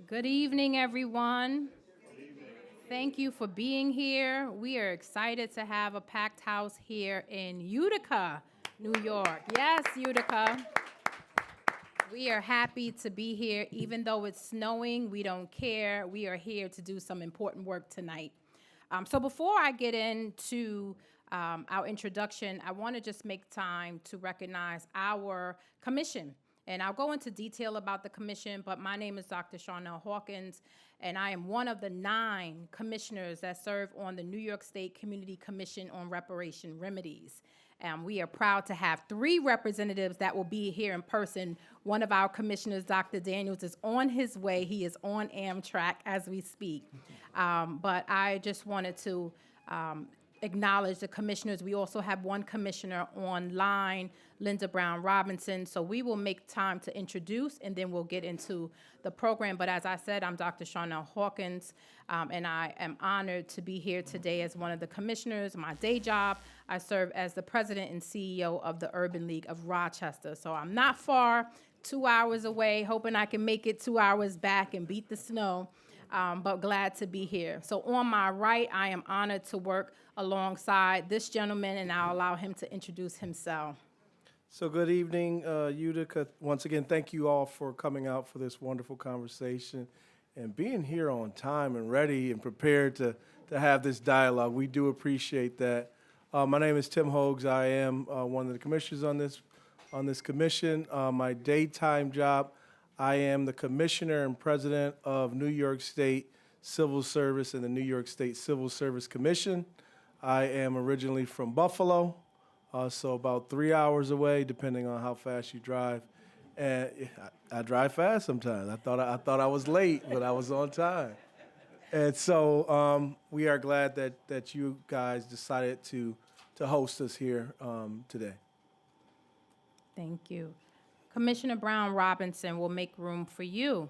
Good evening, everyone. Thank you for being here. We are excited to have a packed house here in Utica, New York. Yes, Utica. We are happy to be here. Even though it's snowing, we don't care. We are here to do some important work tonight. So before I get into our introduction, I want to just make time to recognize our commission. And I'll go into detail about the commission, but my name is Dr. Charnel Hawkins, and I am one of the 9 commissioners that serve on the New York State Community Commission on Reparations Remedies. We are proud to have 3 representatives that will be here in person. One of our commissioners, Dr. Daniels, is on his way. He is on Amtrak as we speak. But I just wanted to acknowledge the commissioners. We also have one commissioner online, Linda Brown Robinson. So we will make time to introduce, and then we'll get into the program. But as I said, I'm Dr. Charnel Hawkins, and I am honored to be here today as one of the commissioners. My day job, I serve as the president and CEO of the Urban League of Rochester. So I'm not far, 2 hours away, hoping I can make it 2 hours back and beat the snow. But glad to be here. So on my right, I am honored to work alongside this gentleman, and I'll allow him to introduce himself. So good evening, Utica. Once again, thank you all for coming out for this wonderful conversation and being here on time and ready and prepared to have this dialogue. We do appreciate that. My name is Tim Hogues. I am one of the commissioners on this commission. My daytime job, I am the commissioner and president of New York State Civil Service and the New York State Civil Service Commission. I am originally from Buffalo, so about 3 hours away, depending on how fast you drive. And I drive fast sometimes. I thought I was late, but I was on time. And so we are glad that you guys decided to host us here today. Thank you. Commissioner Brown Robinson will make room for you.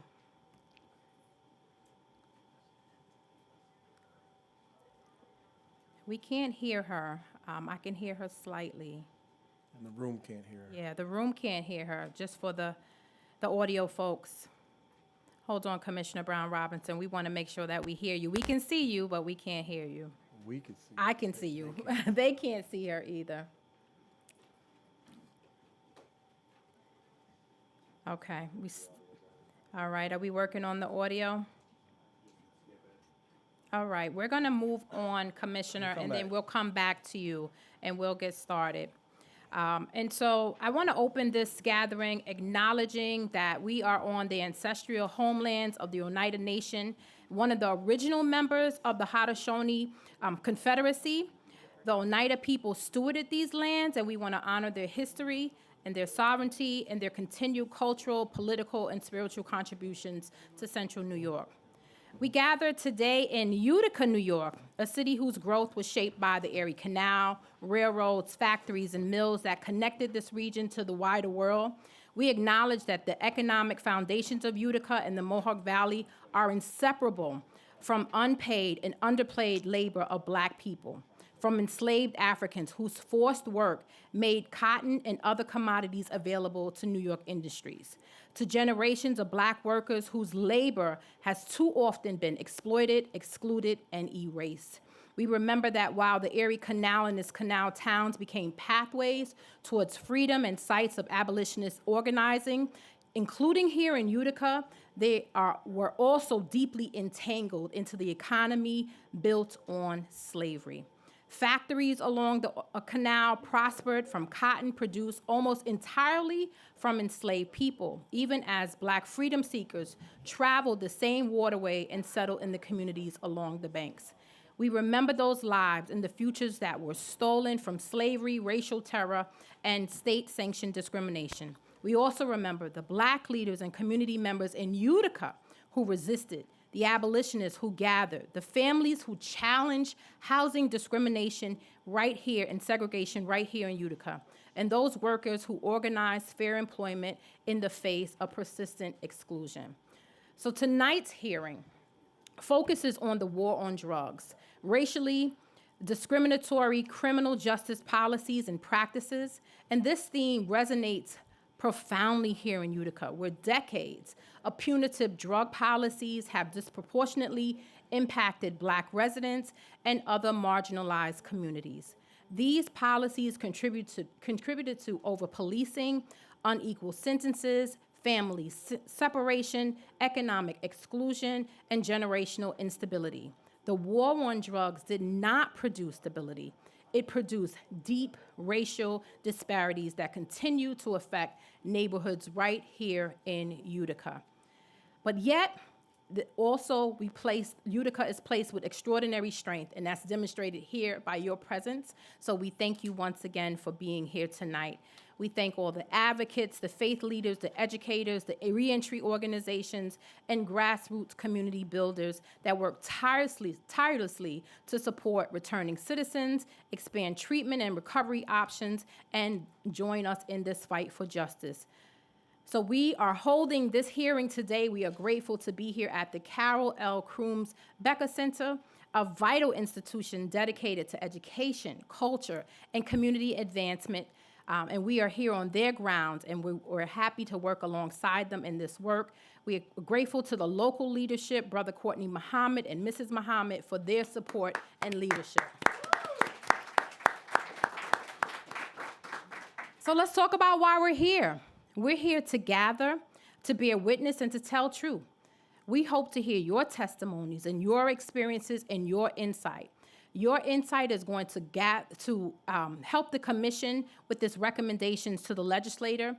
We can't hear her. I can hear her slightly. And the room can't hear her. Yeah, the room can't hear her, just for the audio folks. Hold on, Commissioner Brown Robinson. We want to make sure that we hear you. We can see you, but we can't hear you. We can see. I can see you. They can't see her either. Okay. All right, are we working on the audio? All right, we're going to move on, Commissioner, and then we'll come back to you, and we'll get started. And so I want to open this gathering acknowledging that we are on the ancestral homelands of the Oneida Nation, one of the original members of the Haudenosaunee Confederacy. The Oneida people stewarded these lands, and we want to honor their history and their sovereignty and their continued cultural, political, and spiritual contributions to Central New York. We gather today in Utica, New York, a city whose growth was shaped by the Erie Canal, railroads, factories, and mills that connected this region to the wider world. We acknowledge that the economic foundations of Utica and the Mohawk Valley are inseparable from unpaid and underpaid labor of Black people, from enslaved Africans whose forced work made cotton and other commodities available to New York industries, to generations of Black workers whose labor has too often been exploited, excluded, and erased. We remember that while the Erie Canal and its canal towns became pathways towards freedom and sites of abolitionist organizing, including here in Utica, they were also deeply entangled into the economy built on slavery. Factories along the canal prospered from cotton produced almost entirely from enslaved people, even as Black freedom seekers traveled the same waterway and settled in the communities along the banks. We remember those lives and the futures that were stolen from slavery, racial terror, and state-sanctioned discrimination. We also remember the Black leaders and community members in Utica who resisted, the abolitionists who gathered, the families who challenged housing discrimination right here and segregation right here in Utica, and those workers who organized fair employment in the face of persistent exclusion. So tonight's hearing focuses on the war on drugs, racially discriminatory criminal justice policies and practices, and this theme resonates profoundly here in Utica, where decades of punitive drug policies have disproportionately impacted Black residents and other marginalized communities. These policies contributed to over-policing, unequal sentences, family separation, economic exclusion, and generational instability. The war on drugs did not produce stability. It produced deep racial disparities that continue to affect neighborhoods right here in Utica. But yet, Utica is placed with extraordinary strength, and that's demonstrated here by your presence. So we thank you once again for being here tonight. We thank all the advocates, the faith leaders, the educators, the reentry organizations, and grassroots community builders that work tirelessly to support returning citizens, expand treatment and recovery options, and join us in this fight for justice. So we are holding this hearing today. We are grateful to be here at the Carol L. Crooms Becker Center, a vital institution dedicated to education, culture, and community advancement. And we are here on their grounds, and we're happy to work alongside them in this work. We are grateful to the local leadership, Brother Courtney Muhammad and Mrs. Muhammad, for their support and leadership. So let's talk about why we're here. We're here to gather, to bear witness, and to tell truth. We hope to hear your testimonies and your experiences and your insight. Your insight is going to help the commission with its recommendations to the legislatures,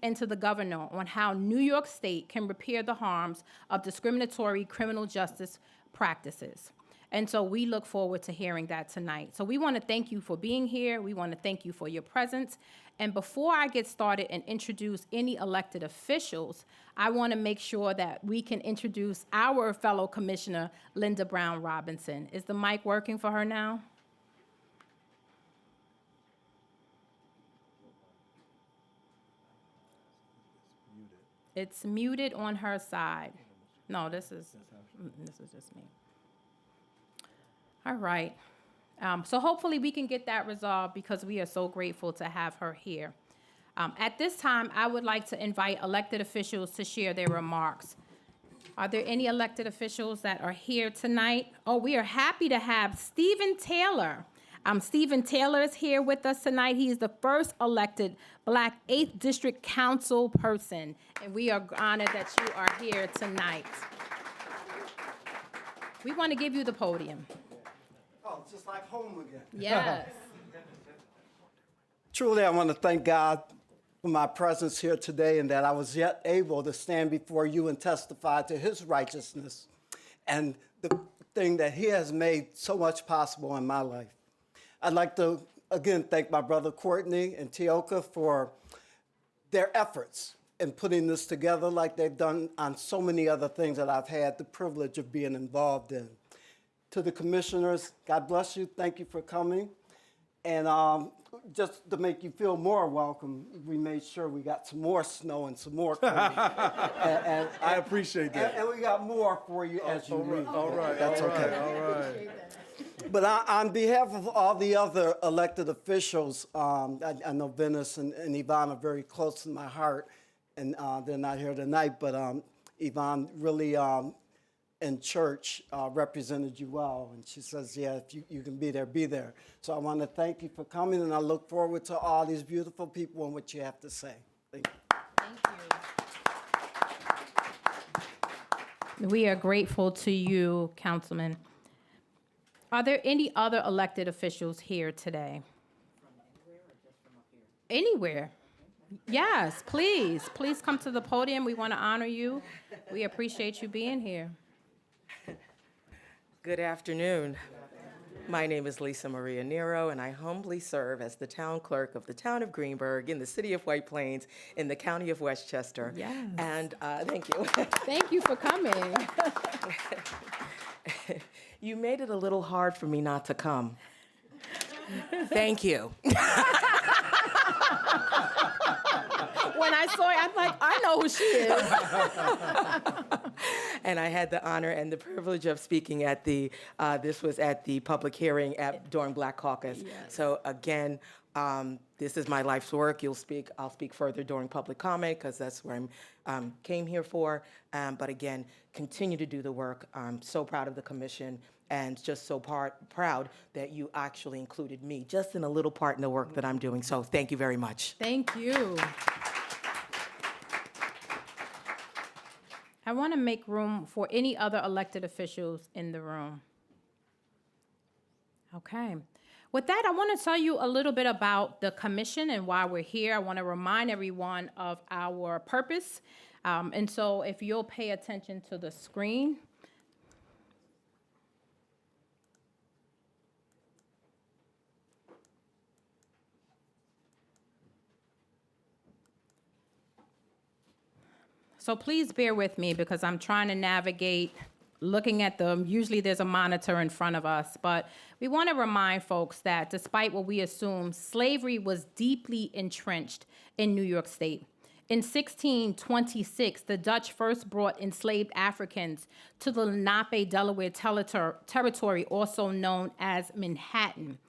and to the governor on how New York State can repair the harms of discriminatory criminal justice practices. And so we look forward to hearing that tonight. So we want to thank you for being here. We want to thank you for your presence. And before I get started and introduce any elected officials, I want to make sure that we can introduce our fellow commissioner, Linda Brown Robinson. Is the mic working for her now? It's muted on her side. No, this is just me. All right. So hopefully we can get that resolved, because we are so grateful to have her here. At this time, I would like to invite elected officials to share their remarks. Are there any elected officials that are here tonight? Oh, we are happy to have Stephen Taylor. Stephen Taylor is here with us tonight. He is the first elected Black 8th District Council person, and we are honored that you are here tonight. We want to give you the podium. Oh, it's just like home again. Yes. Truly, I want to thank God for my presence here today, and that I was yet able to stand before you and testify to his righteousness and the thing that he has made so much possible in my life. I'd like to, again, thank my brother Courtney and Utica for their efforts in putting this together, like they've done on so many other things that I've had the privilege of being involved in. To the commissioners, God bless you. Thank you for coming. And just to make you feel more welcome, we made sure we got some more snow and some more cold. and I appreciate that. And we got more for you as you read. All right. That's all right, okay. All right. But on behalf of all the other elected officials, I know Venice and Yvonne are very close to my heart, and they're not here tonight, but Yvonne really in church represented you well, and she says, yeah, if you can be there, be there. So I want to thank you for coming, and I look forward to all these beautiful people and what you have to say. Thank you. Thank you. We are grateful to you, Councilman. Are there any other elected officials here today? From anywhere or just from up here? Anywhere. Yes, please. Please come to the podium. We want to honor you. We appreciate you being here. Good afternoon. My name is Lisa Maria Nero, and I humbly serve as the town clerk of the town of Greenburgh in the city of White Plains in the county of Westchester. Yes. And thank you. Thank you for coming. You made it a little hard for me not to come. Thank you. When I saw it, I'm like, I know who she is. And I had the honor and the privilege of speaking at this was at the public hearing during Black Caucus. Yes. So again, This is my life's work. I'll speak further during public comment because that's where I came here for. But again, continue to do the work. I'm so proud of the commission and just so proud that you actually included me just in a little part in the work that I'm doing. So thank you very much. Thank you. I want to make room for any other elected officials in the room. Okay. With that, I want to tell you a little bit about the commission and why we're here. I want to remind everyone of our purpose. And so if you'll pay attention to the screen. So please bear with me because I'm trying to navigate looking at them. Usually there's a monitor in front of us, but we want to remind folks that despite what we assume, slavery was deeply entrenched in New York State. In 1626, the Dutch first brought enslaved Africans to the Lenape, Delaware territory, also known as Manhattan.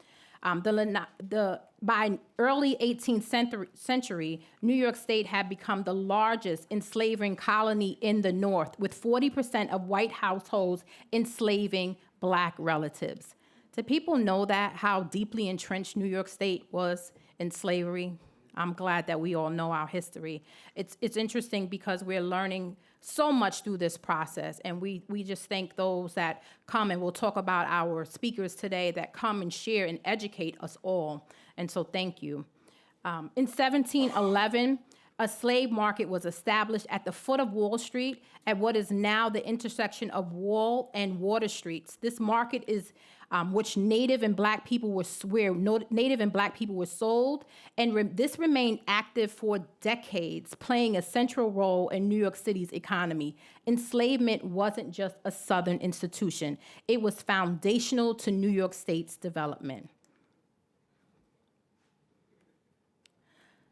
By early 18th century, New York State had become the largest enslaving colony in the North, with 40% of white households enslaving Black relatives. Do people know that, how deeply entrenched New York State was in slavery? I'm glad that we all know our history. It's interesting because we're learning so much through this process, and we just thank those that come, and we'll talk about our speakers today that come and share and educate us all, and so thank you. In 1711, a slave market was established at the foot of Wall Street at what is now the intersection of Wall and Water Streets. This market is which Native and Black people were sold, and this remained active for decades, playing a central role in New York City's economy. Enslavement wasn't just a Southern institution. It was foundational to New York State's development.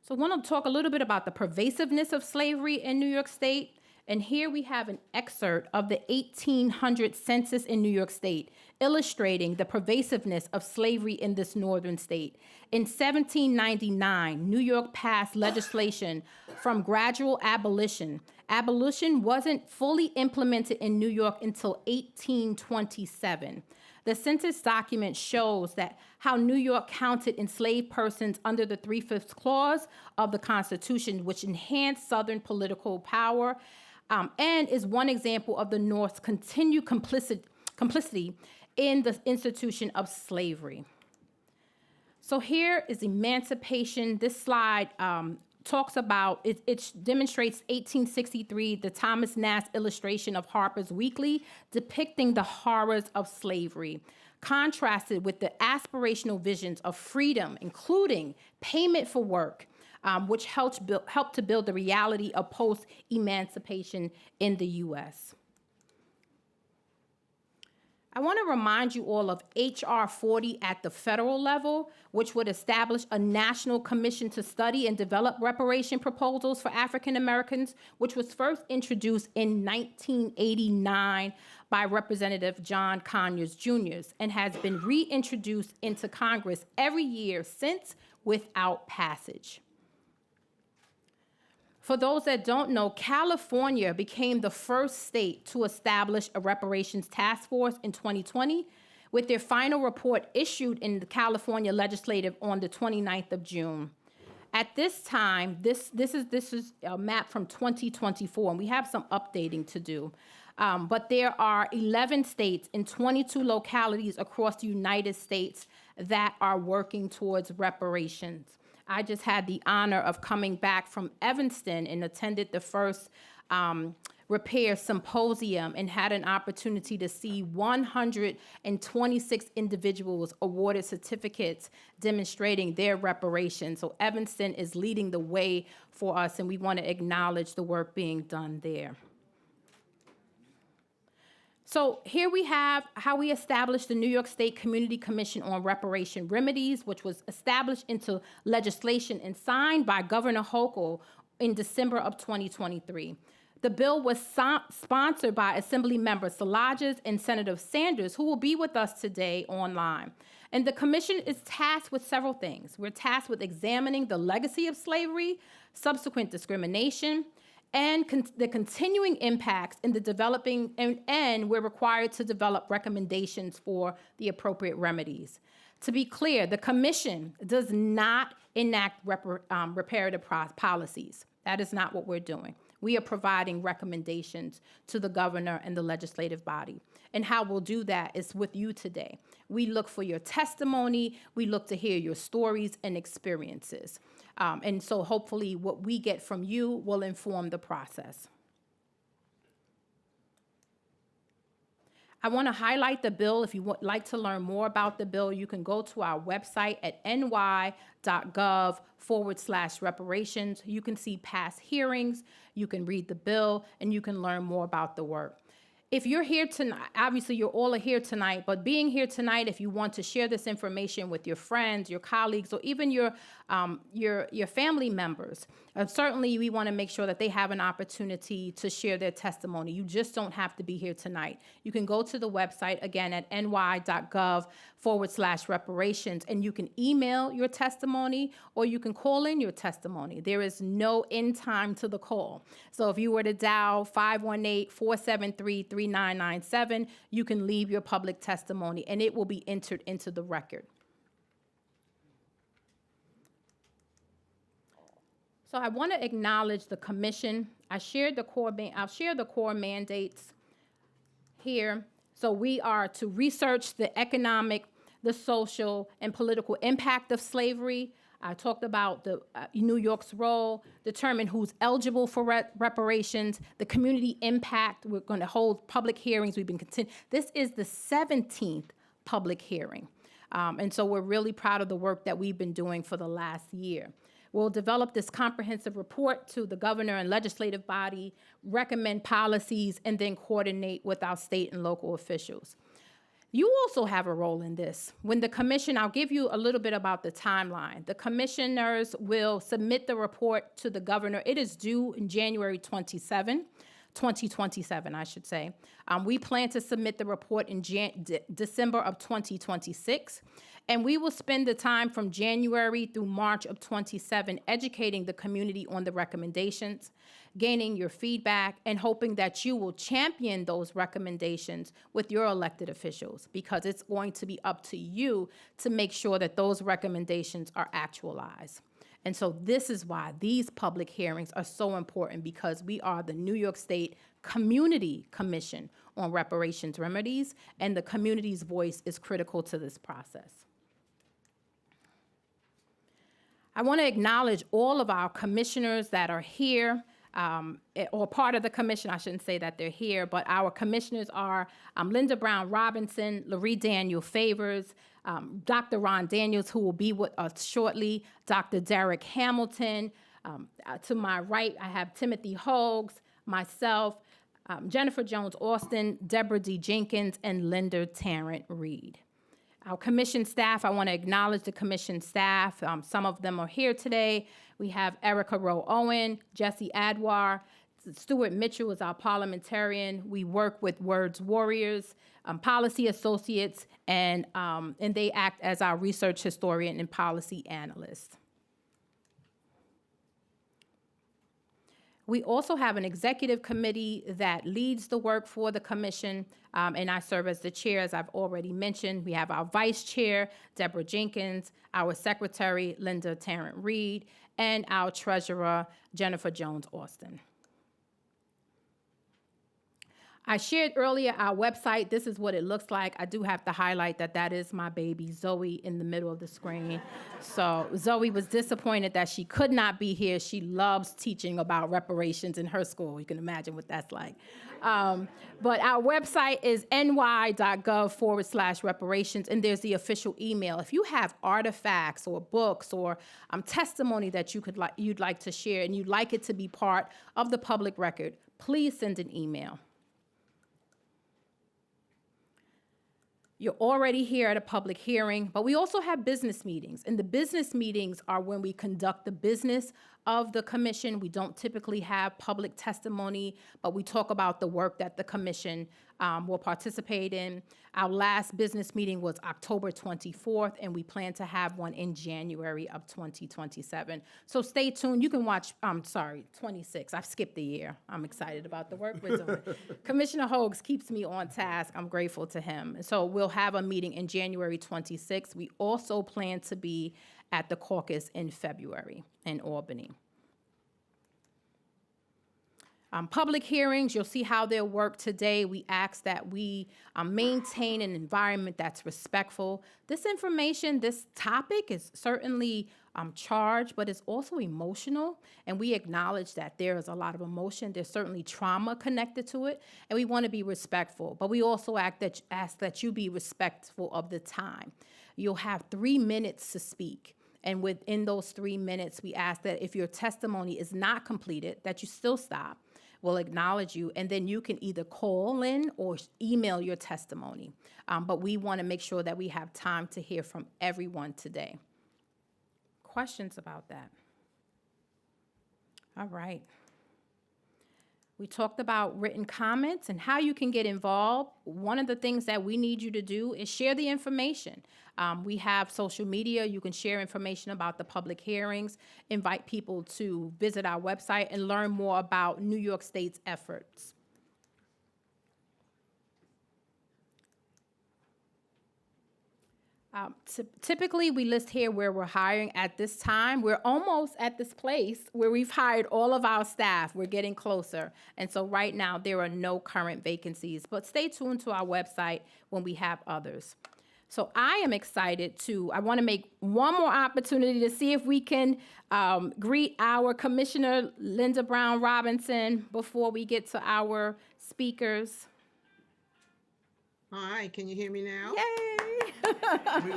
So I want to talk a little bit about the pervasiveness of slavery in New York State. And here we have an excerpt of the 1800 census in New York State, illustrating the pervasiveness of slavery in this northern state. In 1799, New York passed legislation from gradual abolition. Abolition wasn't fully implemented in New York until 1827. The census document shows that how New York counted enslaved persons under the 3/5 clause of the Constitution, which enhanced Southern political power, and is one example of the North's continued complicity in the institution of slavery. So here is emancipation. This slide talks about, it demonstrates 1863, the Thomas Nast illustration of Harper's Weekly, depicting the horrors of slavery, contrasted with the aspirational visions of freedom, including payment for work, which helped to build the reality of post-emancipation in the U.S. I want to remind you all of H.R. 40 at the federal level, which would establish a national commission to study and develop reparation proposals for African Americans, which was first introduced in 1989 by Representative John Conyers Jr. and has been reintroduced into Congress every year since without passage. For those that don't know, California became the first state to establish a reparations task force in 2020, with their final report issued in the California Legislative on the 29th of June. At this time, this is a map from 2024, and we have some updating to do. But there are 11 states and 22 localities across the United States that are working towards reparations. I just had the honor of coming back from Evanston and attended the first repair symposium and had an opportunity to see 126 individuals awarded certificates demonstrating their reparations. So Evanston is leading the way for us, and we want to acknowledge the work being done there. So here we have how we established the New York State Community Commission on Reparations Remedies, which was established into legislation and signed by Governor Hochul in December of 2023. The bill was sponsored by Assembly Member Szilagyi and Senator Sanders, who will be with us today online. And the commission is tasked with several things. We're tasked with examining the legacy of slavery, subsequent discrimination, and the continuing impacts in the developing, and we're required to develop recommendations for the appropriate remedies. To be clear, the commission does not enact reparative policies. That is not what we're doing. We are providing recommendations to the governor and the legislative body. And how we'll do that is with you today. We look for your testimony. We look to hear your stories and experiences. And so hopefully what we get from you will inform the process. I want to highlight the bill. If you would like to learn more about the bill, you can go to our website at ny.gov/reparations. You can see past hearings, you can read the bill, and you can learn more about the work. If you're here tonight, obviously you're all here tonight, but being here tonight, if you want to share this information with your friends, your colleagues, or even your family members, certainly we want to make sure that they have an opportunity to share their testimony. You just don't have to be here tonight. You can go to the website again at ny.gov/reparations, and you can email your testimony or you can call in your testimony. There is no end time to the call. So if you were to dial 518-473-3997, you can leave your public testimony and it will be entered into the record. So I want to acknowledge the commission. I'll share the core mandates here. So we are to research the economic, the social, and political impact of slavery. I talked about the New York's role, determine who's eligible for reparations, the community impact. We're going to hold public hearings. We've been continuing. This is the 17th public hearing. And so we're really proud of the work that we've been doing for the last year. We'll develop this comprehensive report to the governor and legislative body, recommend policies, and then coordinate with our state and local officials. You also have a role in this. When the commission, I'll give you a little bit about the timeline. The commissioners will submit the report to the governor. It is due in January 2027, I should say. We plan to submit the report in December of 2026. And we will spend the time from January through March of 27 educating the community on the recommendations, gaining your feedback, and hoping that you will champion those recommendations with your elected officials, because it's going to be up to you to make sure that those recommendations are actualized. And so this is why these public hearings are so important, because we are the New York State Community Commission on Reparations Remedies, and the community's voice is critical to this process. I want to acknowledge all of our commissioners that are here, or part of the commission. I shouldn't say that they're here, but our commissioners are Linda Brown Robinson, Laree Daniel Favors, Dr. Ron Daniels, who will be with us shortly, Dr. Derek Hamilton. To my right, I have Timothy Hogues, myself, Jennifer Jones-Austin, Deborah D. Jenkins, and Linda Tarrant Reed. Our commission staff, I want to acknowledge the commission staff. Some of them are here today. We have Erica Rowe Owen, Jesse Adwar, Stuart Mitchell is our parliamentarian. We work with Words Warriors, policy associates, and they act as our research historian and policy analyst. We also have an executive committee that leads the work for the commission, and I serve as the chair, as I've already mentioned. We have our vice chair, Deborah Jenkins, our secretary, Linda Tarrant Reed, and our treasurer, Jennifer Jones-Austin. I shared earlier our website. This is what it looks like. I do have to highlight that that is my baby, Zoe, in the middle of the screen. So Zoe was disappointed that she could not be here. She loves teaching about reparations in her school. You can imagine what that's like. But our website is ny.gov/reparations, and there's the official email. If you have artifacts or books or testimony that you'd like to share and you'd like it to be part of the public record, please send an email. You're already here at a public hearing, but we also have business meetings. And the business meetings are when we conduct the business of the commission. We don't typically have public testimony, but we talk about the work that the commission will participate in. Our last business meeting was October 24th, and we plan to have one in January of 2027. So stay tuned. You can watch, 26. I've skipped the year. I'm excited about the work we're doing. Commissioner Hogues keeps me on task. I'm grateful to him. So we'll have a meeting in January 26th. We also plan to be at the caucus in February in Albany. Public hearings, you'll see how they'll work today. We ask that we maintain an environment that's respectful. This information, this topic is certainly charged, but it's also emotional, and we acknowledge that there is a lot of emotion. There's certainly trauma connected to it, and we want to be respectful, but we also ask that you be respectful of the time. You'll have 3 minutes to speak. And within those 3 minutes, we ask that if your testimony is not completed, that you still stop. We'll acknowledge you, and then you can either call in or email your testimony. But we want to make sure that we have time to hear from everyone today. Questions about that? All right. We talked about written comments and how you can get involved. One of the things that we need you to do is share the information. We have social media. You can share information about the public hearings, invite people to visit our website and learn more about New York State's efforts. Typically, we list here where we're hiring at this time. We're almost at this place where we've hired all of our staff. We're getting closer. And so right now, there are no current vacancies. But stay tuned to our website when we have others. So I am excited I want to make one more opportunity to see if we can greet our Commissioner Linda Brown Robinson before we get to our speakers. Hi, can you hear me now? Yay!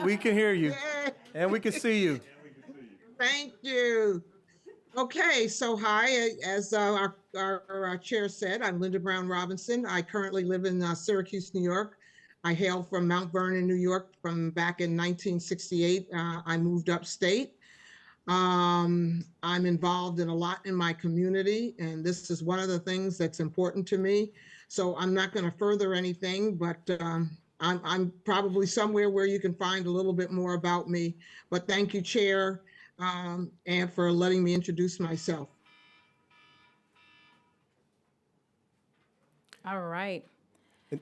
We can hear you, Yay. and we can see you. Thank you. Okay, so hi, as our chair said, I'm Linda Brown Robinson. I currently live in Syracuse, New York. I hail from Mount Vernon, New York from back in 1968. I moved upstate. I'm involved in a lot in my community, and this is one of the things that's important to me. So I'm not going to further anything, but I'm probably somewhere where you can find a little bit more about me. But thank you, Chair, and for letting me introduce myself. All right.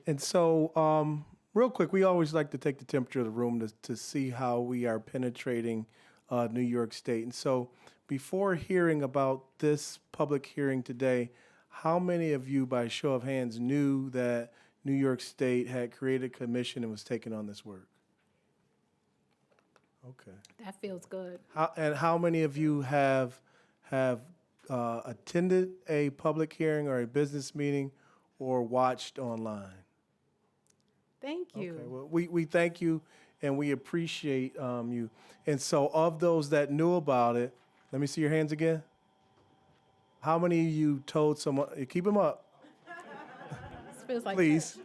And so, real quick, we always like to take the temperature of the room to see how we are penetrating New York State. And so, before hearing about this public hearing today, how many of you, by show of hands, knew that New York State had created a commission and was taking on this work? Okay. That feels good. How many of you have attended a public hearing or a business meeting or watched online? Thank you. Okay, well, we thank you and we appreciate you. And so of those that knew about it, let me see your hands again. How many of you told someone, keep them up, This feels like please.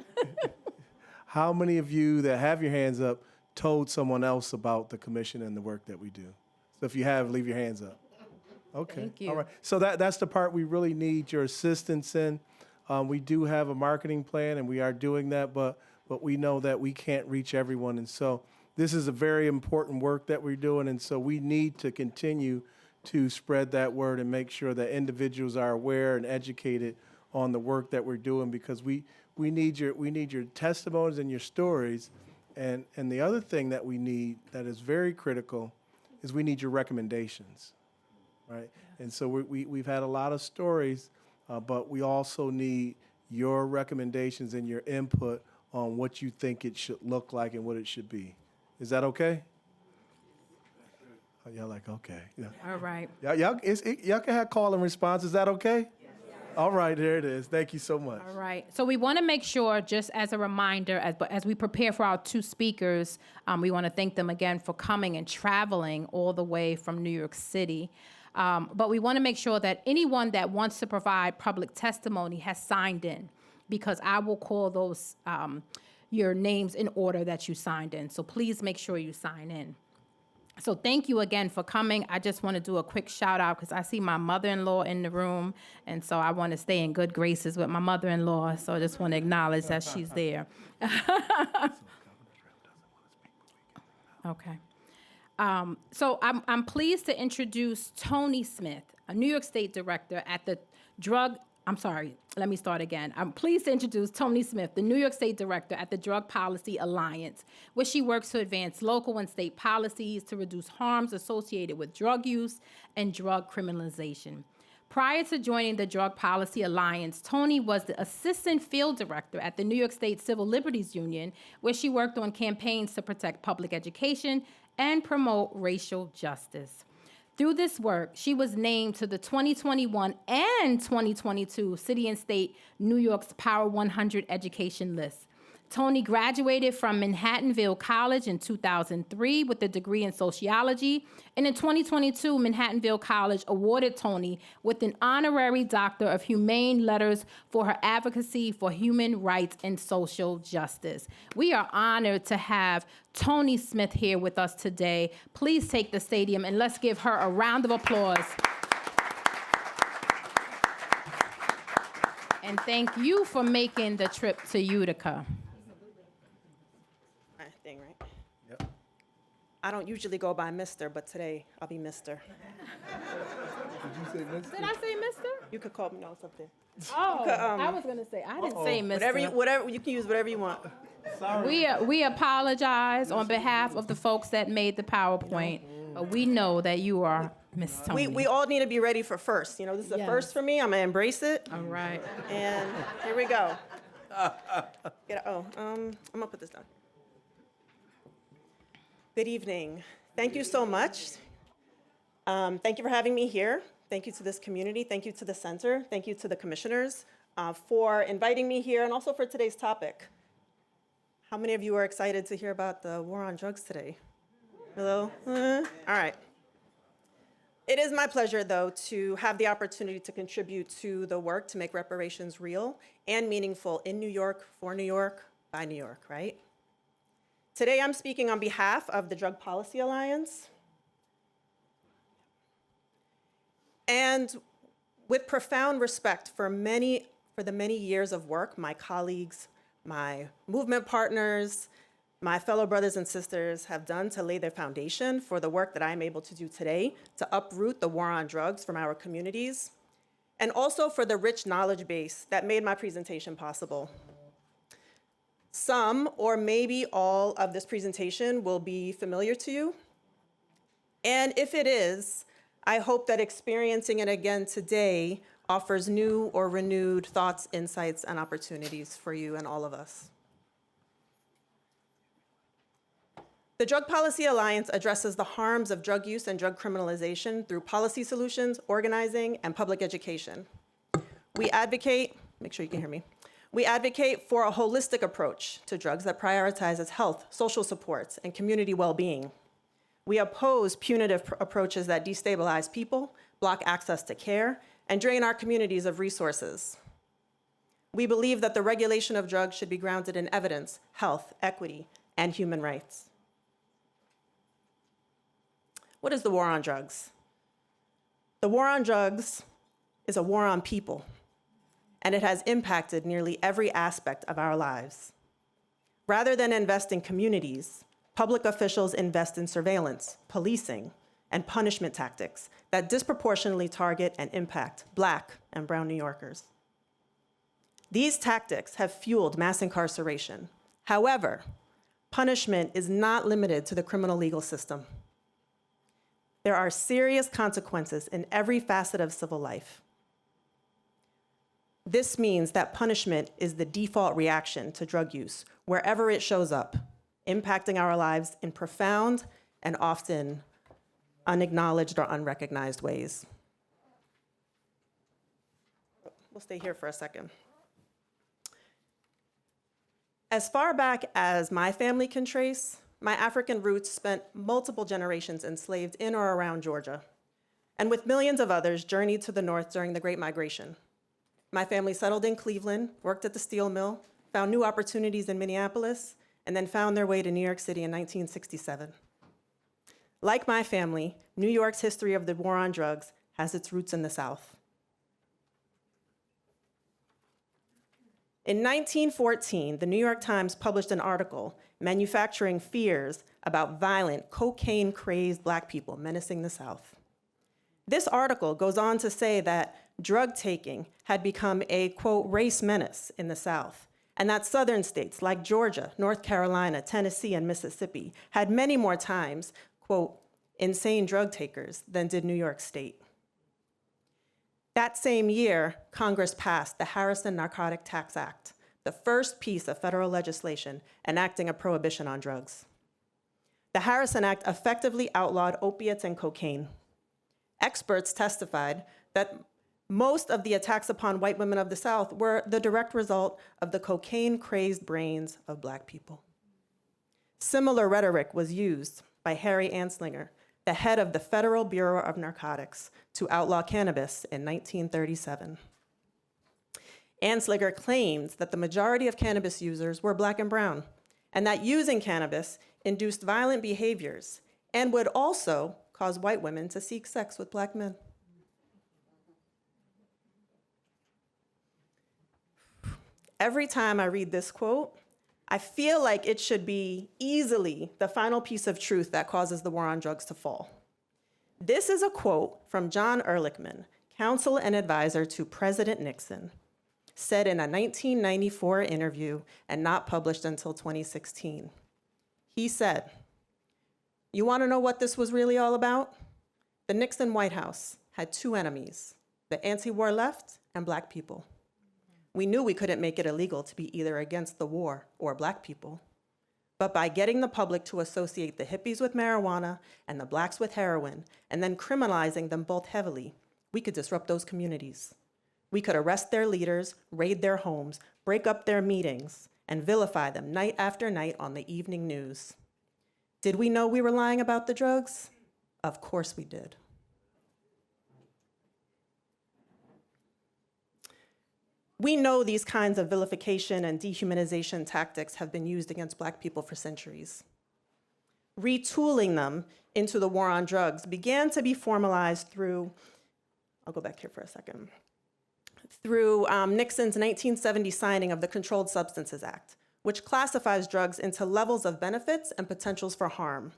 How many of you that have your hands up told someone else about the commission and the work that we do? So if you have, leave your hands up. Okay. Thank you. All right. So that's the part we really need your assistance in. We do have a marketing plan and we are doing that, but we know that we can't reach everyone. And so this is a very important work that we're doing. And so we need to continue to spread that word and make sure that individuals are aware and educated on the work that we're doing, because we need your testimonies and your stories. And the other thing that we need that is very critical is we need your recommendations, right? And so we've had a lot of stories, but we also need your recommendations and your input on what you think it should look like and what it should be. Is that okay? Oh, y'all like, okay. Yeah. All right. Y'all can have call and response. Is that okay? Yes. All right, there it is. Thank you so much. All right. So we want to make sure, just as a reminder, as we prepare for our two speakers, we want to thank them again for coming and traveling all the way from New York City. But we want to make sure that anyone that wants to provide public testimony has signed in, because I will call those your names in order that you signed in. So please make sure you sign in. So thank you again for coming. I just want to do a quick shout out because I see my mother-in-law in the room, and so I want to stay in good graces with my mother-in-law. So I just want to acknowledge that she's there. Okay. So I'm pleased to introduce Tony Smith, a New York State director at the let me start again. I'm pleased to introduce Tony Smith, the New York State director at the Drug Policy Alliance, where she works to advance local and state policies to reduce harms associated with drug use and drug criminalization. Prior to joining the Drug Policy Alliance, Tony was the assistant field director at the New York State Civil Liberties Union, where she worked on campaigns to protect public education and promote racial justice. Through this work, she was named to the 2021 and 2022 City and State New York's Power 100 education list. Tony graduated from Manhattanville College in 2003 with a degree in sociology, and in 2022, Manhattanville College awarded Tony with an honorary Doctor of Humane Letters for her advocacy for human rights and social justice. We are honored to have Tony Smith here with us today. Please take the stadium and let's give her a round of applause. And thank you for making the trip to Utica. Thing, right? Yep. I don't usually go by Mr., but today I'll be Mr. Did you say Mr.? Did I say mister? You could call me no something. Oh, I was going to say, I didn't say mister. Whatever you can use whatever you want. We apologize on behalf of the folks that made the PowerPoint. We know that you are Miss Tony. We all need to be ready for first. You know, this is a Yes. first for me. I'm gonna embrace it. All right. And here we go. I'm gonna put this down. Good evening. Thank you so much. Thank you for having me here. Thank you to this community. Thank you to the center. Thank you to the commissioners for inviting me here and also for today's topic. How many of you are excited to hear about the war on drugs today? Hello? All right. It is my pleasure, though, to have the opportunity to contribute to the work to make reparations real and meaningful in New York, for New York, by New York, right? Today, I'm speaking on behalf of the Drug Policy Alliance. And with profound respect for the many years of work my colleagues, my movement partners, my fellow brothers and sisters have done to lay their foundation for the work that I'm able to do today to uproot the war on drugs from our communities, and also for the rich knowledge base that made my presentation possible. Some, or maybe all, of this presentation will be familiar to you. And if it is, I hope that experiencing it again today offers new or renewed thoughts, insights, and opportunities for you and all of us. The Drug Policy Alliance addresses the harms of drug use and drug criminalization through policy solutions, organizing, and public education. We advocate, make sure you can hear me, we advocate for a holistic approach to drugs that prioritizes health, social supports, and community well-being. We oppose punitive approaches that destabilize people, block access to care, and drain our communities of resources. We believe that the regulation of drugs should be grounded in evidence, health, equity, and human rights. What is the war on drugs? The war on drugs is a war on people, and it has impacted nearly every aspect of our lives. Rather than invest in communities, public officials invest in surveillance, policing, and punishment tactics that disproportionately target and impact Black and brown New Yorkers. These tactics have fueled mass incarceration. However, punishment is not limited to the criminal legal system. There are serious consequences in every facet of civil life. This means that punishment is the default reaction to drug use, wherever it shows up, impacting our lives in profound and often unacknowledged or unrecognized ways. We'll stay here for a second. As far back as my family can trace, my African roots spent multiple generations enslaved in or around Georgia, and with millions of others journeyed to the north during the Great Migration. My family settled in Cleveland, worked at the steel mill, found new opportunities in Minneapolis, and then found their way to New York City in 1967. Like my family, New York's history of the war on drugs has its roots in the South. In 1914, the New York Times published an article manufacturing fears about violent, cocaine-crazed Black people menacing the South. This article goes on to say that drug taking had become a, quote, race menace in the South, and that Southern states like Georgia, North Carolina, Tennessee, and Mississippi had many more times, quote, insane drug takers than did New York State. That same year, Congress passed the Harrison Narcotic Tax Act, the first piece of federal legislation enacting a prohibition on drugs. The Harrison Act effectively outlawed opiates and cocaine. Experts testified that most of the attacks upon white women of the South were the direct result of the cocaine-crazed brains of Black people. Similar rhetoric was used by Harry Anslinger, the head of the Federal Bureau of Narcotics, to outlaw cannabis in 1937. Anslinger claimed that the majority of cannabis users were Black and brown, and that using cannabis induced violent behaviors and would also cause white women to seek sex with Black men. Every time I read this quote, I feel like it should be easily the final piece of truth that causes the war on drugs to fall. This is a quote from John Ehrlichman, counsel and advisor to President Nixon, said in a 1994 interview and not published until 2016. He said, "You want to know what this was really all about? The Nixon White House had two enemies, the anti-war left and Black people. We knew we couldn't make it illegal to be either against the war or Black people. But by getting the public to associate the hippies with marijuana and the Blacks with heroin, and then criminalizing them both heavily, we could disrupt those communities. We could arrest their leaders, raid their homes, break up their meetings, and vilify them night after night on the evening news. Did we know we were lying about the drugs? Of course we did." We know these kinds of vilification and dehumanization tactics have been used against Black people for centuries. Retooling them into the war on drugs began to be formalized through, I'll go back here for a second, through Nixon's 1970 signing of the Controlled Substances Act, which classifies drugs into levels of benefits and potentials for harm,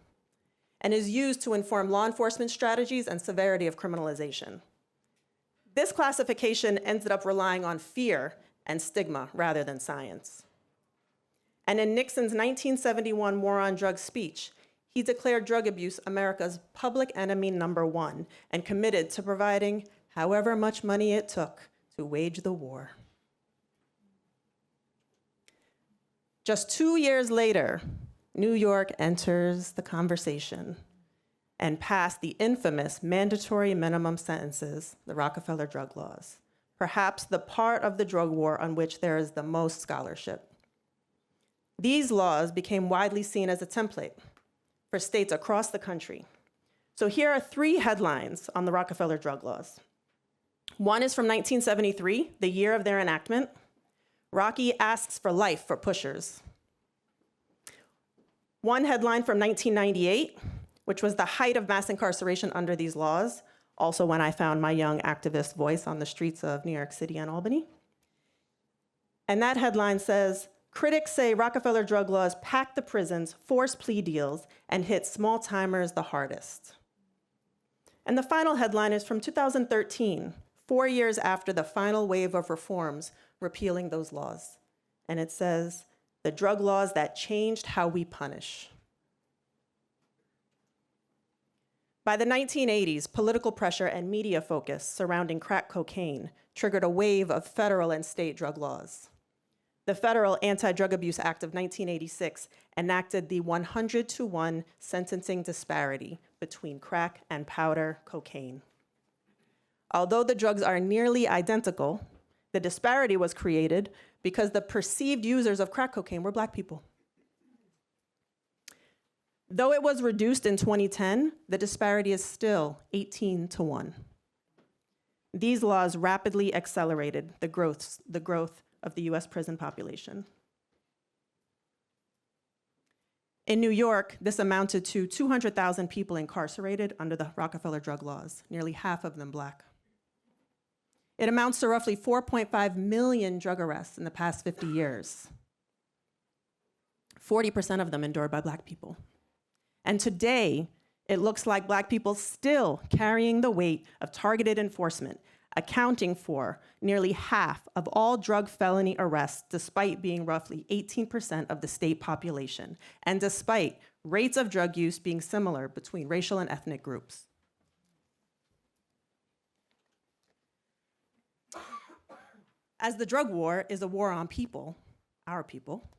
and is used to inform law enforcement strategies and severity of criminalization. This classification ended up relying on fear and stigma rather than science. And in Nixon's 1971 War on Drugs speech, he declared drug abuse America's public enemy #1 and committed to providing however much money it took to wage the war. Just 2 years later, New York enters the conversation and passed the infamous mandatory minimum sentences, the Rockefeller drug laws, perhaps the part of the drug war on which there is the most scholarship. These laws became widely seen as a template for states across the country. So here are 3 headlines on the Rockefeller drug laws. One is from 1973, the year of their enactment. Rocky asks for life for pushers. One headline from 1998, which was the height of mass incarceration under these laws, also when I found my young activist voice on the streets of New York City and Albany. And that headline says, "Critics say Rockefeller drug laws pack the prisons, force plea deals, and hit small timers the hardest." And the final headline is from 2013, 4 years after the final wave of reforms repealing those laws. And it says, "The drug laws that changed how we punish." By the 1980s, political pressure and media focus surrounding crack cocaine triggered a wave of federal and state drug laws. The Federal Anti-Drug Abuse Act of 1986 enacted the 100-to-1 sentencing disparity between crack and powder cocaine. Although the drugs are nearly identical, the disparity was created because the perceived users of crack cocaine were Black people. Though it was reduced in 2010, the disparity is still 18-to-1. These laws rapidly accelerated the growth of the US prison population. In New York, this amounted to 200,000 people incarcerated under the Rockefeller drug laws, nearly half of them Black. It amounts to roughly 4.5 million drug arrests in the past 50 years. 40% of them endured by Black people. And today, it looks like Black people still carrying the weight of targeted enforcement, accounting for nearly half of all drug felony arrests, despite being roughly 18% of the state population, and despite rates of drug use being similar between racial and ethnic groups. As the drug war is a war on people, our people,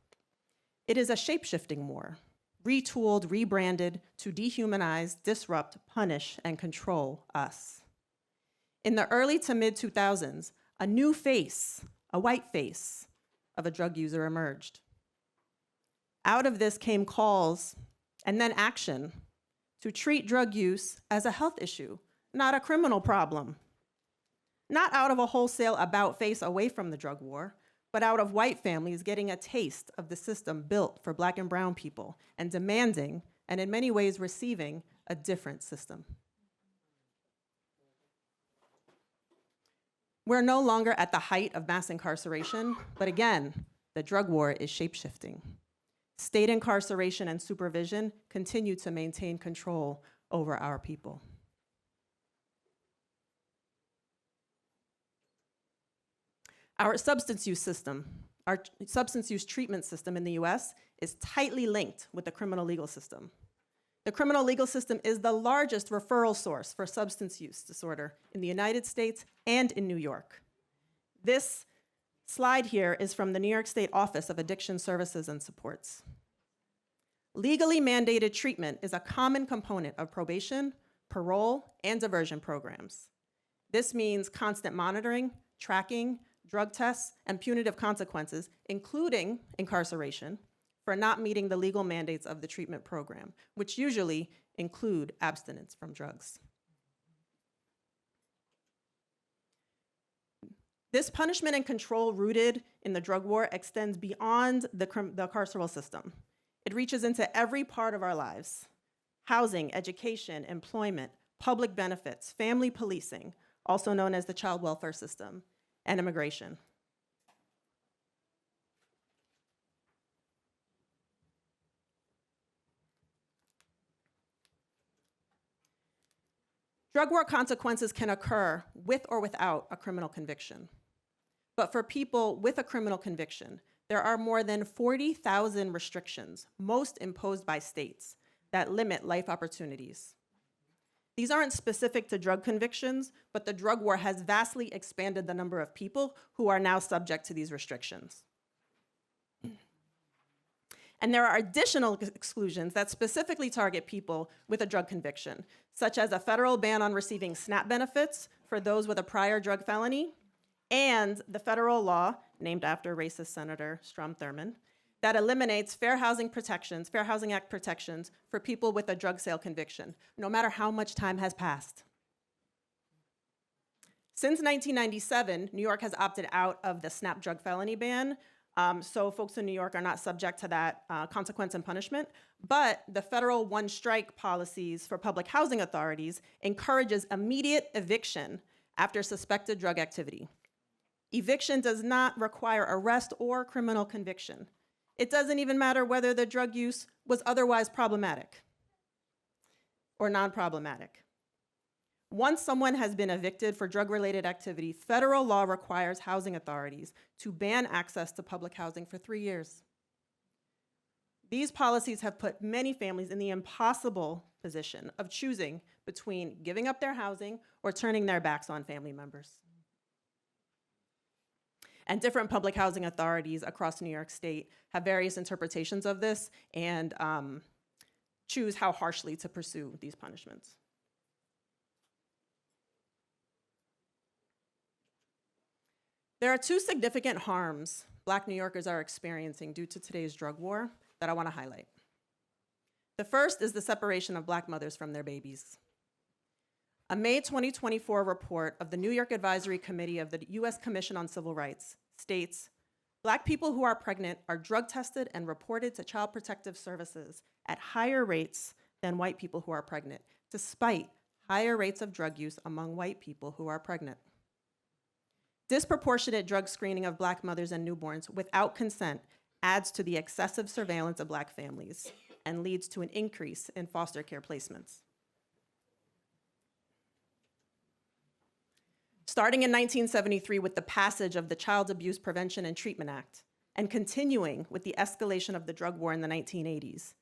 it is a shape-shifting war, retooled, rebranded to dehumanize, disrupt, punish, and control us. In the early to mid-2000s, a new face, a white face, of a drug user emerged. Out of this came calls and then action to treat drug use as a health issue, not a criminal problem. Not out of a wholesale about face away from the drug war, but out of white families getting a taste of the system built for Black and brown people and demanding, and in many ways receiving, a different system. We're no longer at the height of mass incarceration, but again, the drug war is shape-shifting. State incarceration and supervision continue to maintain control over our people. Our substance use system, our substance use treatment system in the US is tightly linked with the criminal legal system. The criminal legal system is the largest referral source for substance use disorder in the United States and in New York. This slide here is from the New York State Office of Addiction Services and Supports. Legally mandated treatment is a common component of probation, parole, and diversion programs. This means constant monitoring, tracking, drug tests, and punitive consequences, including incarceration, for not meeting the legal mandates of the treatment program, which usually include abstinence from drugs. This punishment and control rooted in the drug war extends beyond the carceral system. It reaches into every part of our lives: housing, education, employment, public benefits, family policing, also known as the child welfare system, and immigration. Drug war consequences can occur with or without a criminal conviction. But for people with a criminal conviction, there are more than 40,000 restrictions, most imposed by states, that limit life opportunities. These aren't specific to drug convictions, but the drug war has vastly expanded the number of people who are now subject to these restrictions. And there are additional exclusions that specifically target people with a drug conviction, such as a federal ban on receiving SNAP benefits for those with a prior drug felony, and the federal law, named after racist Senator Strom Thurmond, that eliminates Fair Housing Act protections for people with a drug sale conviction, no matter how much time has passed. Since 1997, New York has opted out of the SNAP drug felony ban, so folks in New York are not subject to that consequence and punishment, but the federal one-strike policies for public housing authorities encourages immediate eviction after suspected drug activity. Eviction does not require arrest or criminal conviction. It doesn't even matter whether the drug use was otherwise problematic or non-problematic. Once someone has been evicted for drug-related activity, federal law requires housing authorities to ban access to public housing for 3 years. These policies have put many families in the impossible position of choosing between giving up their housing or turning their backs on family members. And different public housing authorities across New York State have various interpretations of this and choose how harshly to pursue these punishments. There are two significant harms Black New Yorkers are experiencing due to today's drug war that I want to highlight. The first is the separation of Black mothers from their babies. A May 2024 report of the New York Advisory Committee of the U.S. Commission on Civil Rights states, Black people who are pregnant are drug tested and reported to Child Protective Services at higher rates than white people who are pregnant, despite higher rates of drug use among white people who are pregnant. Disproportionate drug screening of Black mothers and newborns without consent adds to the excessive surveillance of Black families and leads to an increase in foster care placements. Starting in 1973 with the passage of the Child Abuse Prevention and Treatment Act, and continuing with the escalation of the drug war in the 1980s,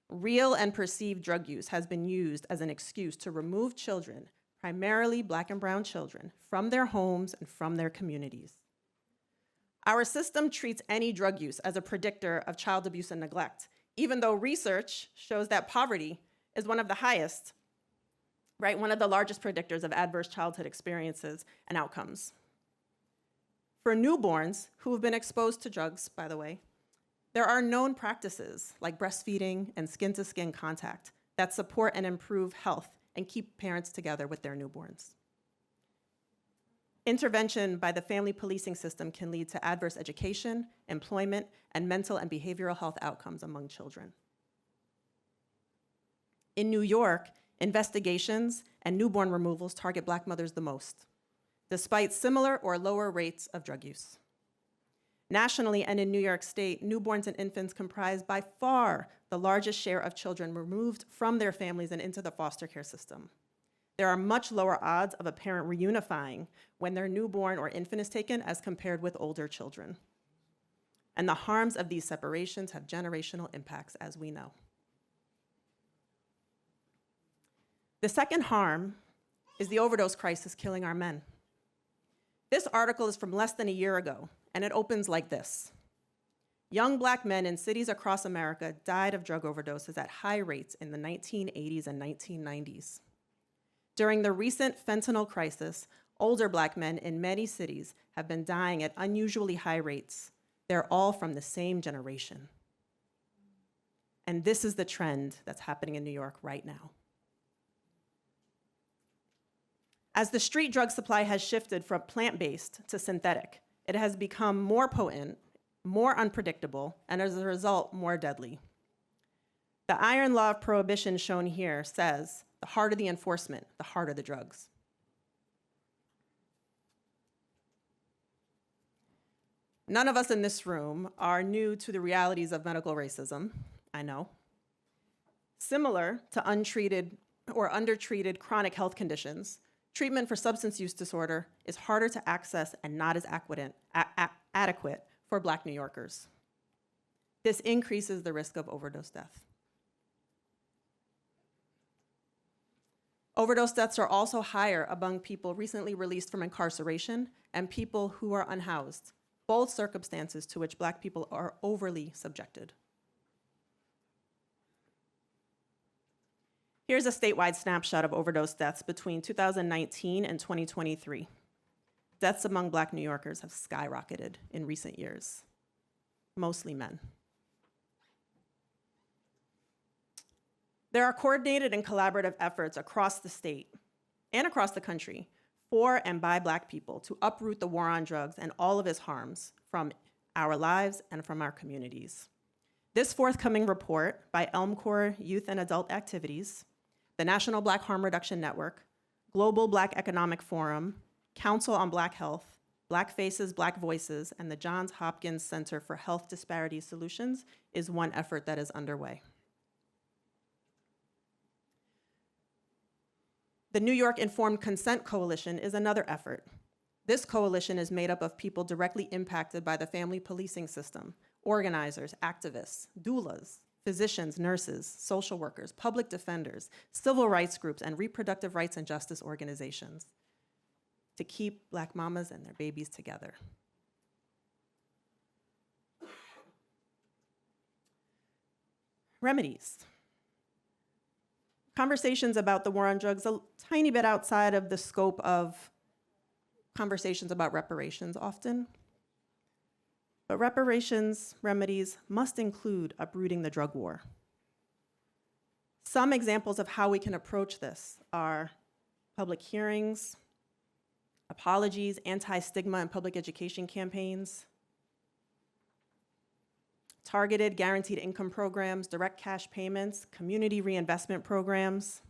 real and perceived drug use has been used as an excuse to remove children, primarily Black and brown children, from their homes and from their communities. Our system treats any drug use as a predictor of child abuse and neglect, even though research shows that poverty is one of the highest, right? One of the largest predictors of adverse childhood experiences and outcomes. For newborns who have been exposed to drugs, by the way, there are known practices like breastfeeding and skin-to-skin contact that support and improve health and keep parents together with their newborns. Intervention by the family policing system can lead to adverse education, employment, and mental and behavioral health outcomes among children. In New York, investigations and newborn removals target Black mothers the most, despite similar or lower rates of drug use. Nationally and in New York State, newborns and infants comprise by far the largest share of children removed from their families and into the foster care system. There are much lower odds of a parent reunifying when their newborn or infant is taken as compared with older children. And the harms of these separations have generational impacts, as we know. The second harm is the overdose crisis killing our men. This article is from less than a year ago, and it opens like this. Young Black men in cities across America died of drug overdoses at high rates in the 1980s and 1990s. During the recent fentanyl crisis, older Black men in many cities have been dying at unusually high rates. They're all from the same generation. And this is the trend that's happening in New York right now. As the street drug supply has shifted from plant-based to synthetic, it has become more potent, more unpredictable, and as a result, more deadly. The iron law of prohibition shown here says, the harder the enforcement, the harder the drugs. None of us in this room are new to the realities of medical racism, I know. Similar to untreated or undertreated chronic health conditions, treatment for substance use disorder is harder to access and not as adequate for Black New Yorkers. This increases the risk of overdose death. Overdose deaths are also higher among people recently released from incarceration and people who are unhoused, both circumstances to which Black people are overly subjected. Here's a statewide snapshot of overdose deaths between 2019 and 2023. Deaths among Black New Yorkers have skyrocketed in recent years, mostly men. There are coordinated and collaborative efforts across the state and across the country for and by Black people to uproot the war on drugs and all of its harms from our lives and from our communities. This forthcoming report by Elmcor Youth and Adult Activities, the National Black Harm Reduction Network, Global Black Economic Forum, Council on Black Health, Black Faces, Black Voices, and the Johns Hopkins Center for Health Disparity Solutions is one effort that is underway. The New York Informed Consent Coalition is another effort. This coalition is made up of people directly impacted by the family policing system, organizers, activists, doulas, physicians, nurses, social workers, public defenders, civil rights groups, and reproductive rights and justice organizations to keep Black mamas and their babies together. Remedies. Conversations about the war on drugs a tiny bit outside of the scope of conversations about reparations often. But reparations remedies must include uprooting the drug war. Some examples of how we can approach this are public hearings, apologies, anti-stigma and public education campaigns, targeted guaranteed income programs, direct cash payments, community reinvestment programs,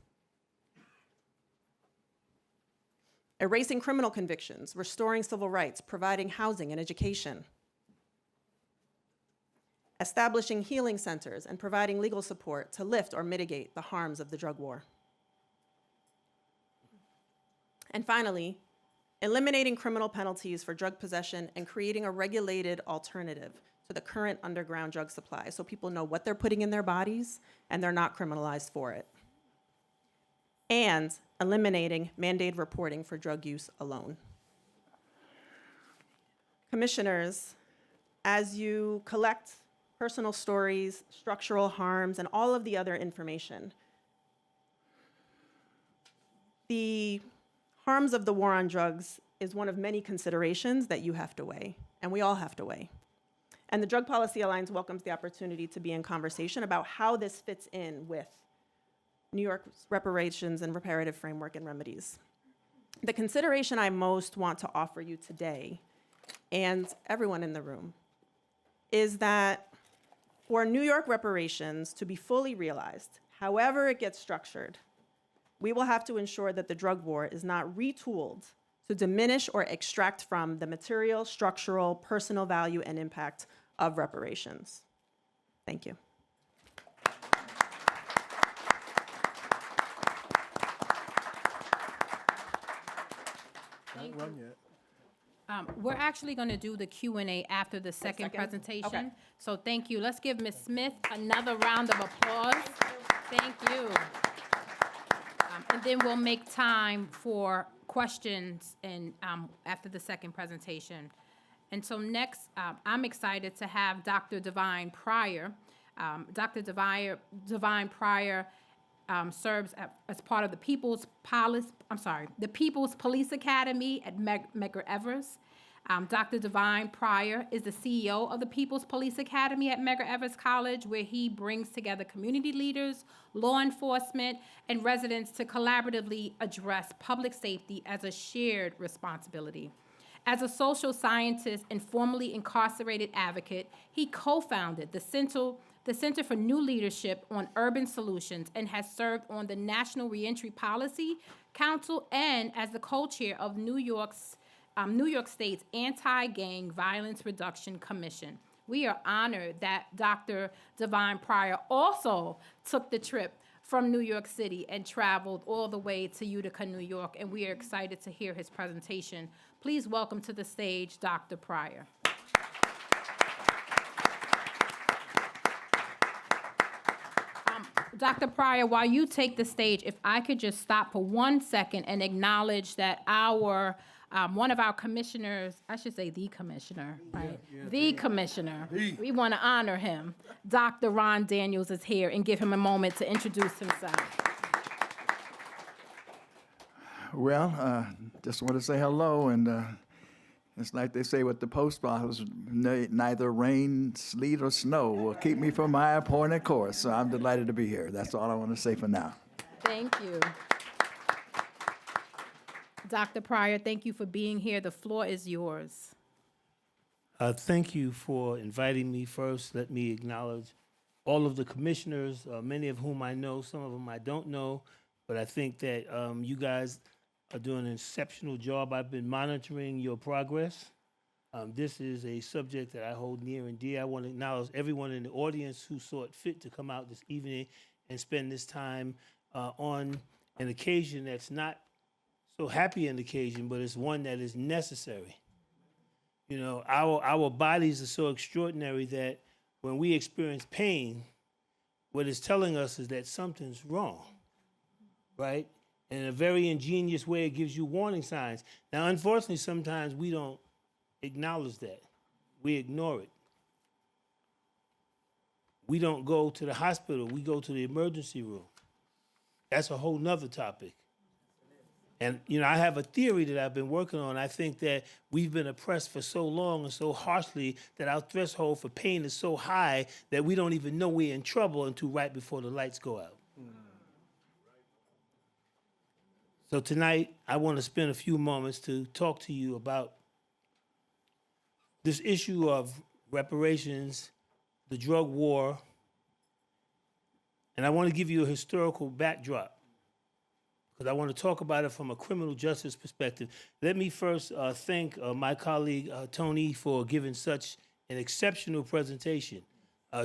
erasing criminal convictions, restoring civil rights, providing housing and education, establishing healing centers, and providing legal support to lift or mitigate the harms of the drug war. And finally, eliminating criminal penalties for drug possession and creating a regulated alternative to the current underground drug supply so people know what they're putting in their bodies and they're not criminalized for it. And eliminating mandated reporting for drug use alone. Commissioners, as you collect personal stories, structural harms, and all of the other information, the harms of the war on drugs is one of many considerations that you have to weigh, and we all have to weigh. And the Drug Policy Alliance welcomes the opportunity to be in conversation about how this fits in with New York's reparations and reparative framework and remedies. The consideration I most want to offer you today, and everyone in the room, is that for New York reparations to be fully realized, however it gets structured, we will have to ensure that the drug war is not retooled to diminish or extract from the material, structural, personal value, and impact of reparations. Thank you. Not run yet. We're actually going to do the Q&A after the second presentation. Okay. So thank you. Let's give Ms. Smith another round of applause. Thank you. And then we'll make time for questions and after the second presentation. And so next, I'm excited to have Dr. Divine Pryor. Dr. Divine Pryor serves as part of the People's Police Academy at Medgar Evers. Dr. Divine Pryor is the CEO of the People's Police Academy at Medgar Evers College, where he brings together community leaders, law enforcement, and residents to collaboratively address public safety as a shared responsibility. As a social scientist and formerly incarcerated advocate, he co-founded the Center for New Leadership on Urban Solutions and has served on the National Reentry Policy Council and as the co-chair of New York State's Anti-Gang Violence Reduction Commission. We are honored that Dr. Divine Pryor also took the trip from New York City and traveled all the way to Utica, New York, and we are excited to hear his presentation. Please welcome to the stage Dr. Pryor. Dr. Pryor, while you take the stage, if I could just stop for 1 second and acknowledge that our one of our commissioners, I should say the commissioner, right? The commissioner. We want to honor him. Dr. Ron Daniels is here and give him a moment to introduce himself. Well, just want to say hello, and it's like they say with the post office, neither rain, sleet, or snow will keep me from my appointed course, so I'm delighted to be here. That's all I want to say for now. Thank you. Dr. Pryor, thank you for being here. The floor is yours. Thank you for inviting me. First, let me acknowledge all of the commissioners, many of whom I know, some of them I don't know, but I think that you guys are doing an exceptional job. I've been monitoring your progress. This is a subject that I hold near and dear. I want to acknowledge everyone in the audience who saw it fit to come out this evening and spend this time on an occasion that's not so happy an occasion, but it's one that is necessary. You know, our bodies are so extraordinary that when we experience pain, what it's telling us is that something's wrong, right? In a very ingenious way, it gives you warning signs. Now, unfortunately, sometimes we don't acknowledge that. We ignore it. We don't go to the hospital. We go to the emergency room. That's a whole nother topic. And, you know, I have a theory that I've been working on. I think that we've been oppressed for so long and so harshly that our threshold for pain is so high that we don't even know we're in trouble until right before the lights go out. So tonight, I want to spend a few moments to talk to you about this issue of reparations the drug war, and I want to give you a historical backdrop because I want to talk about it from a criminal justice perspective. Let me first thank my colleague Tony for giving such an exceptional presentation.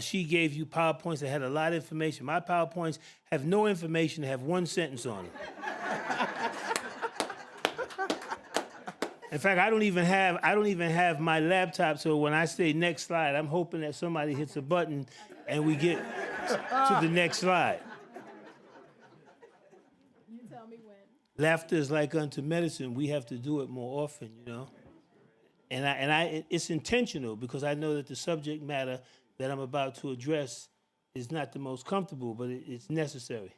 She gave you PowerPoints that had a lot of information. My PowerPoints have no information, have one sentence on them. In fact, I don't even have my laptop, so when I say next slide, I'm hoping that somebody hits a button and we get to the next slide. You tell me when. Laughter is like unto medicine. We have to do it more often, you know. And it's intentional because I know that the subject matter that I'm about to address is not the most comfortable, but it's necessary.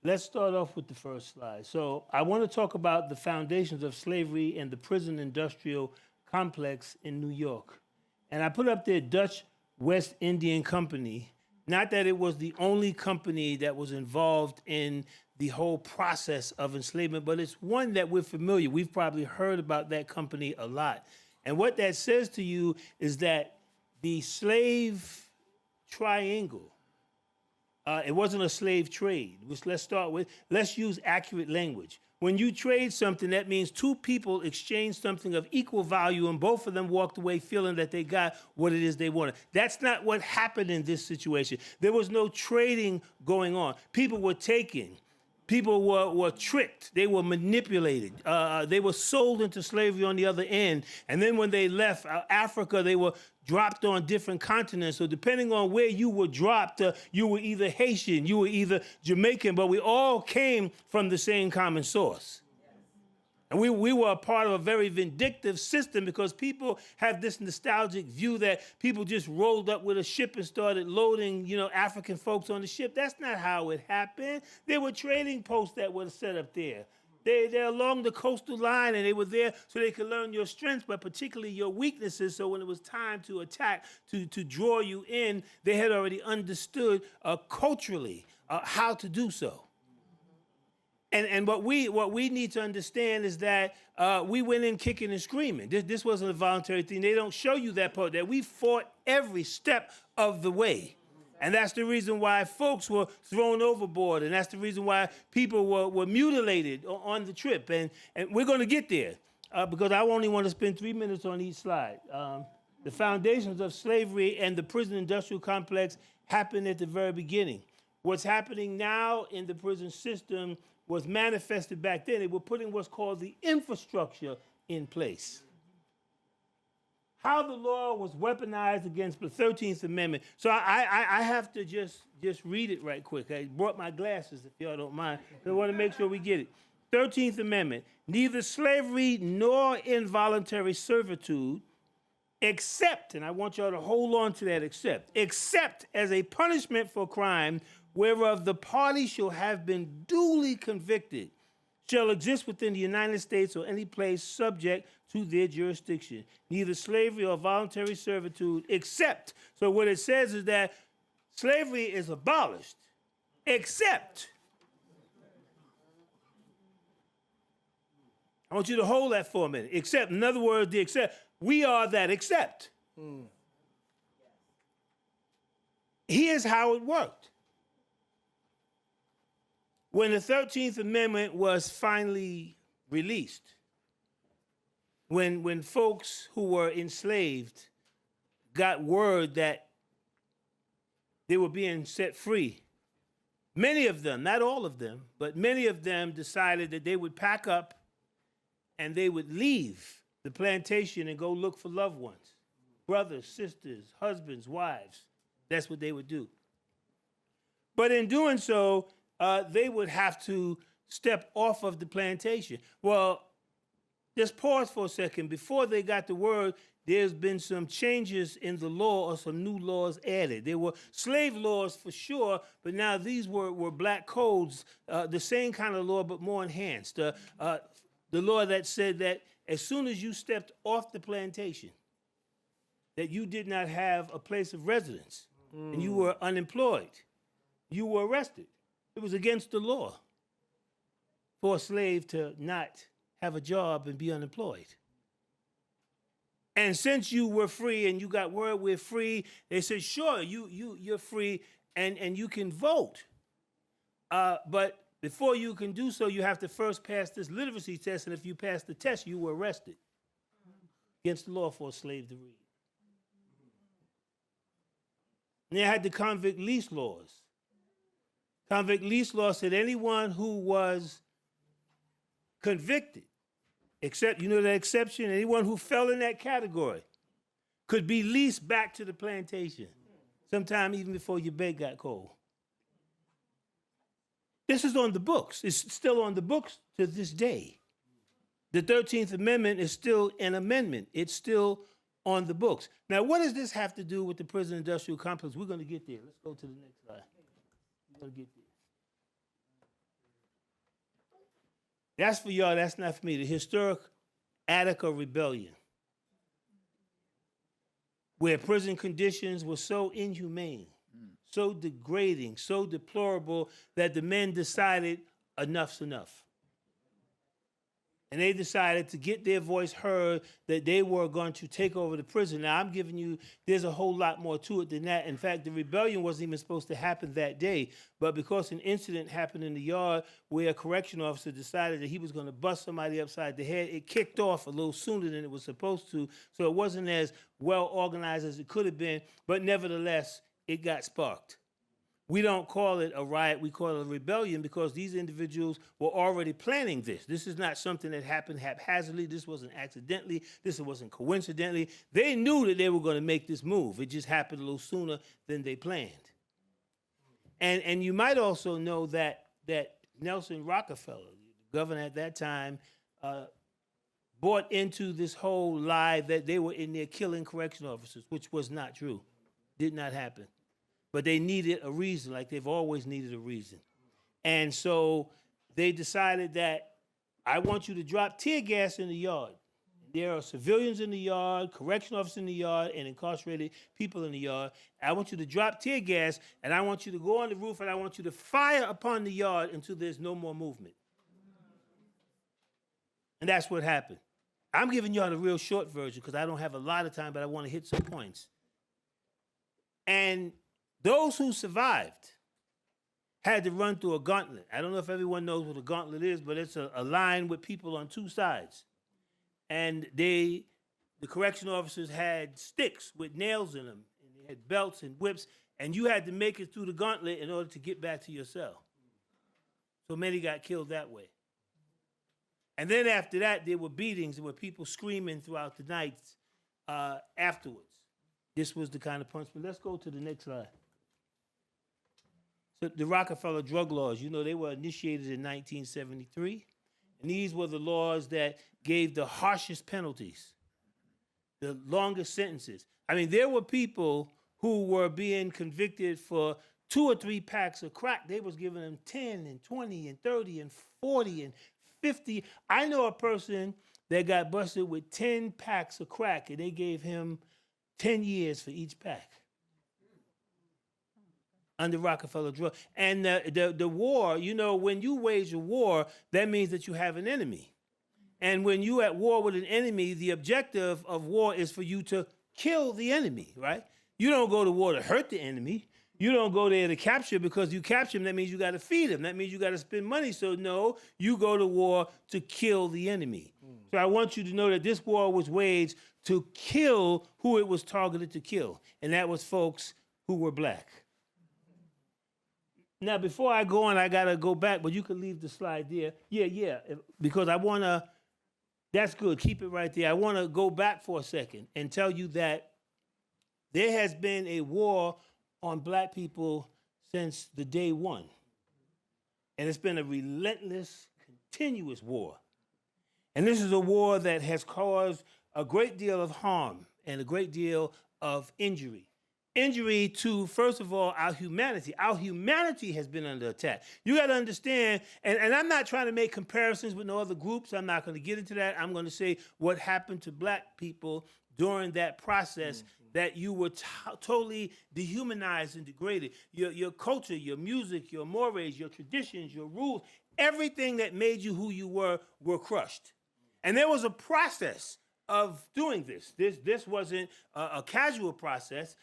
Let's start off with the first slide. So I want to talk about the foundations of slavery and the prison industrial complex in New York. And I put up there Dutch West Indian Company. Not that it was the only company that was involved in the whole process of enslavement, but it's one that we're familiar. We've probably heard about that company a lot. And what that says to you is that the slave triangle, it wasn't a slave trade, which let's use accurate language. When you trade something, that means two people exchanged something of equal value and both of them walked away feeling that they got what it is they wanted. That's not what happened in this situation. There was no trading going on. People were taken. People were tricked. They were manipulated. They were sold into slavery on the other end. And then when they left Africa, they were dropped on different continents. So depending on where you were dropped, you were either Haitian, you were either Jamaican, but we all came from the same common source. And we were a part of a very vindictive system because people have this nostalgic view that people just rolled up with a ship and started loading, African folks on the ship. That's not how it happened. There were trading posts that were set up there. They're along the coastal line, and they were there so they could learn your strengths, but particularly your weaknesses. So when it was time to attack, to draw you in, they had already understood culturally how to do so. And what we need to understand is that we went in kicking and screaming. This wasn't a voluntary thing. They don't show you that part, that we fought every step of the way. And that's the reason why folks were thrown overboard, and that's the reason why people were mutilated on the trip. And we're going to get there because I only want to spend 3 minutes on each slide. The foundations of slavery and the prison industrial complex happened at the very beginning. What's happening now in the prison system was manifested back then. They were putting what's called the infrastructure in place. How the law was weaponized against the 13th Amendment. So I have to just read it right quick. I brought my glasses, if y'all don't mind. I want to make sure we get it. 13th Amendment, neither slavery nor involuntary servitude, except, and I want y'all to hold on to that except as a punishment for crime whereof the party shall have been duly convicted, shall exist within the United States or any place subject to their jurisdiction. Neither slavery or voluntary servitude, except. So what it says is that slavery is abolished, except. I want you to hold that for a minute. Except, in other words, the except. We are that except. Here's how it worked. When the 13th Amendment was finally released, when folks who were enslaved got word that they were being set free, many of them, not all of them, but many of them decided that they would pack up and they would leave the plantation and go look for loved ones, brothers, sisters, husbands, wives. That's what they would do. But in doing so, they would have to step off of the plantation. Well, just pause for a second. Before they got the word, there's been some changes in the law or some new laws added. There were slave laws for sure, but now these were black codes, the same kind of law but more enhanced. The law that said that as soon as you stepped off the plantation, that you did not have a place of residence and you were unemployed, you were arrested. It was against the law for a slave to not have a job and be unemployed. And since you were free and you got word we're free, they said, sure, you're free and you can vote. But before you can do so, you have to first pass this literacy test, and if you pass the test, you were arrested. Against the law for a slave to read. And they had the convict lease laws. Convict lease law said anyone who was convicted, except, you know that exception, anyone who fell in that category could be leased back to the plantation, sometime even before your bed got cold. This is on the books. It's still on the books to this day. The 13th Amendment is still an amendment. It's still on the books. Now, what does this have to do with the prison industrial complex? We're going to get there. Let's go to the next slide. We're going to get there. That's for y'all. That's not for me. The historic Utica rebellion, where prison conditions were so inhumane, so degrading, so deplorable that the men decided enough's enough. And they decided to get their voice heard that they were going to take over the prison. Now, I'm giving you, there's a whole lot more to it than that. In fact, the rebellion wasn't even supposed to happen that day. But because an incident happened in the yard where a correction officer decided that he was going to bust somebody upside the head, it kicked off a little sooner than it was supposed to. So it wasn't as well organized as it could have been. But nevertheless, it got sparked. We don't call it a riot, we call it a rebellion because these individuals were already planning this. This is not something that happened haphazardly. This wasn't accidentally. This wasn't coincidentally. They knew that they were going to make this move. It just happened a little sooner than they planned. And you might also know that Nelson Rockefeller, the governor at that time, bought into this whole lie that they were in there killing correction officers, which was not true. Did not happen. But they needed a reason, like they've always needed a reason. And so they decided that I want you to drop tear gas in the yard. There are civilians in the yard, correction officers in the yard, and incarcerated people in the yard. I want you to drop tear gas, and I want you to go on the roof, and I want you to fire upon the yard until there's no more movement. And that's what happened. I'm giving y'all the real short version because I don't have a lot of time, but I want to hit some points. And those who survived had to run through a gauntlet. I don't know if everyone knows what a gauntlet is, but it's a line with people on two sides. And the correction officers had sticks with nails in them, and they had belts and whips, and you had to make it through the gauntlet in order to get back to your cell. So many got killed that way. And then after that, there were beatings. There were people screaming throughout the night afterwards. This was the kind of punishment. Let's go to the next slide. So the Rockefeller drug laws, you know, they were initiated in 1973. And these were the laws that gave the harshest penalties, the longest sentences. I mean, there were people who were being convicted for 2 or 3 packs of crack. They was giving them 10 and 20 and 30 and 40 and 50. I know a person that got busted with 10 packs of crack, and they gave him 10 years for each pack under Rockefeller drug. And the war, you know, when you wage a war, that means that you have an enemy. And when you at war with an enemy, the objective of war is for you to kill the enemy, right? You don't go to war to hurt the enemy. You don't go there to capture, because you capture him, that means you got to feed him. That means you got to spend money. So no, you go to war to kill the enemy. So I want you to know that this war was waged to kill who it was targeted to kill. And that was folks who were black. Now, before I go on, I got to go back, but you can leave the slide there. Yeah, because I want to, that's good. Keep it right there. I want to go back for a second and tell you that there has been a war on black people since the day one. And it's been a relentless, continuous war. And this is a war that has caused a great deal of harm and a great deal of injury. Injury to, first of all, our humanity. Our humanity has been under attack. You got to understand, and I'm not trying to make comparisons with no other groups. I'm not going to get into that. I'm going to say what happened to black people during that process, that you were totally dehumanized and degraded. Your culture, your music, your mores, your traditions, your rules, everything that made you who you were crushed. And there was a process of doing this. This wasn't a casual process.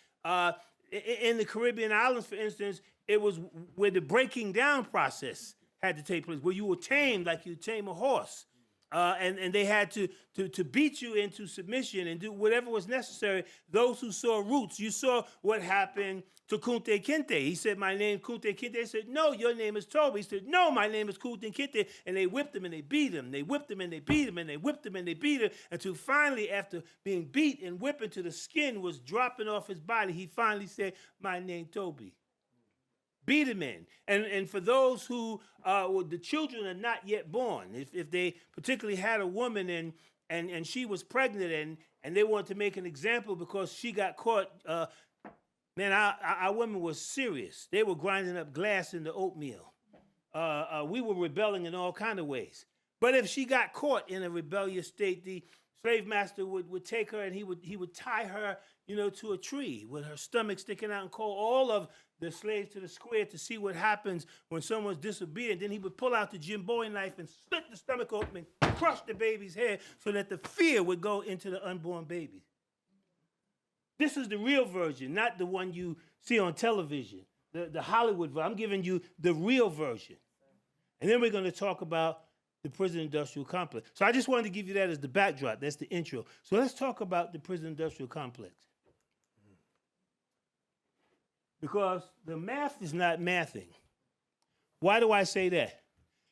In the Caribbean islands, for instance, it was where the breaking down process had to take place, where you were tamed like you tame a horse. And they had to beat you into submission and do whatever was necessary. Those who saw roots, you saw what happened to Kunte Kinte. He said, my name Kunte Kinte. They said, no, your name is Toby. He said, no, my name is Kunte Kinte. And they whipped him and they beat him. They whipped him and they beat him and they whipped him and they beat him until finally, after being beat and whipped until the skin was dropping off his body, he finally said, my name Toby. Beat him in. And for those who, the children are not yet born, if they particularly had a woman and she was pregnant and they wanted to make an example because she got caught, man, our women were serious. They were grinding up glass in the oatmeal. We were rebelling in all kind of ways. But if she got caught in a rebellious state, the slave master would take her and he would tie her, to a tree with her stomach sticking out and call all of the slaves to the square to see what happens when someone's disobedient. Then he would pull out the Jimboy knife and slit the stomach open and crush the baby's head so that the fear would go into the unborn baby. This is the real version, not the one you see on television, the Hollywood version. I'm giving you the real version. And then we're going to talk about the prison industrial complex. So I just wanted to give you that as the backdrop. That's the intro. So let's talk about the prison industrial complex. Because the math is not mathing. Why do I say that?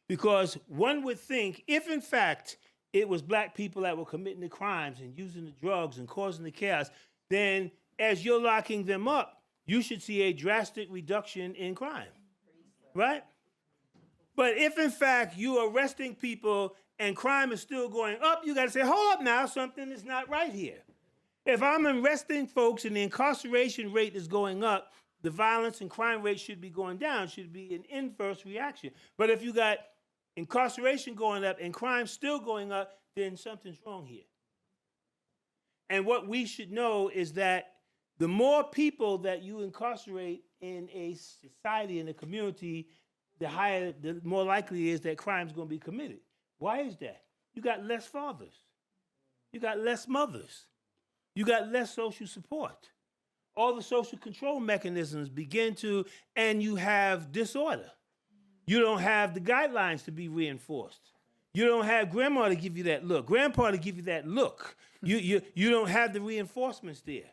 Because one would think if, in fact, it was black people that were committing the crimes and using the drugs and causing the chaos, then as you're locking them up, you should see a drastic reduction in crime, right? But if, in fact, you're arresting people and crime is still going up, you got to say, hold up now, something is not right here. If I'm arresting folks and the incarceration rate is going up, the violence and crime rate should be going down, should be an inverse reaction. But if you got incarceration going up and crime still going up, then something's wrong here. And what we should know is that the more people that you incarcerate in a society, in a community, the more likely it is that crime's going to be committed. Why is that? You got less fathers. You got less mothers. You got less social support. All the social control mechanisms begin to, and you have disorder. You don't have the guidelines to be reinforced. You don't have grandma to give you that look, grandpa to give you that look. You don't have the reinforcements there.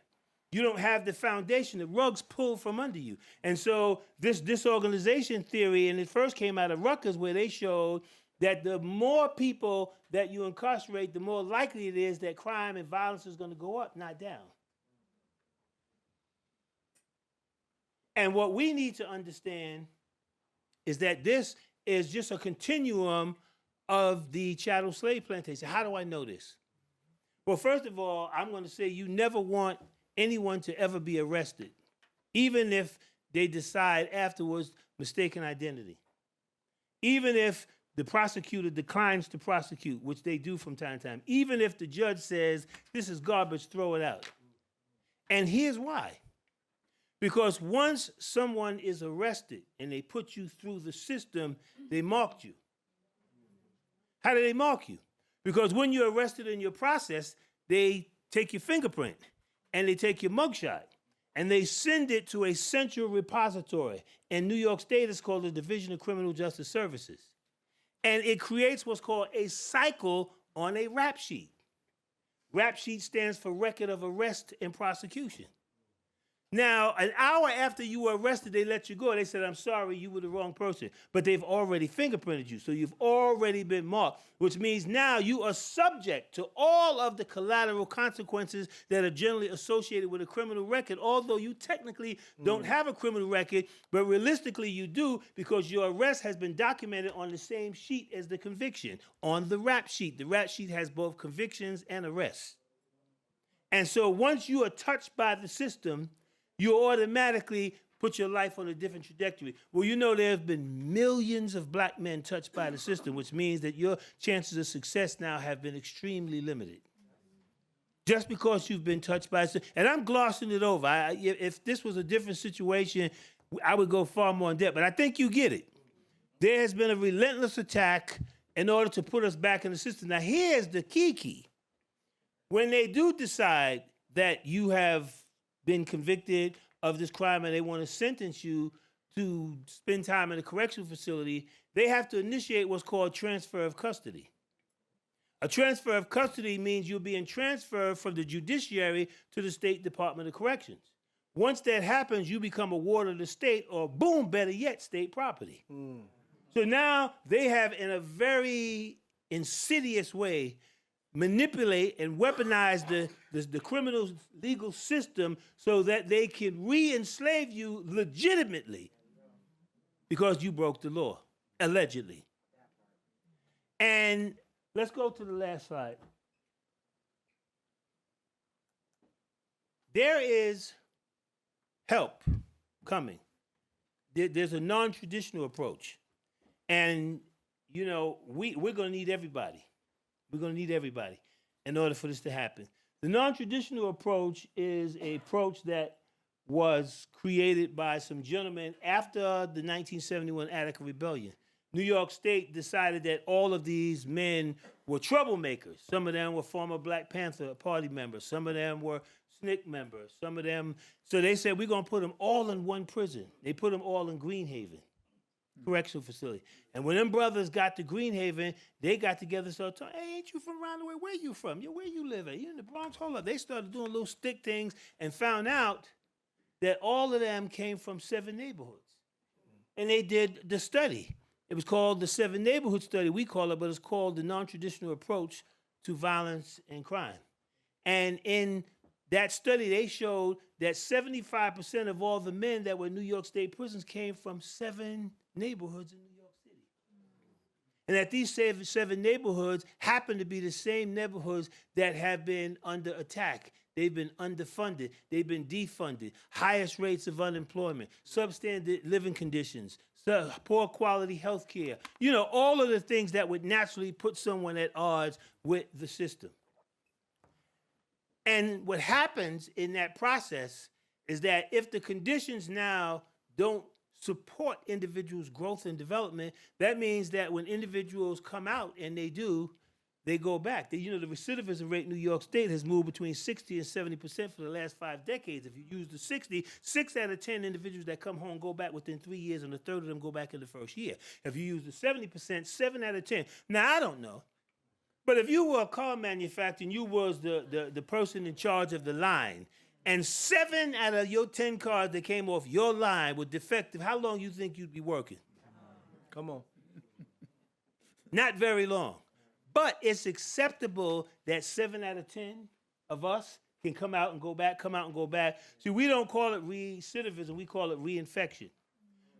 You don't have the foundation, the rug's pulled from under you. And so this disorganization theory, and it first came out of Rutgers where they showed that the more people that you incarcerate, the more likely it is that crime and violence is going to go up, not down. And what we need to understand is that this is just a continuum of the chattel slave plantation. How do I know this? Well, first of all, I'm going to say you never want anyone to ever be arrested, even if they decide afterwards mistaken identity. Even if the prosecutor declines to prosecute, which they do from time to time. Even if the judge says, this is garbage, throw it out. And here's why. Because once someone is arrested and they put you through the system, they marked you. How do they mark you? Because when you're arrested in your process, they take your fingerprint and they take your mugshot and they send it to a central repository. In New York State, it's called the Division of Criminal Justice Services. And it creates what's called a cycle on a rap sheet. Rap sheet stands for Record of Arrest and Prosecution. Now, an hour after you were arrested, they let you go. They said, I'm sorry, you were the wrong person. But they've already fingerprinted you, so you've already been marked, which means now you are subject to all of the collateral consequences that are generally associated with a criminal record, although you technically don't have a criminal record, but realistically you do because your arrest has been documented on the same sheet as the conviction, on the rap sheet. The rap sheet has both convictions and arrests. And so once you are touched by the system, you automatically put your life on a different trajectory. Well, you know there have been millions of black men touched by the system, which means that your chances of success now have been extremely limited. Just because you've been touched by it. And I'm glossing it over. If this was a different situation, I would go far more in depth. But I think you get it. There has been a relentless attack in order to put us back in the system. Now, here's the key. When they do decide that you have been convicted of this crime and they want to sentence you to spend time in a correctional facility, they have to initiate what's called transfer of custody. A transfer of custody means you're being transferred from the judiciary to the State Department of Corrections. Once that happens, you become a ward of the state, or boom, better yet, state property. So now they have, in a very insidious way, manipulate and weaponize the criminal legal system so that they can re-enslave you legitimately because you broke the law, allegedly. And let's go to the last slide. There is help coming. There's a non-traditional approach. And, you know, we're going to need everybody. We're going to need everybody in order for this to happen. The non-traditional approach is an approach that was created by some gentlemen after the 1971 Utica Rebellion. New York State decided that all of these men were troublemakers. Some of them were former Black Panther Party members. Some of them were SNCC members. Some of them, so they said, we're going to put them all in one prison. They put them all in Greenhaven Correctional Facility. And when them brothers got to Greenhaven, they got together and started talking, hey, ain't you from around the way? Where you from? Where you live at? You in the Bronx? Hold up. They started doing little stick things and found out that all of them came from 7 neighborhoods. And they did the study. It was called the 7 Neighborhood Study, we call it, but it's called the Non-Traditional Approach to Violence and Crime. And in that study, they showed that 75% of all the men that were in New York State prisons came from 7 neighborhoods in New York City. And that these 7 neighborhoods happen to be the same neighborhoods that have been under attack. They've been underfunded. They've been defunded. Highest rates of unemployment, substandard living conditions, poor quality health care. You know, all of the things that would naturally put someone at odds with the system. And what happens in that process is that if the conditions now don't support individuals' growth and development, that means that when individuals come out, and they do, they go back. The recidivism rate in New York State has moved between 60 and 70% for the last 5 decades. If you use the 60, 6 out of 10 individuals that come home go back within 3 years, and a third of them go back in the first year. If you use the 70%, 7 out of 10. Now, I don't know. But if you were a car manufacturer and you was the person in charge of the line, and 7 out of your 10 cars that came off your line were defective, how long you think you'd be working? Come on. Not very long. But it's acceptable that 7 out of 10 of us can come out and go back, come out and go back. See, we don't call it recidivism, we call it reinfection.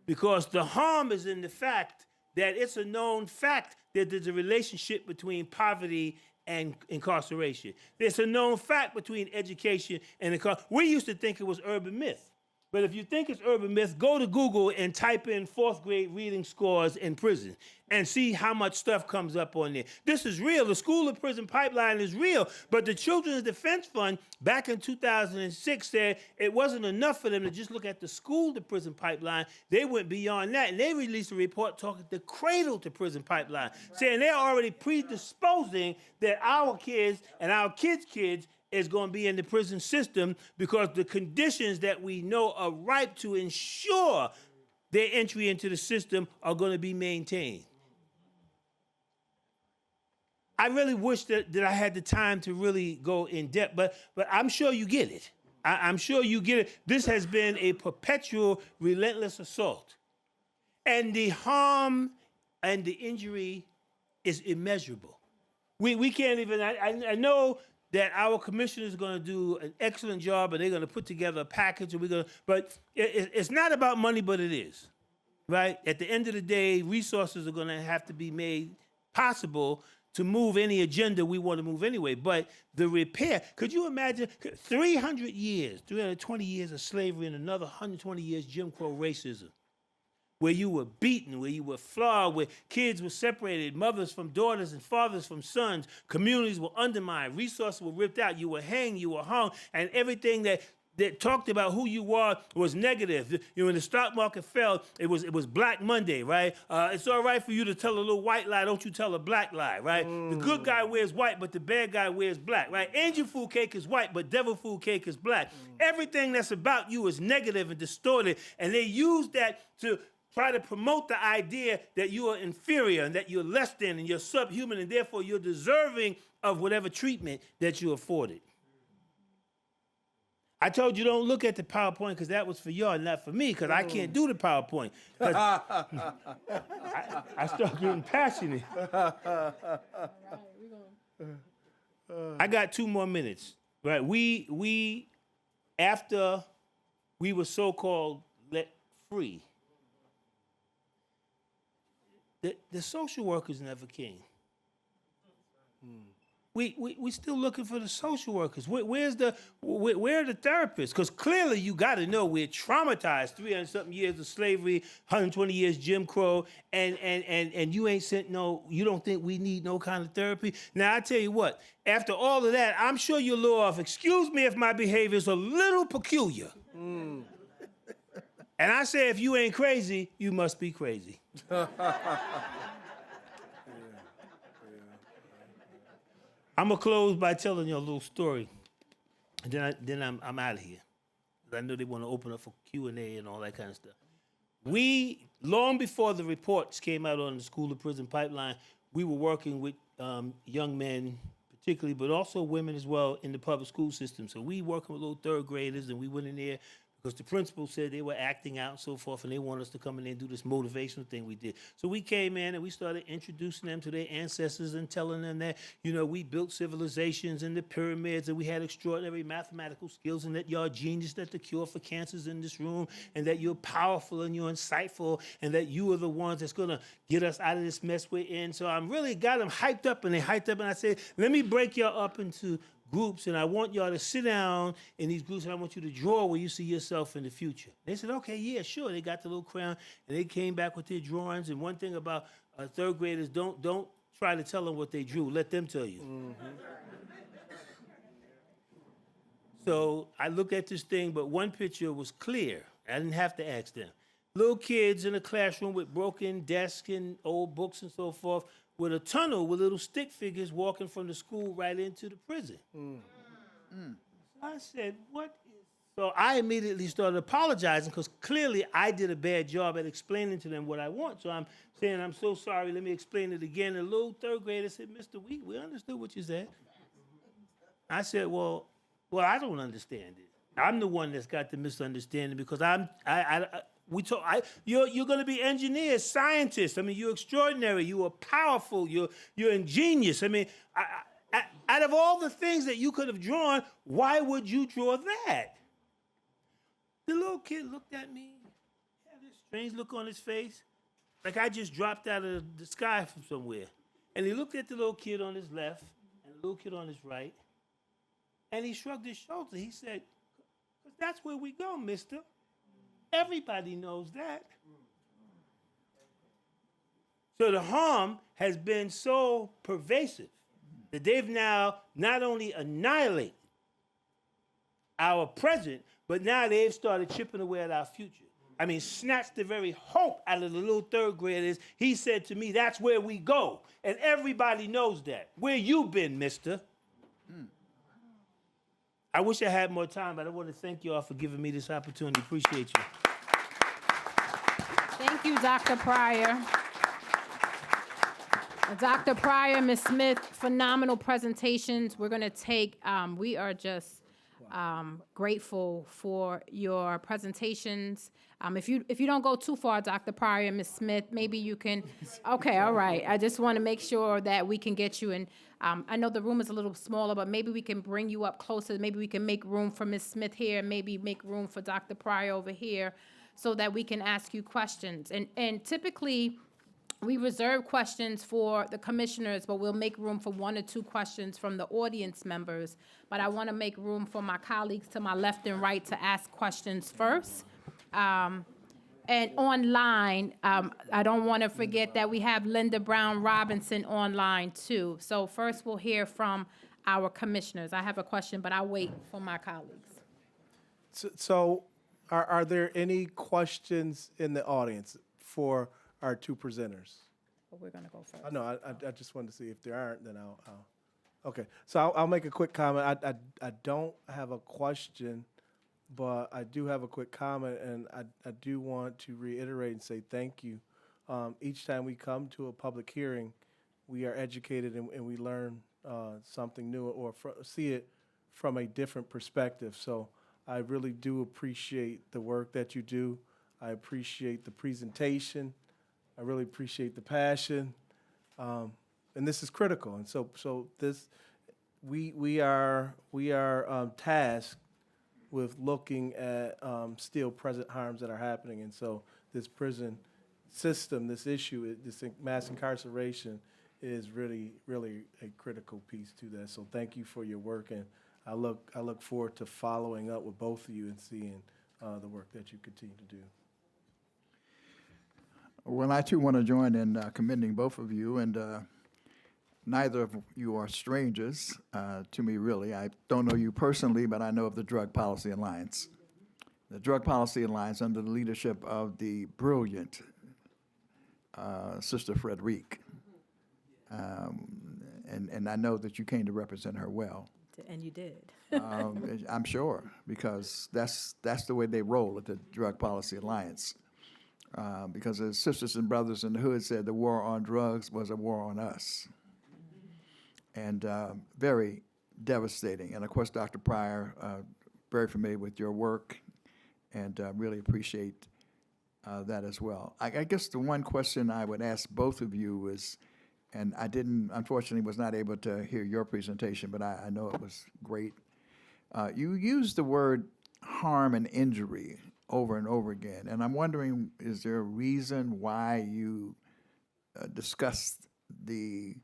Because the harm is in the fact that it's a known fact that there's a relationship between poverty and incarceration. There's a known fact between education and incarceration. We used to think it was urban myth. But if you think it's urban myth, go to Google and type in 4th grade reading scores in prison and see how much stuff comes up on there. This is real. The school to prison pipeline is real. But the Children's Defense Fund back in 2006 said it wasn't enough for them to just look at the school to prison pipeline. They went beyond that, and they released a report talking the cradle to prison pipeline, saying they're already predisposing that our kids and our kids' kids is going to be in the prison system because the conditions that we know are ripe to ensure their entry into the system are going to be maintained. I really wish that I had the time to really go in depth, but I'm sure you get it. I'm sure you get it. This has been a perpetual, relentless assault. And the harm and the injury is immeasurable. We can't even, I know that our commissioner is going to do an excellent job, and they're going to put together a package, and but it's not about money, but it is, right? At the end of the day, resources are going to have to be made possible to move any agenda we want to move anyway. But the repair, could you imagine 300 years, 320 years of slavery and another 120 years Jim Crow racism, where you were beaten, where you were flogged, where kids were separated, mothers from daughters and fathers from sons, communities were undermined, resources were ripped out, you were hanged, you were hung, and everything that that talked about who you are was negative. You know, when the stock market fell, it was Black Monday, right? It's all right for you to tell a little white lie, don't you tell a black lie, right? The good guy wears white, but the bad guy wears black, right? Angel food cake is white, but devil food cake is black. Everything that's about you is negative and distorted, and they use that to try to promote the idea that you are inferior and that you're less than and you're subhuman and therefore you're deserving of whatever treatment that you're afforded. I told you don't look at the PowerPoint because that was for y'all, not for me, because I can't do the PowerPoint. I start getting passionate. I got 2 more minutes. Right? We after we were so-called let free, the social workers never came. We still looking for the social workers. Where are the therapists? Because clearly you got to know we're traumatized. 300-something years of slavery, 120 years Jim Crow, and you ain't sent no. You don't think we need no kind of therapy? Now I tell you what. After all of that, I'm sure you're a little off. Excuse me if my behavior is a little peculiar. And I say, if you ain't crazy, you must be crazy. I'm gonna close by telling you a little story, and then I'm out of here. I know they want to open up for Q&A and all that kind of stuff. We, long before the reports came out on the school to prison pipeline, we were working with young men particularly, but also women as well in the public school system. So we working with little third graders, and we went in there because the principal said they were acting out and so forth, and they wanted us to come in there and do this motivational thing we did. So we came in and we started introducing them to their ancestors and telling them that, you know, we built civilizations and the pyramids, and we had extraordinary mathematical skills, and that you're a genius, that the cure for cancer is in this room, and that you're powerful and you're insightful, and that you are the ones that's gonna get us out of this mess we're in. So I'm really got them hyped up, and they hyped up, and I said, let me break y'all up into groups, and I want y'all to sit down in these groups, and I want you to draw where you see yourself in the future. They said, okay, yeah, sure. They got the little crayon, and they came back with their drawings. And one thing about third graders, don't try to tell them what they drew. Let them tell you. So I looked at this thing, but one picture was clear. I didn't have to ask them. Little kids in a classroom with broken desks and old books and so forth, with a tunnel with little stick figures walking from the school right into the prison. So I said, what is... So I immediately started apologizing because clearly I did a bad job at explaining to them what I want. So I'm saying, I'm so sorry, let me explain it again. And the little third grader said, Mr. We understood what you said. I said, well, I don't understand it. I'm the one that's got the misunderstanding because you're going to be engineers, scientists. I mean, you're extraordinary. You are powerful. You're ingenious. I mean, out of all the things that you could have drawn, why would you draw that? The little kid looked at me, had this strange look on his face, like I just dropped out of the sky from somewhere. And he looked at the little kid on his left and the little kid on his right, and he shrugged his shoulders. He said, "'Cause that's where we go, mister. Everybody knows that." So the harm has been so pervasive that they've now not only annihilated our present, but now they've started chipping away at our future. I mean, snatched the very hope out of the little third graders. He said to me, that's where we go. And everybody knows that. Where you been, mister? I wish I had more time, but I want to thank you all for giving me this opportunity. Appreciate you. Thank you, Dr. Pryor. Dr. Pryor, Ms. Smith, phenomenal presentations. We're going to take, we are just grateful for your presentations. If you don't go too far, Dr. Pryor, Ms. Smith, maybe you can, okay, all right. I just want to make sure that we can get you in. I know the room is a little smaller, but maybe we can bring you up closer. Maybe we can make room for Ms. Smith here, maybe make room for Dr. Pryor over here so that we can ask you questions. And typically, we reserve questions for the commissioners, but we'll make room for 1 or 2 questions from the audience members. But I want to make room for my colleagues to my left and right to ask questions first. And online, I don't want to forget that we have Linda Brown Robinson online too. So first we'll hear from our commissioners. I have a question, but I'll wait for my colleagues. So, are there any questions in the audience for our two presenters? But we're gonna go first. I know, I just wanted to see if there aren't, then I'll okay. So I'll make a quick comment. I don't have a question, but I do have a quick comment, and I do want to reiterate and say thank you. Each time we come to a public hearing, we are educated and we learn something new or see it from a different perspective. So I really do appreciate the work that you do. I appreciate the presentation. I really appreciate the passion. And this is critical. And so this, we are tasked with looking at still present harms that are happening. And so this prison system, this issue, this mass incarceration is really, really a critical piece to that. So thank you for your work, and I look forward to following up with both of you and seeing the work that you continue to do. Well, I too want to join in commending both of you, and neither of you are strangers to me, really. I don't know you personally, but I know of the Drug Policy Alliance. The Drug Policy Alliance, under the leadership of the brilliant Sister Frederique, and I know that you came to represent her well. And you did. I'm sure, because that's the way they roll at the Drug Policy Alliance. Because as sisters and brothers in the hood said, the war on drugs was a war on us. And very devastating. And of course, Dr. Pryor, very familiar with your work, and really appreciate that as well. I guess the one question I would ask both of you is, and I unfortunately was not able to hear your presentation, but I know it was great. You used the word harm and injury over and over again, and I'm wondering, is there a reason why you discussed the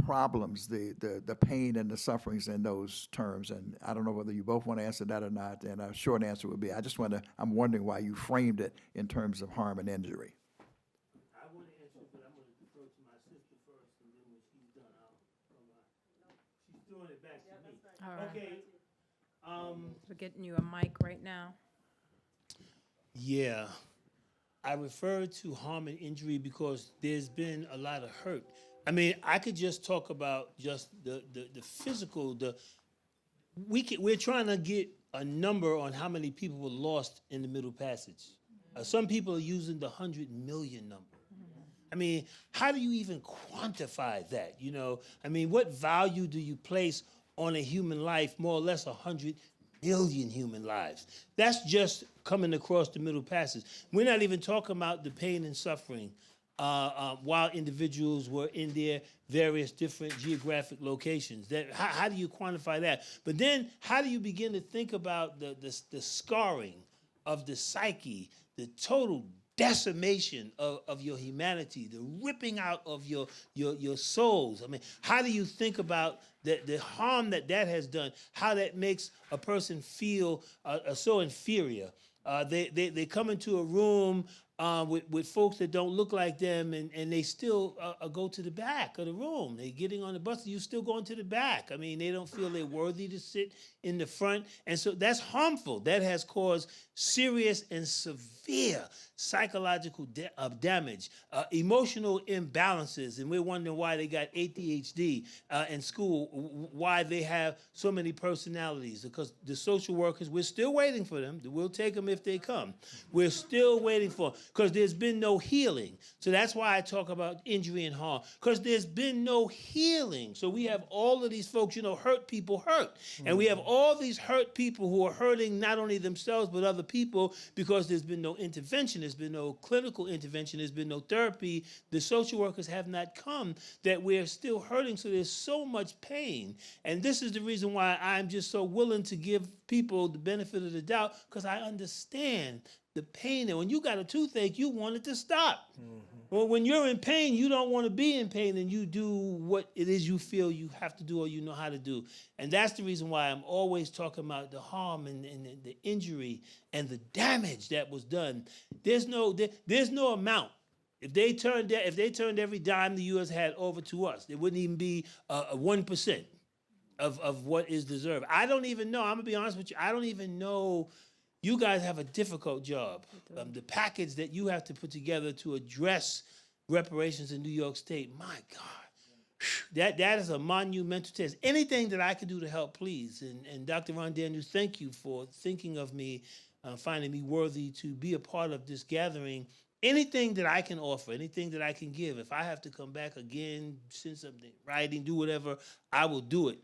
problems, the pain and the sufferings in those terms? And I don't know whether you both want to answer that or not, and a short answer would be, I'm wondering why you framed it in terms of harm and injury. I want to answer, but I'm going to defer to my sister first, and then when she's done, she's throwing it back to me. All right. Okay. We're getting you a mic right now. Yeah. I refer to harm and injury because there's been a lot of hurt. I mean, I could just talk about just the physical. We're trying to get a number on how many people were lost in the Middle Passage. Some people are using the 100 million number. I mean, how do you even quantify that? You know, I mean, what value do you place on a human life? More or less 100 million human lives. That's just coming across the Middle Passage. We're not even talking about the pain and suffering while individuals were in their various different geographic locations. How do you quantify that? But then how do you begin to think about the scarring of the psyche, the total decimation of your humanity, the ripping out of your souls? I mean, how do you think about the harm that has done, how that makes a person feel so inferior? They come into a room with folks that don't look like them, and they still go to the back of the room. They're getting on the bus, and you still going to the back. I mean, they don't feel they're worthy to sit in the front. And so that's harmful. That has caused serious and severe psychological damage, emotional imbalances. And we're wondering why they got ADHD in school, why they have so many personalities. Because the social workers, we're still waiting for them. We'll take them if they come. We're still waiting for them because there's been no healing. So that's why I talk about injury and harm, because there's been no healing. So we have all of these folks, hurt people hurt. And we have all these hurt people who are hurting not only themselves but other people because there's been no intervention. There's been no clinical intervention. There's been no therapy. The social workers have not come, that we're still hurting. So there's so much pain. And this is the reason why I'm just so willing to give people the benefit of the doubt, because I understand the pain. And when you got a toothache, you want it to stop. Well, when you're in pain, you don't want to be in pain, and you do what it is you feel you have to do or you know how to do. And that's the reason why I'm always talking about the harm and the injury and the damage that was done. There's no amount. If they turned every dime the U.S. had over to us, it wouldn't even be 1%. of what is deserved. I don't even know. I'm gonna be honest with you. I don't even know. You guys have a difficult job. The package that you have to put together to address reparations in New York State. My God, that is a monumental task. Anything that I can do to help, please. And Dr. Ron Daniels, thank you for thinking of me, finding me worthy to be a part of this gathering. Anything that I can offer, anything that I can give, if I have to come back again, send something, writing, do whatever, I will do it.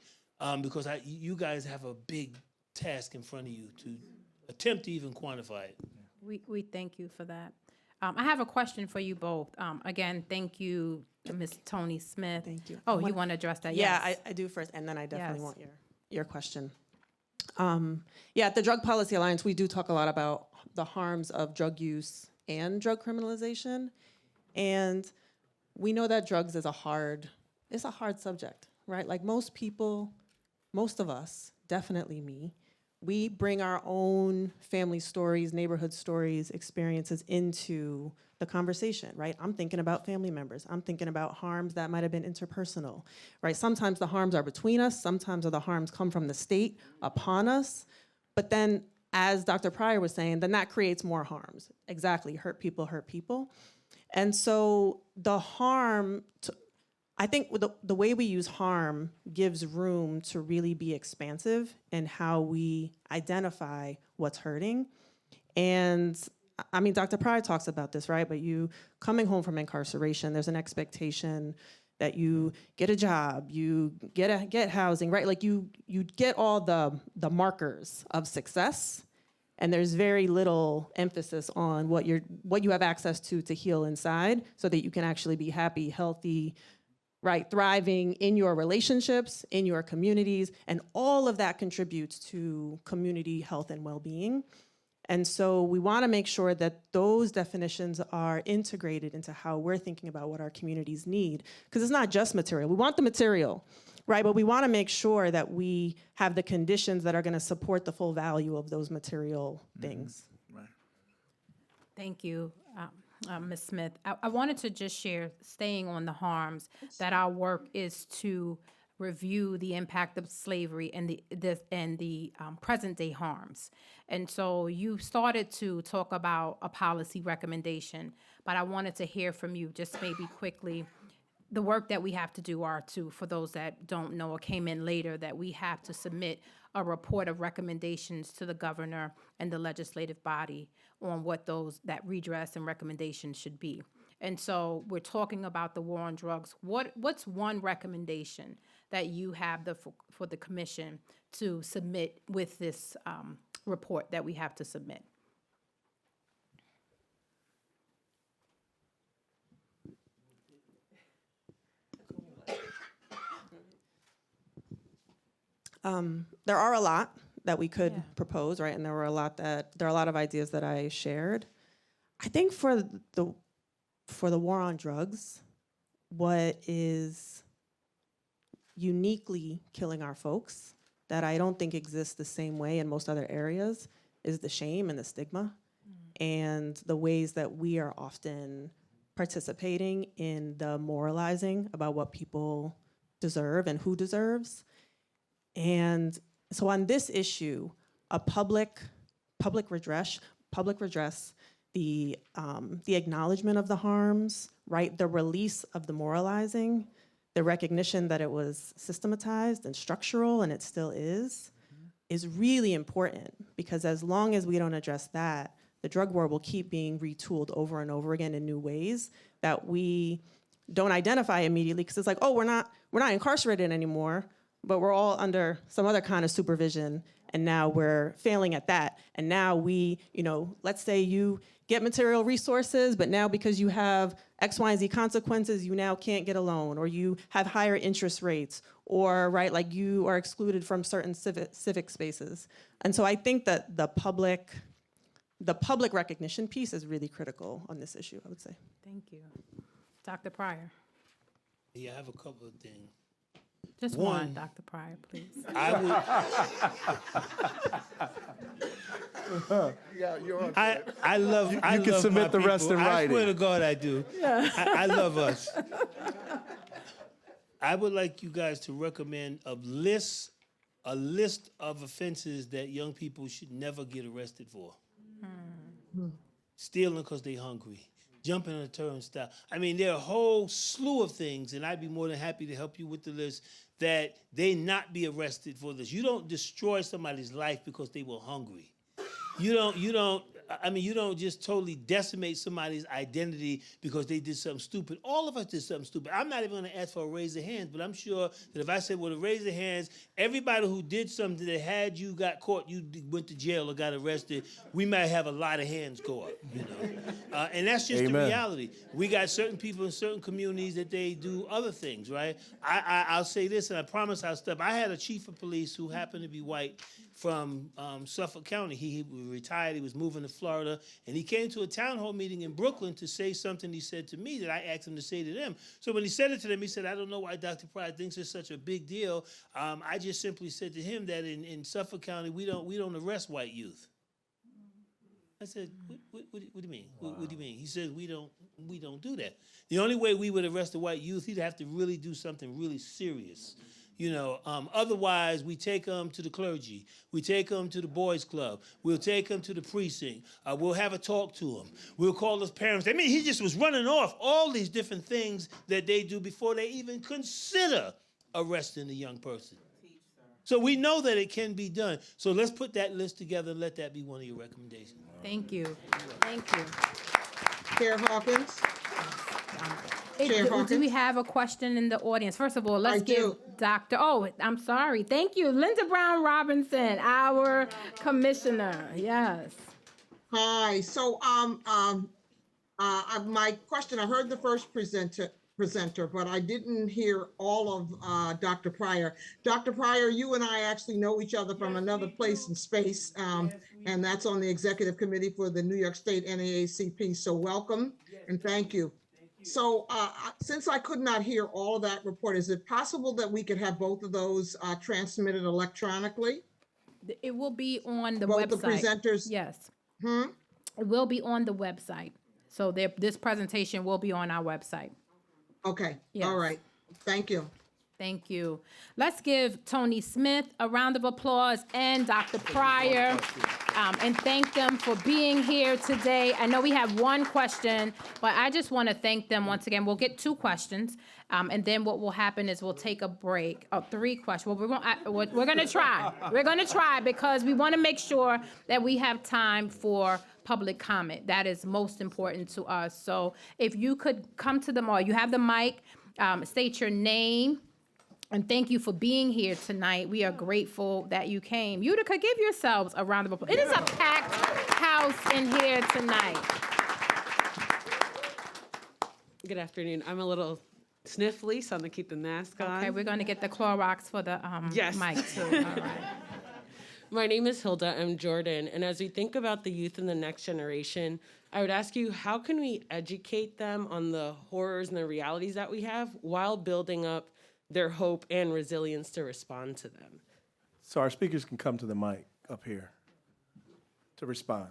Because you guys have a big task in front of you to attempt to even quantify it. We thank you for that. I have a question for you both. Again, thank you to Ms. Tony Smith. Thank you. Oh, you want to address that? Yeah, Yes. I do first, and then I definitely Yes. want your question. At the Drug Policy Alliance, we do talk a lot about the harms of drug use and drug criminalization, and we know that drugs is a hard subject, right? Like most people, most of us, definitely me, we bring our own family stories, neighborhood stories, experiences into the conversation, right? I'm thinking about family members. I'm thinking about harms that might have been interpersonal, right? Sometimes the harms are between us. Sometimes the harms come from the state upon us. But then, as Dr. Pryor was saying, then that creates more harms. Exactly, hurt people. And so the harm, I think the way we use harm gives room to really be expansive in how we identify what's hurting. And I mean, Dr. Pryor talks about this, right? But you coming home from incarceration, there's an expectation that you get a job, you get housing, right? Like you get all the markers of success, and there's very little emphasis on what you have access to heal inside, so that you can actually be happy, healthy, right, thriving in your relationships, in your communities, and all of that contributes to community health and well-being. And so we want to make sure that those definitions are integrated into how we're thinking about what our communities need, because it's not just material. We want the material, right? But we want to make sure that we have the conditions that are going to support the full value of those material things. Right. Thank you, Ms. Smith. I wanted to just share, staying on the harms, that our work is to review the impact of slavery and the present day harms. And so you started to talk about a policy recommendation, but I wanted to hear from you just maybe quickly. The work that we have to do are to, for those that don't know or came in later, that we have to submit a report of recommendations to the governor and the legislative body on what that redress and recommendations should be. And so we're talking about the war on drugs. What's one recommendation that you have for the commission to submit with this report that we have to submit? There are a lot that we could propose, right? And there are a lot of ideas that I shared. I think for the war on drugs, what is uniquely killing our folks that I don't think exists the same way in most other areas is the shame and the stigma and the ways that we are often participating in the moralizing about what people deserve and who deserves. And so on this issue, a public redress, the acknowledgement of the harms, right? The release of the moralizing, the recognition that it was systematized and structural, and it still is really important, because as long as we don't address that, the drug war will keep being retooled over and over again in new ways that we don't identify immediately, because it's like, oh, we're not incarcerated anymore, but we're all under some other kind of supervision, and now we're failing at that. And now we, let's say you get material resources, but now because you have X, Y, and Z consequences, you now can't get a loan, or you have higher interest rates, or, right, like you are excluded from certain civic spaces. And so I think that the public recognition piece is really critical on this issue, I would say. Thank you. Dr. Pryor. Yeah, I have a couple of things. Just one, Dr. Pryor, please. I love. You I can love submit my the rest people. in writing. I swear to God, I do. I love us. I would like you guys to recommend a list of offenses that young people should never get arrested for. Stealing because they hungry, jumping on a turnstile. I mean, there are a whole slew of things, and I'd be more than happy to help you with the list that they not be arrested for this. You don't destroy somebody's life because they were hungry. You don't just totally decimate somebody's identity because they did something stupid. All of us did something stupid. I'm not even going to ask for a raise of hands, but I'm sure that if I said, well, a raise of hands, everybody who did something that had you got caught, you went to jail or got arrested, we might have a lot of hands go up, you know. And that's just the Amen. reality. We got certain people in certain communities that they do other things, right? I'll say this, and I promise I'll stop. I had a chief of police who happened to be white from Suffolk County. He retired. He was moving to Florida, and he came to a town hall meeting in Brooklyn to say something he said to me that I asked him to say to them. So when he said it to them, he said, I don't know why Dr. Pryor thinks it's such a big deal. I just simply said to him that in Suffolk County, we don't arrest white youth. I said, what do you mean? What do you mean? He said, we don't do that. The only way we would arrest a white youth, he'd have to really do something really serious. You know, otherwise we take them to the clergy. We take them to the boys' club. We'll take them to the precinct. We'll have a talk to them. We'll call his parents. I mean, he just was running off all these different things that they do before they even consider arresting a young person. So we know that it can be done. So let's put that list together and let that be one of your recommendations. Thank you. Thank you. Chair Hawkins? Do we have a question in the audience? First of all, let's give Dr. Oh, I'm sorry. Thank you. Linda Brown Robinson, our commissioner. Yes. Hi. So, my question, I heard the first presenter, but I didn't hear all of Dr. Pryor. Dr. Pryor, you and I actually know each other from another place and space, and that's on the executive committee for the New York State NAACP. So welcome and thank you. So since I could not hear all of that report, is it possible that we could have both of those transmitted electronically? It will be on the Both website. the presenters? Yes. It will be on the website. So this presentation will be on our website. Okay. Yes. All right. Thank you. Thank you. Let's give Tony Smith a round of applause and Dr. Pryor, and thank them for being here today. I know we have one question, but I just want to thank them once again. We'll get 2 questions, and then what will happen is we'll take a break. 3 questions. Well, we're going to try. We're going to try because we want to make sure that we have time for public comment. That is most important to us. So if you could come to them all, you have the mic, state your name, and thank you for being here tonight. We are grateful that you came. Utica, give yourselves a round of applause. It is a packed house in here tonight. Good afternoon. I'm a little sniffly, so I'm gonna keep the mask on. Okay, we're going to get the Clorox for the Yes. mic too. All right. My name is Hilda. I'm Jordan. And as we think about the youth and the next generation, I would ask you, how can we educate them on the horrors and the realities that we have while building up their hope and resilience to respond to them? So our speakers can come to the mic up here to respond.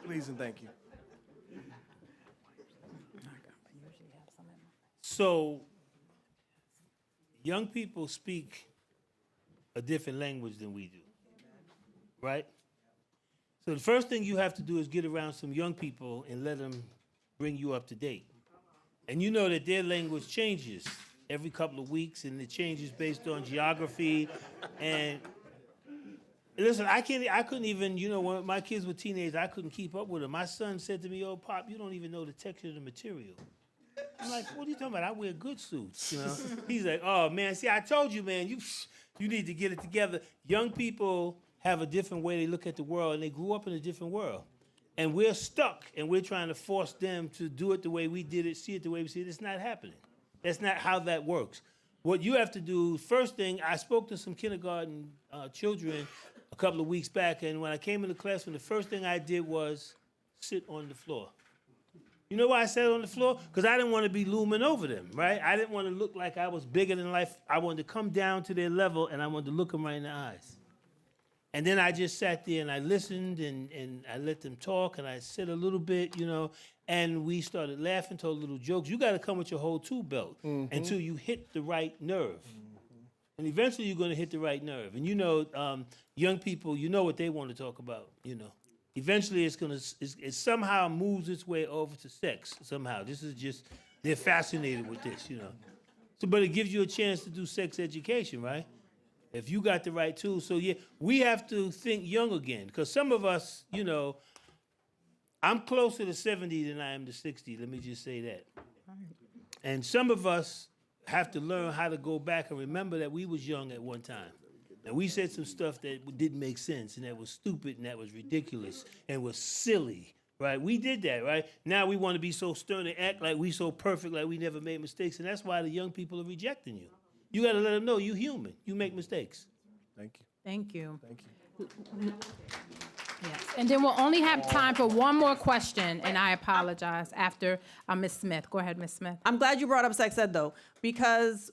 Please and thank you. So young people speak a different language than we do, right? So the first thing you have to do is get around some young people and let them bring you up to date. And you know that their language changes every couple of weeks, and it changes based on geography. And listen, I couldn't even, when my kids were teenagers, I couldn't keep up with them. My son said to me, "Oh, Pop, you don't even know the texture of the material." I'm like, "What are you talking about? I wear good suits, He's like, "Oh, man, see, I told you, man, you need to get it together." Young people have a different way they look at the world, and they grew up in a different world. And we're stuck, and we're trying to force them to do it the way we did it, see it the way we see it. It's not happening. That's not how that works. What you have to do, first thing, I spoke to some kindergarten children a couple of weeks back, and when I came into classroom, the first thing I did was sit on the floor. You know why I sat on the floor? Because I didn't want to be looming over them, right? I didn't want to look like I was bigger than life. I wanted to come down to their level, and I wanted to look them right in the eyes. And then I just sat there and I listened and I let them talk and I said a little bit, and we started laughing, told little jokes. You got to come with your whole tool belt until you hit the right nerve. And eventually you're going to hit the right nerve. And you know, young people, you know what they want to talk about, you know. Eventually it somehow moves its way over to sex, somehow. This is just, they're fascinated with this, you know. So, but it gives you a chance to do sex education, right? If you got the right tools. So yeah, we have to think young again. Because some of us, you know, I'm closer to 70 than I am to 60, let me just say that. And some of us have to learn how to go back and remember that we was young at one time. And we said some stuff that didn't make sense and that was stupid and that was ridiculous and was silly, right? We did that, right? Now we want to be so stern and act like we so perfect, like we never made mistakes. And that's why the young people are rejecting you. You got to let them know you human. You make mistakes. Thank you. Thank you. Thank you. Yes. And then we'll only have time for one more question, and I apologize, after Ms. Smith. Go ahead, Ms. Smith. I'm glad you brought up sex ed, though, because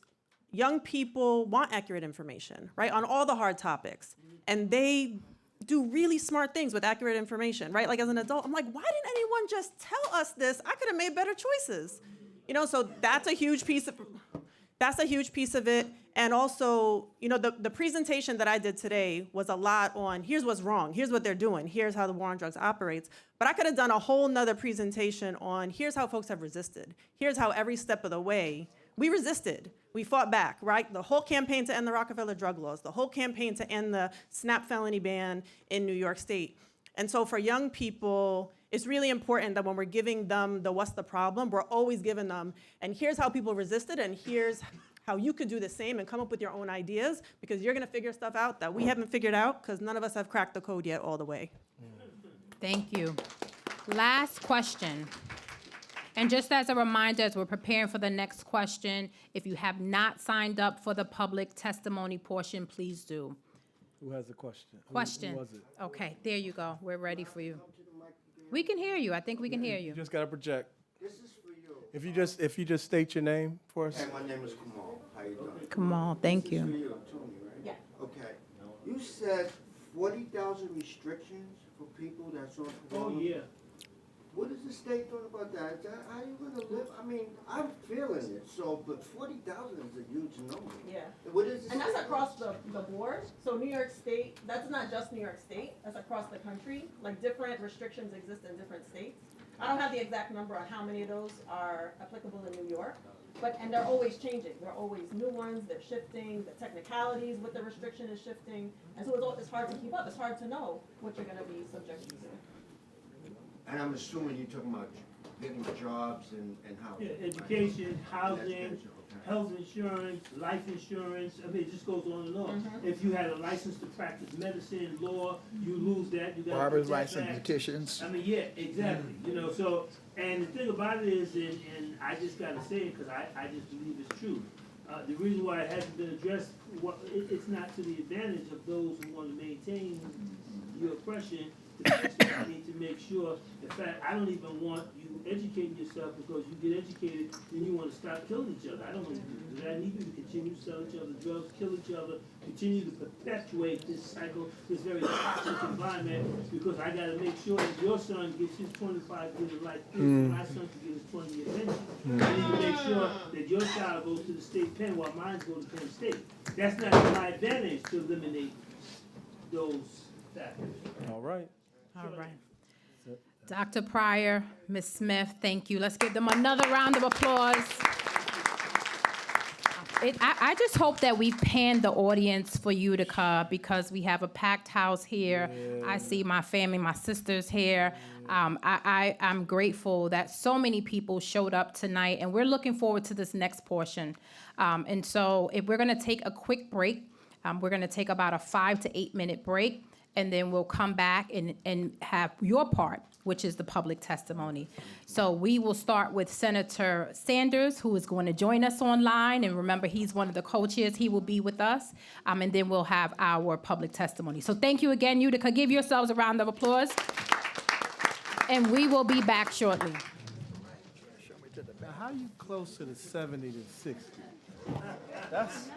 young people want accurate information, right, on all the hard topics. And they do really smart things with accurate information, right? Like, as an adult, I'm like, why didn't anyone just tell us this? I could have made better choices. You know, so that's a huge piece of it. And also, you know, the presentation that I did today was a lot on here's what's wrong, here's what they're doing, here's how the war on drugs operates. But I could have done a whole nother presentation on here's how folks have resisted. Here's how every step of the way we resisted. We fought back, right? The whole campaign to end the Rockefeller drug laws, the whole campaign to end the SNAP felony ban in New York State. And so for young people, it's really important that when we're giving them the what's the problem, we're always giving them, and here's how people resisted, and here's how you could do the same and come up with your own ideas, because you're gonna figure stuff out that we haven't figured out, because none of us have cracked the code yet all the way. Thank you. Last question. And just as a reminder, as we're preparing for the next question, if you have not signed up for the public testimony portion, please do. Who has a question? Question. Who was it? Okay, there you go. We're ready for you. We can hear you. I think we can hear you. You just got to project. This is for you. If you just state your name for us. Hey, my name is Kamal. How you doing? Come on, thank This is for you. you, Tony, right? Yeah. Okay. You said 40,000 restrictions for people that's on parole. Oh, yeah. What is the state doing about that? How are you gonna live? I mean, I'm feeling it, so, but 40,000 is a huge number. Yeah. What is the And that's state- across the board. So New York State, that's not just New York State, that's across the country. Like, different restrictions exist in different states. I don't have the exact number on how many of those are applicable in New York, and they're always changing. There are always new ones, they're shifting, the technicalities with the restriction is shifting. And so it's hard to keep up, it's hard to know what you're gonna be subjected to. And I'm assuming you're talking about getting jobs and how. Yeah, education, housing, Education, okay. health insurance, life insurance, I mean, it just goes on and on. If you had a license to practice medicine, law, you lose that, you gotta. Barber's put that license, back. beauticians. I mean, yeah, exactly, you know, so, and the thing about it is, and I just gotta say it, cause I just believe it's true. The reason why it hasn't been addressed, it's not to the advantage of those who wanna maintain your oppression. I need to make sure, in fact, I don't even want you educating yourself, because you get educated, then you wanna stop killing each other. I don't want you to do that. I need you to continue to sell each other drugs, kill each other, continue to perpetuate this cycle, this very toxic environment, because I gotta make sure that your son gets his 25 years of life, my son can get his 20-year pension. I need to make sure that your child goes to the state pen while mine goes to Penn State. That's not to my advantage to eliminate those factors. All right. All right. Dr. Pryor, Ms. Smith, thank you. Let's give them another round of applause. I just hope that we've panned the audience for Utica, because we have a packed house here. I see my family, my sisters here. I'm grateful that so many people showed up tonight, and we're looking forward to this next portion. And so if we're gonna take a quick break, we're gonna take about a 5 to 8 minute break, and then we'll come back and have your part, which is the public testimony. So we will start with Senator Sanders, who is going to join us online. And remember, he's one of the co-chairs. He will be with us. And then we'll have our public testimony. So thank you again, Utica. Give yourselves a round of applause. And we will be back shortly. Now, how you close to the 70 to 60? That's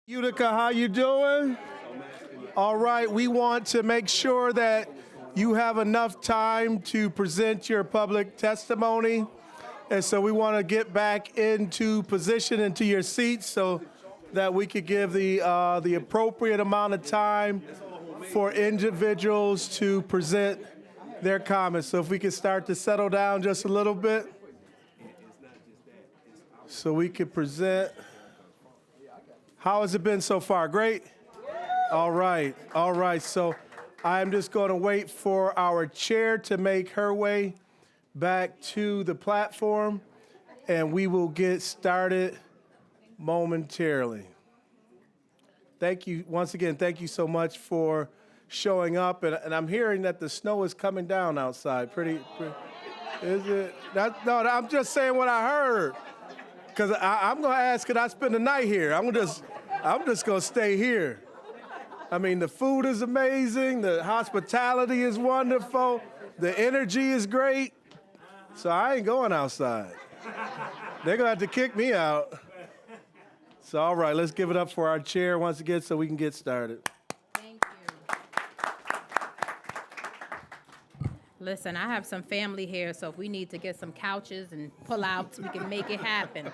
Utica, how you doing? All right, we want to make sure that you have enough time to present your public testimony. And so we want to get back into position, into your seats, so that we could give the appropriate amount of time for individuals to present their comments. So if we could start to settle down just a little bit, so we could present. How has it been so far? Great? All right, all right. So I'm just going to wait for our chair to make her way back to the platform, and we will get started momentarily. Thank you, once again, thank you so much for showing up. And I'm hearing that the snow is coming down outside. Pretty is it? No, I'm just saying what I heard. Because I'm going to ask, could I spend the night here? I'm just going to stay here. I mean, the food is amazing. The hospitality is wonderful. The energy is great. So I ain't going outside. They're going to have to kick me out. So, all right, let's give it up for our chair once again so we can get started. Thank you. Listen, I have some family here, so if we need to get some couches and pull-outs, we can make it happen.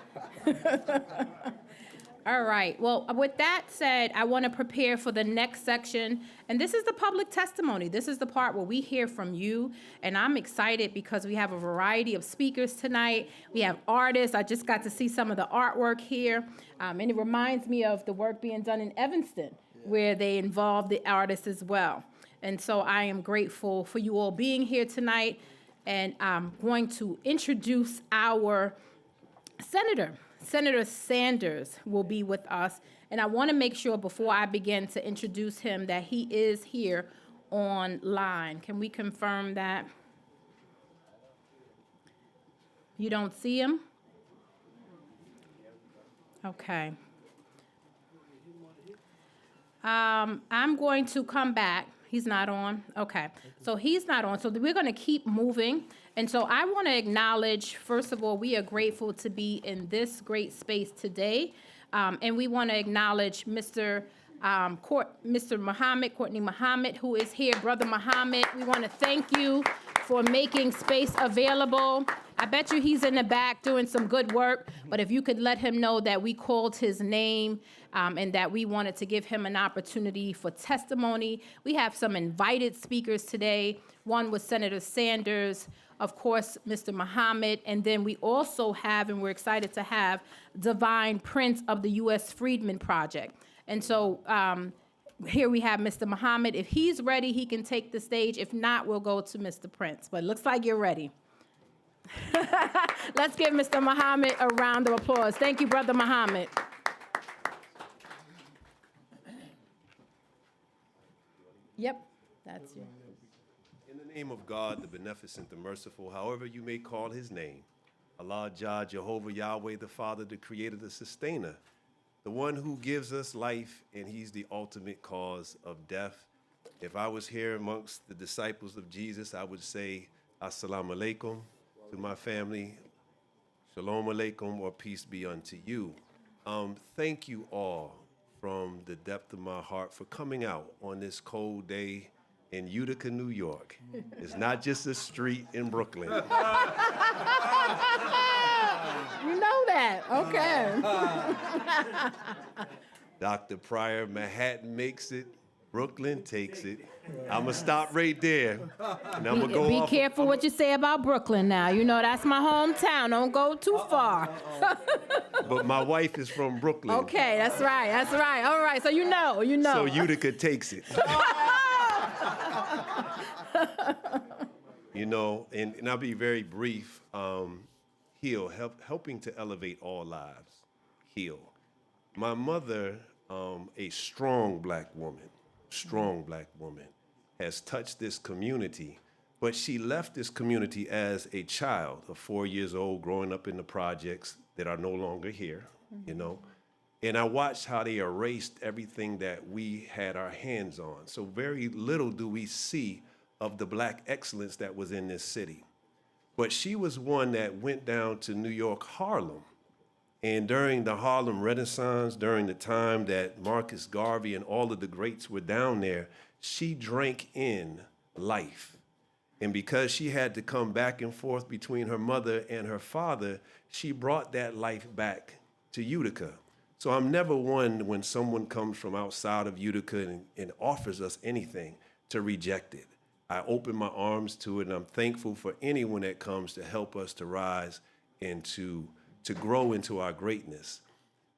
All right. Well, with that said, I want to prepare for the next section. And this is the public testimony. This is the part where we hear from you. And I'm excited because we have a variety of speakers tonight. We have artists. I just got to see some of the artwork here. And it reminds me of the work being done in Evanston, where they involve the artists as well. And so I am grateful for you all being here tonight. And I'm going to introduce our senator. Senator Sanders will be with us, and I want to make sure before I begin to introduce him that he is here online. Can we confirm that? You don't see him? Okay. I'm going to come back. He's not on? Okay. So he's not on. So we're going to keep moving. And so I want to acknowledge, first of all, we are grateful to be in this great space today. And we want to acknowledge Mr. Courtney Muhammad, who is here. Brother Muhammad, we want to thank you for making space available. I bet you he's in the back doing some good work, but if you could let him know that we called his name and that we wanted to give him an opportunity for testimony. We have some invited speakers today. One was Senator Sanders, of course, Mr. Muhammad, and then we also have, and we're excited to have, Divine Prince of the U.S. Freedmen Project. And so here we have Mr. Muhammad. If he's ready, he can take the stage. If not, we'll go to Mr. Prince. But it looks like you're ready. Let's give Mr. Muhammad a round of applause. Thank you, Brother Muhammad. Yep, that's you. In the name of God, the beneficent, the merciful, however you may call his name, Allah, Jah, Jehovah, Yahweh, the Father, the Creator, the Sustainer, the one who gives us life, and he's the ultimate cause of death. If I was here amongst the disciples of Jesus, I would say, Assalamu alaikum to my family, Shalom alaikum, or peace be unto you. Thank you all from the depth of my heart for coming out on this cold day in Utica, New York. It's not just a street in Brooklyn. You know that, okay. Dr. Pryor, Manhattan makes it, Brooklyn takes it. I'm gonna stop right there, and I'm gonna go Be off. careful what you say about Brooklyn now. You know, that's my hometown. Don't go too far. But my wife is from Brooklyn. Okay, that's right, that's right. All right, so you know. So Utica takes it. You know, and I'll be very brief. Heal, helping to elevate all lives. Heal. My mother, a strong black woman, has touched this community, but she left this community as a child of 4 years old, growing up in the projects that are no longer here, you know. And I watched how they erased everything that we had our hands on. So very little do we see of the black excellence that was in this city. But she was one that went down to New York, Harlem, And during the Harlem Renaissance, during the time that Marcus Garvey and all of the greats were down there, she drank in life. And because she had to come back and forth between her mother and her father, she brought that life back to Utica. So I'm never one when someone comes from outside of Utica and offers us anything to reject it. I open my arms to it, and I'm thankful for anyone that comes to help us to rise and to grow into our greatness.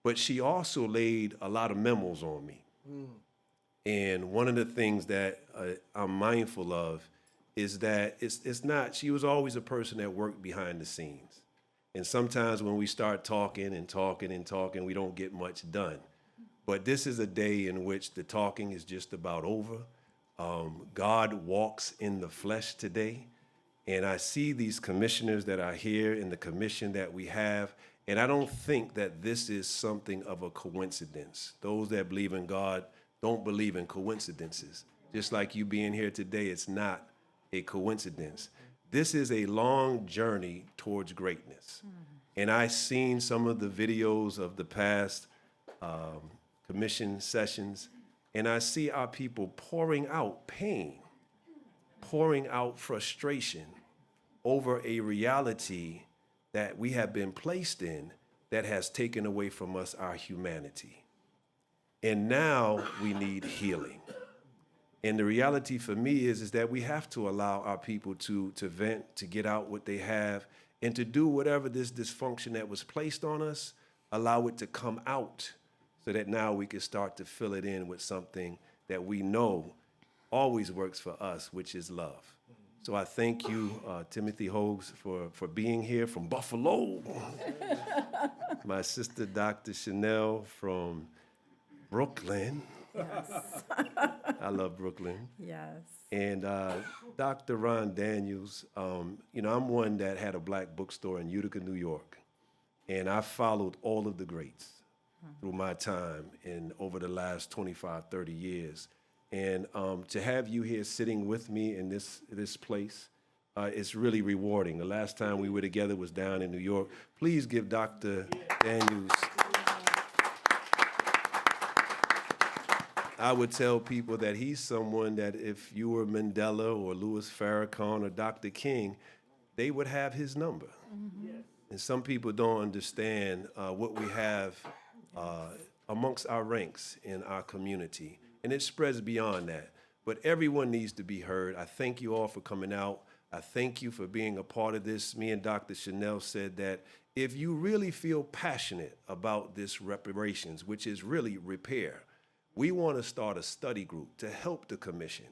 But she also laid a lot of memos on me. And one of the things that I'm mindful of is that it's not, she was always a person that worked behind the scenes. And sometimes when we start talking and talking and talking, we don't get much done. But this is a day in which the talking is just about over. God walks in the flesh today. And I see these commissioners that are here in the commission that we have, and I don't think that this is something of a coincidence. Those that believe in God don't believe in coincidences. Just like you being here today, it's not a coincidence. This is a long journey towards greatness. And I've seen some of the videos of the past commission sessions, and I see our people pouring out pain, pouring out frustration over a reality that we have been placed in that has taken away from us our humanity. And now we need healing. And the reality for me is that we have to allow our people to vent, to get out what they have, and to do whatever this dysfunction that was placed on us, allow it to come out so that now we can start to fill it in with something that we know always works for us, which is love. So I thank you, Timothy Hogues, for being here from Buffalo. My sister, Dr. Chanel from Brooklyn. Yes. I love Brooklyn. Yes. And Dr. Ron Daniels, I'm one that had a black bookstore in Utica, New York. And I followed all of the greats through my time in over the last 25, 30 years. And to have you here sitting with me in this place, it's really rewarding. The last time we were together was down in New York. Please give Dr. Daniels. I would tell people that he's someone that if you were Mandela or Louis Farrakhan or Dr. King, they would have his number. Mm-hmm. And some people don't understand what we have amongst our ranks in our community. And it spreads beyond that. But everyone needs to be heard. I thank you all for coming out. I thank you for being a part of this. Me and Dr. Chanel said that if you really feel passionate about this reparations, which is really repair, we want to start a study group to help the commission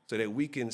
so that we can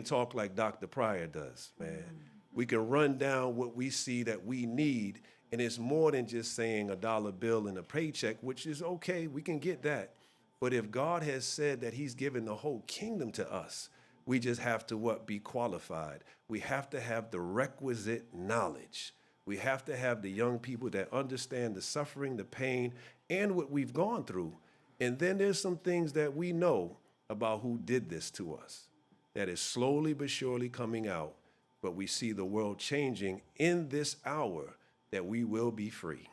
talk like Dr. Pryor does, man. We can run down what we see that we need, and it's more than just saying a dollar bill and a paycheck, which is okay, we can get that. But if God has said that he's given the whole kingdom to us, we just have to be qualified. We have to have the requisite knowledge. We have to have the young people that understand the suffering, the pain, and what we've gone through. And then there's some things that we know about who did this to us that is slowly but surely coming out. But we see the world changing in this hour that we will be free.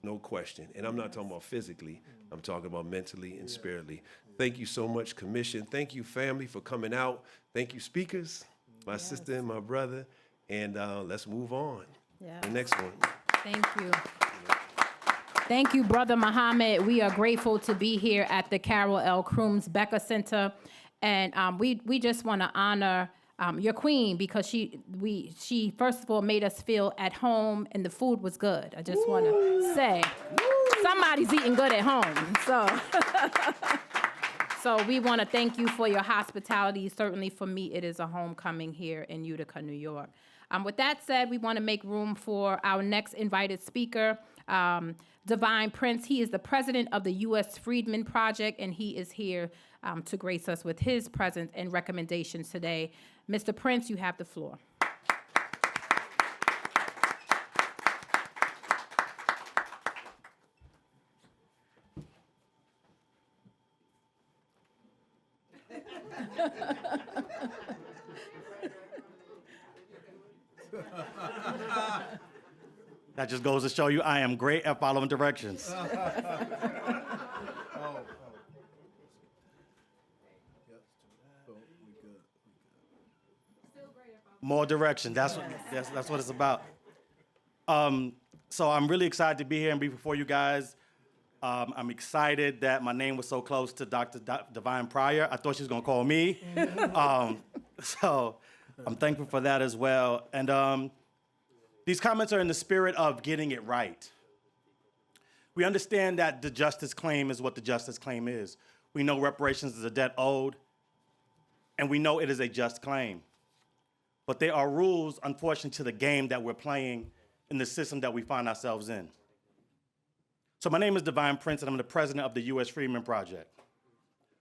No question. And I'm not talking about physically. I'm talking about mentally and spiritually. Thank you so much, Commission. Thank you, family, for coming out. Thank you, speakers, my sister and my brother. And let's move on. Yeah. The next one. Thank you. Thank you, Brother Muhammad. We are grateful to be here at the Carol L. Crooms Becker Center. And we just want to honor your queen because she first of all made us feel at home and the food was good. I just want to say somebody's eating good at home. So we want to thank you for your hospitality. Certainly for me, it is a homecoming here in Utica, New York. With that said, we want to make room for our next invited speaker, Divine Prince. He is the president of the U.S. Freedmen Project, and he is here to grace us with his presence and recommendations today. Mr. Prince, you have the floor. That just goes to show you I am great at following directions. More direction. That's what it's about. So I'm really excited to be here and be before you guys. I'm excited that my name was so close to Dr. Divine Pryor. I thought she was gonna call me. So I'm thankful for that as well. And these comments are in the spirit of getting it right. We understand that the justice claim is what the justice claim is. We know reparations is a debt owed, and we know it is a just claim. But there are rules, unfortunately, to the game that we're playing in the system that we find ourselves in. So my name is Divine Prince, and I'm the president of the U.S. Freedmen Project,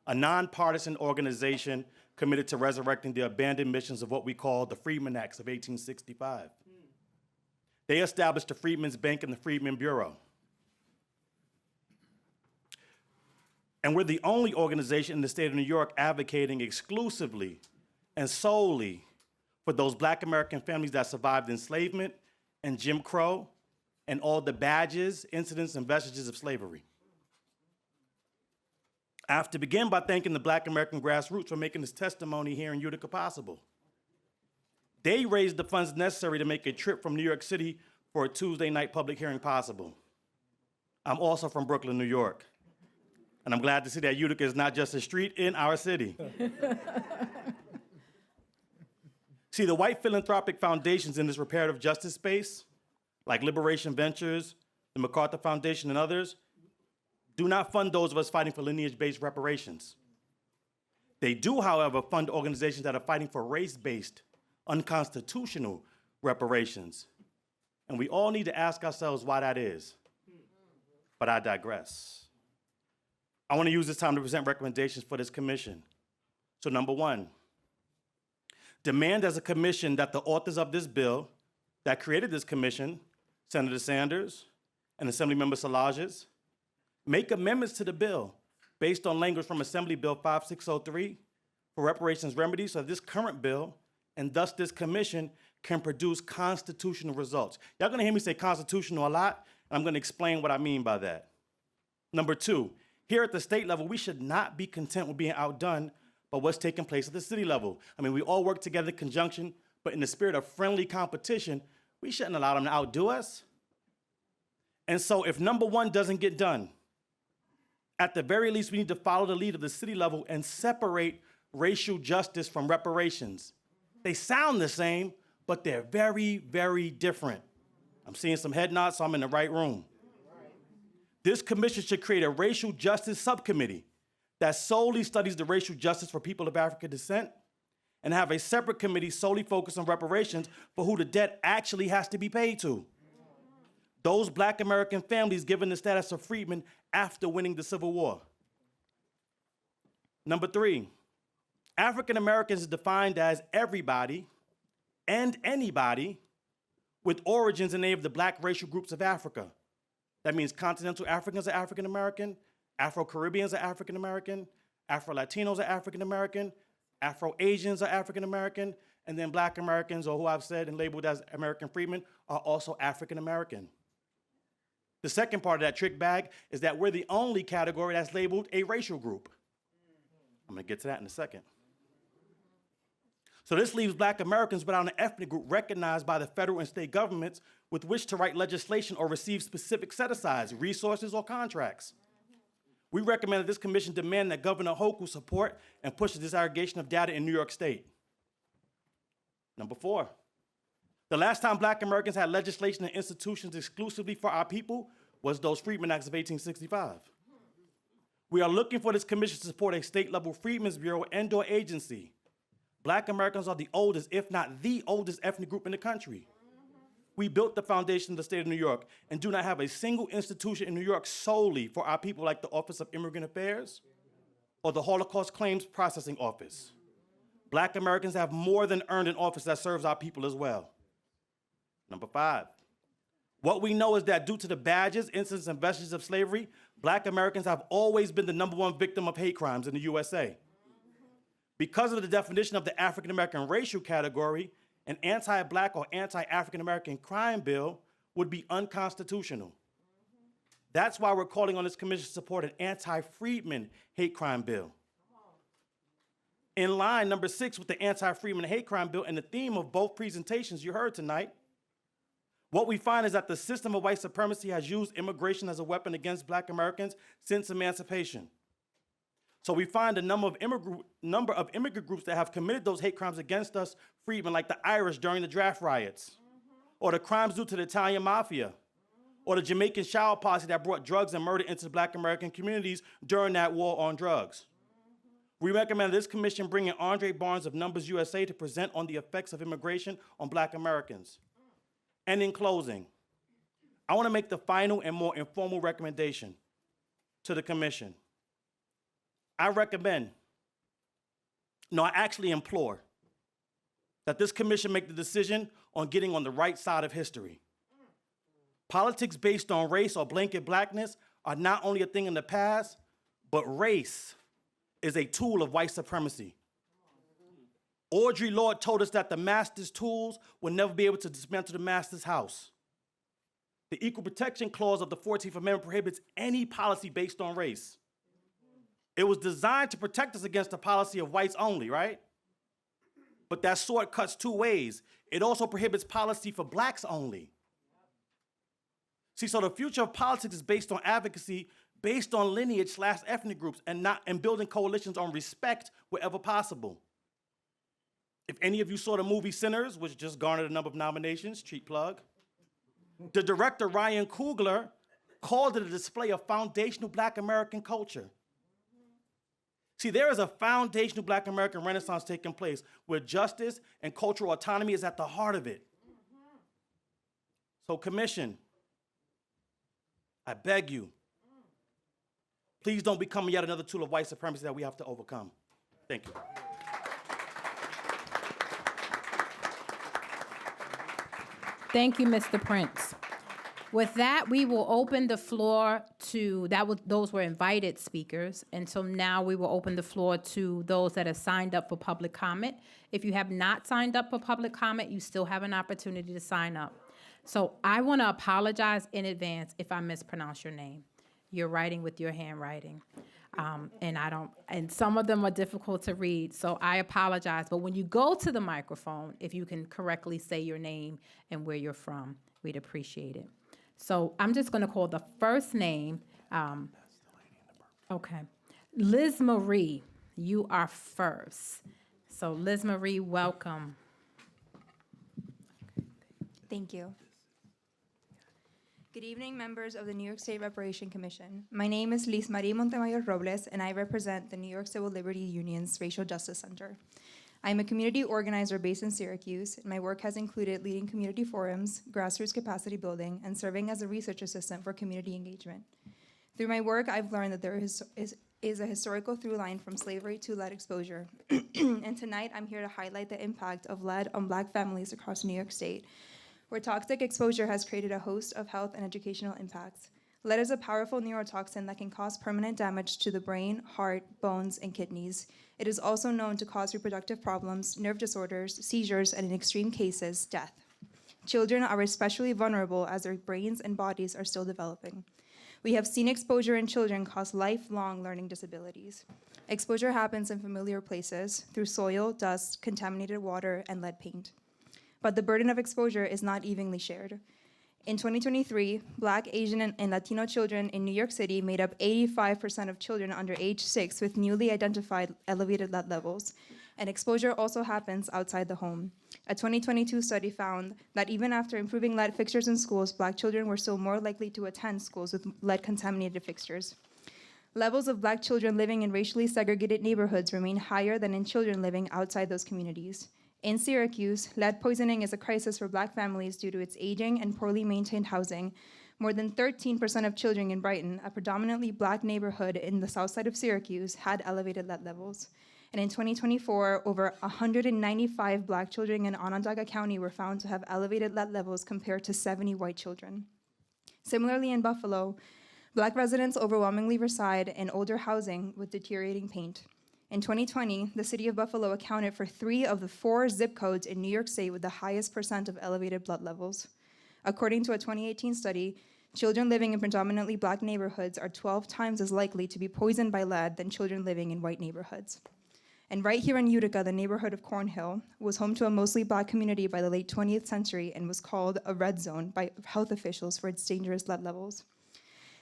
a nonpartisan organization committed to resurrecting the abandoned missions of what we call the Freedmen Acts of 1865. They established the Freedmen's Bank and the Freedmen Bureau. And we're the only organization in the state of New York advocating exclusively and solely for those Black American families that survived enslavement and Jim Crow and all the badges, incidents, and vestiges of slavery. I have to begin by thanking the Black American grassroots for making this testimony here in Utica possible. They raised the funds necessary to make a trip from New York City for a Tuesday night public hearing possible. I'm also from Brooklyn, New York, and I'm glad to see that Utica is not just a street in our city. See, the white philanthropic foundations in this reparative justice space, like Liberation Ventures, the MacArthur Foundation, and others, do not fund those of us fighting for lineage-based reparations. They do, however, fund organizations that are fighting for race-based, unconstitutional reparations. And we all need to ask ourselves why that is. But I digress. I want to use this time to present recommendations for this commission. So number one, demand as a commission that the authors of this bill that created this commission, Senator Sanders and Assemblymember Szilagyi, make amendments to the bill based on language from Assembly Bill 5603 for reparations remedies so this current bill and thus this commission can produce constitutional results. Y'all gonna hear me say constitutional a lot, and I'm gonna explain what I mean by that. Number two, here at the state level, we should not be content with being outdone by what's taking place at the city level. I mean, we all work together in conjunction, but in the spirit of friendly competition, we shouldn't allow them to outdo us. And so if number one doesn't get done, at the very least, we need to follow the lead of the city level and separate racial justice from reparations. They sound the same, but they're very, very different. I'm seeing some head nods, so I'm in the right room. This commission should create a racial justice subcommittee that solely studies the racial justice for people of African descent and have a separate committee solely focused on reparations for who the debt actually has to be paid to. Those Black American families given the status of freedmen after winning the Civil War. Number three, African Americans is defined as everybody and anybody with origins in any of the Black racial groups of Africa. That means continental Africans are African American, Afro-Caribbeans are African American, Afro-Latinos are African American, Afro-Asians are African American, and then Black Americans, or who I've said and labeled as American freedmen, are also African American. The second part of that trick bag is that we're the only category that's labeled a racial group. I'm gonna get to that in a second. So this leaves Black Americans without an ethnic group recognized by the federal and state governments with which to write legislation or receive specific set-asides, resources, or contracts. We recommend that this commission demand that Governor Hochul support and push the disaggregation of data in New York State. Number four, the last time Black Americans had legislation and institutions exclusively for our people was those Freedmen Acts of 1865. We are looking for this commission to support a state-level Freedmen's Bureau and/or agency. Black Americans are the oldest, if not the oldest, ethnic group in the country. We built the foundation of the state of New York and do not have a single institution in New York solely for our people like the Office of Immigrant Affairs or the Holocaust Claims Processing Office. Black Americans have more than earned an office that serves our people as well. Number five, what we know is that due to the badges, incidents, and vestiges of slavery, Black Americans have always been the #1 victim of hate crimes in the USA. Because of the definition of the African American racial category, an anti-Black or anti-African American crime bill would be unconstitutional. That's why we're calling on this commission to support an anti-Freedmen hate crime bill. In line number 6 with the anti-Freedmen hate crime bill and the theme of both presentations you heard tonight, what we find is that the system of white supremacy has used immigration as a weapon against Black Americans since emancipation. So we find a number of immigrant groups that have committed those hate crimes against us freedmen, like the Irish during the draft riots, or the crimes due to the Italian mafia, or the Jamaican shower posse that brought drugs and murder into Black American communities during that war on drugs. We recommend this commission bring in Andre Barnes of Numbers USA to present on the effects of immigration on Black Americans. And in closing, I want to make the final and more informal recommendation to the commission. I actually implore that this commission make the decision on getting on the right side of history. Politics based on race or blanket Blackness are not only a thing in the past, but race is a tool of white supremacy. Audre Lorde told us that the master's tools will never be able to dismantle the master's house. The Equal Protection Clause of the 14th Amendment prohibits any policy based on race. It was designed to protect us against the policy of whites only, right? But that sword cuts two ways. It also prohibits policy for Blacks only. See, so the future of politics is based on advocacy, based on lineage/ethnic groups, and building coalitions on respect wherever possible. If any of you saw the movie Sinners, which just garnered a number of nominations, cheap plug, the director Ryan Coogler called it a display of foundational Black American culture. See, there is a foundational Black American renaissance taking place where justice and cultural autonomy is at the heart of it. So, commission, I beg you, please don't become yet another tool of white supremacy that we have to overcome. Thank you. Thank you, Mr. Prince. With that, we will open the floor to, those were invited speakers, and so now we will open the floor to those that have signed up for public comment. If you have not signed up for public comment, you still have an opportunity to sign up. So I want to apologize in advance if I mispronounce your name. You're writing with your handwriting, and some of them are difficult to read, so I apologize. But when you go to the microphone, if you can correctly say your name and where you're from, we'd appreciate it. So I'm just going to call the first name. Okay. Liz Marie, you are first. So Liz Marie, welcome. Thank you. Good evening, members of the New York State Reparations Commission. My name is Liz Marie Montemayor Robles, and I represent the New York Civil Liberty Union's Racial Justice Center. I am a community organizer based in Syracuse, and my work has included leading community forums, grassroots capacity building, and serving as a research assistant for community engagement. Through my work, I've learned that there is a historical through line from slavery to lead exposure. And tonight, I'm here to highlight the impact of lead on Black families across New York State, where toxic exposure has created a host of health and educational impacts. Lead is a powerful neurotoxin that can cause permanent damage to the brain, heart, bones, and kidneys. It is also known to cause reproductive problems, nerve disorders, seizures, and in extreme cases, death. Children are especially vulnerable as their brains and bodies are still developing. We have seen exposure in children cause lifelong learning disabilities. Exposure happens in familiar places through soil, dust, contaminated water, and lead paint. But the burden of exposure is not evenly shared. In 2023, Black, Asian, and Latino children in New York City made up 85% of children under age 6 with newly identified elevated lead levels. And exposure also happens outside the home. A 2022 study found that even after improving lead fixtures in schools, Black children were still more likely to attend schools with lead-contaminated fixtures. Levels of Black children living in racially segregated neighborhoods remain higher than in children living outside those communities. In Syracuse, lead poisoning is a crisis for Black families due to its aging and poorly maintained housing. More than 13% of children in Brighton, a predominantly Black neighborhood in the south side of Syracuse, had elevated lead levels. And in 2024, over 195 Black children in Onondaga County were found to have elevated lead levels compared to 70 white children. Similarly, in Buffalo, Black residents overwhelmingly reside in older housing with deteriorating paint. In 2020, the city of Buffalo accounted for 3 of the 4 zip codes in New York State with the highest percent of elevated blood levels. According to a 2018 study, children living in predominantly Black neighborhoods are 12 times as likely to be poisoned by lead than children living in white neighborhoods. And right here in Utica, the neighborhood of Cornhill was home to a mostly Black community by the late 20th century and was called a red zone by health officials for its dangerous lead levels.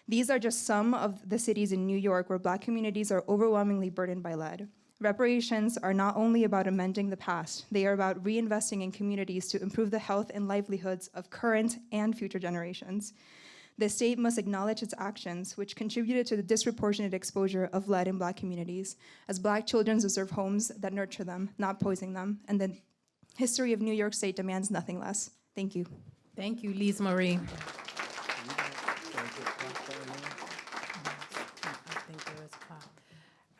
These are just some of the cities in New York where Black communities are overwhelmingly burdened by lead. Reparations are not only about amending the past, they are about reinvesting in communities to improve the health and livelihoods of current and future generations. The state must acknowledge its actions, which contributed to the disproportionate exposure of lead in Black communities, as Black children deserve homes that nurture them, not poison them, and the history of New York State demands nothing less. Thank you. Thank you, Lise Marie.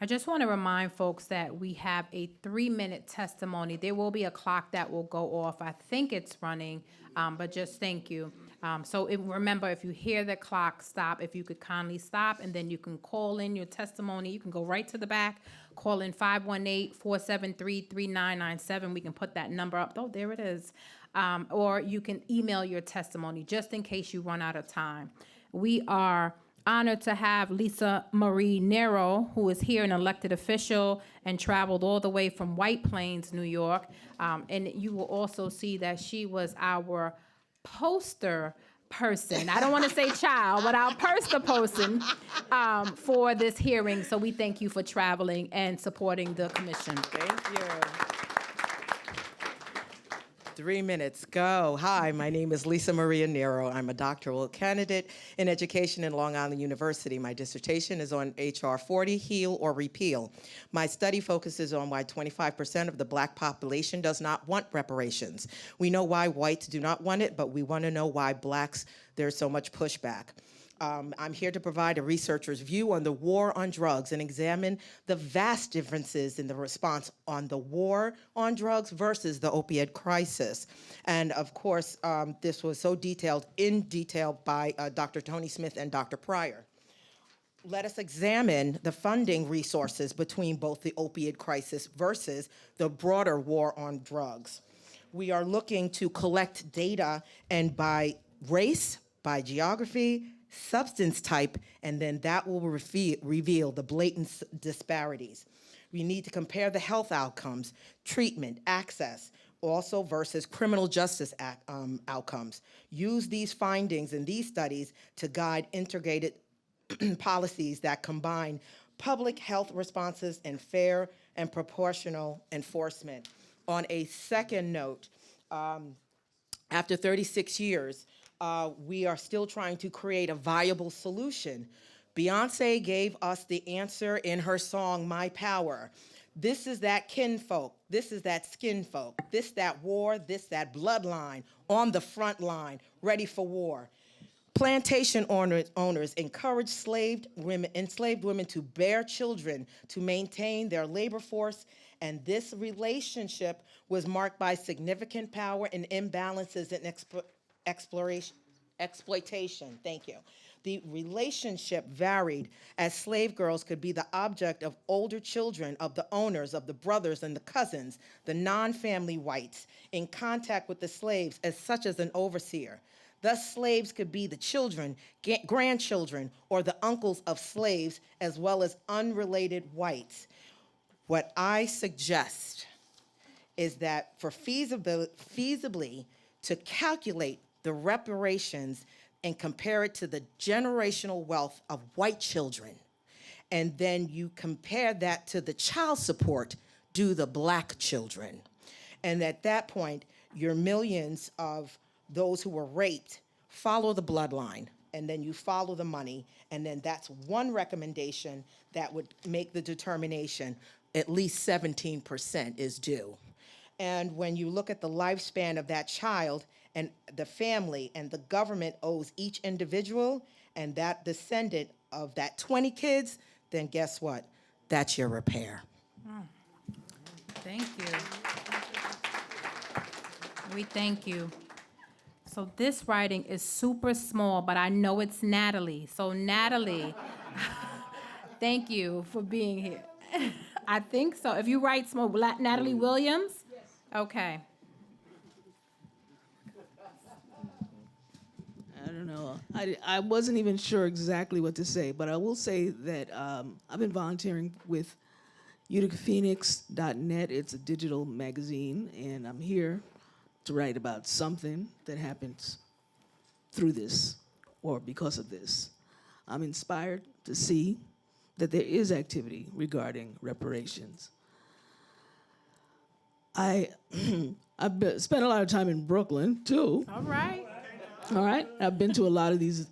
I just want to remind folks that we have a 3-minute testimony. There will be a clock that will go off. I think it's running, but just thank you. Remember, if you hear the clock stop, if you could kindly stop, and then you can call in your testimony. You can go right to the back, call in 518-473-3997. We can put that number up. Oh, there it is. Or you can email your testimony, just in case you run out of time. We are honored to have Lisa Marie Nero, who is here, an elected official, and traveled all the way from White Plains, New York. And you will also see that she was our poster person. I don't want to say child, but our poster person for this hearing. So we thank you for traveling and supporting the commission. Thank you. 3 minutes, go. Hi, my name is Lisa Maria Nero. I'm a doctoral candidate in education in Long Island University. My dissertation is on HR 40, Heal or Repeal. My study focuses on why 25% of the Black population does not want reparations. We know why whites do not want it, but we want to know why Blacks, there's so much pushback. I'm here to provide a researcher's view on the war on drugs and examine the vast differences in the response on the war on drugs versus the opioid crisis. And of course, this was so in detail by Dr. Tony Smith and Dr. Pryor. Let us examine the funding resources between both the opioid crisis versus the broader war on drugs. We are looking to collect data and by race, by geography, substance type, and then that will reveal the blatant disparities. We need to compare the health outcomes, treatment, access, also versus criminal justice outcomes. Use these findings in these studies to guide integrated policies that combine public health responses and fair and proportional enforcement. On a second note, after 36 years, we are still trying to create a viable solution. Beyonce gave us the answer in her song, My Power. This is that kinfolk, this is that skin folk, this that war, this that bloodline, on the front line, ready for war. Plantation owners encouraged enslaved women to bear children to maintain their labor force, and this relationship was marked by significant power and imbalances in exploitation. Thank you. The relationship varied as slave girls could be the object of older children of the owners, of the brothers and the cousins, the non-family whites, in contact with the slaves as such as an overseer. Thus, slaves could be the children, grandchildren, or the uncles of slaves, as well as unrelated whites. What I suggest is that for feasibly to calculate the reparations and compare it to the generational wealth of white children, and then you compare that to the child support due the Black children. And at that point, your millions of those who were raped follow the bloodline, and then you follow the money, and then that's one recommendation that would make the determination at least 17% is due. And when you look at the lifespan of that child and the family, and the government owes each individual and that descendant of that 20 kids, then guess what? That's your repair. Thank you. We thank you. So this writing is super small, but I know it's Natalie. So Natalie, thank you for being here. I think so. If you write small, Natalie Williams? Yes. Okay. don't know. I wasn't even sure exactly what to say, but I will say that I've been volunteering with UticaPhoenix.net. It's a digital magazine, and I'm here to write about something that happens through this or because of this. I'm inspired to see that there is activity regarding reparations. I've spent a lot of time in Brooklyn too. All right. All right, I've been to a lot of these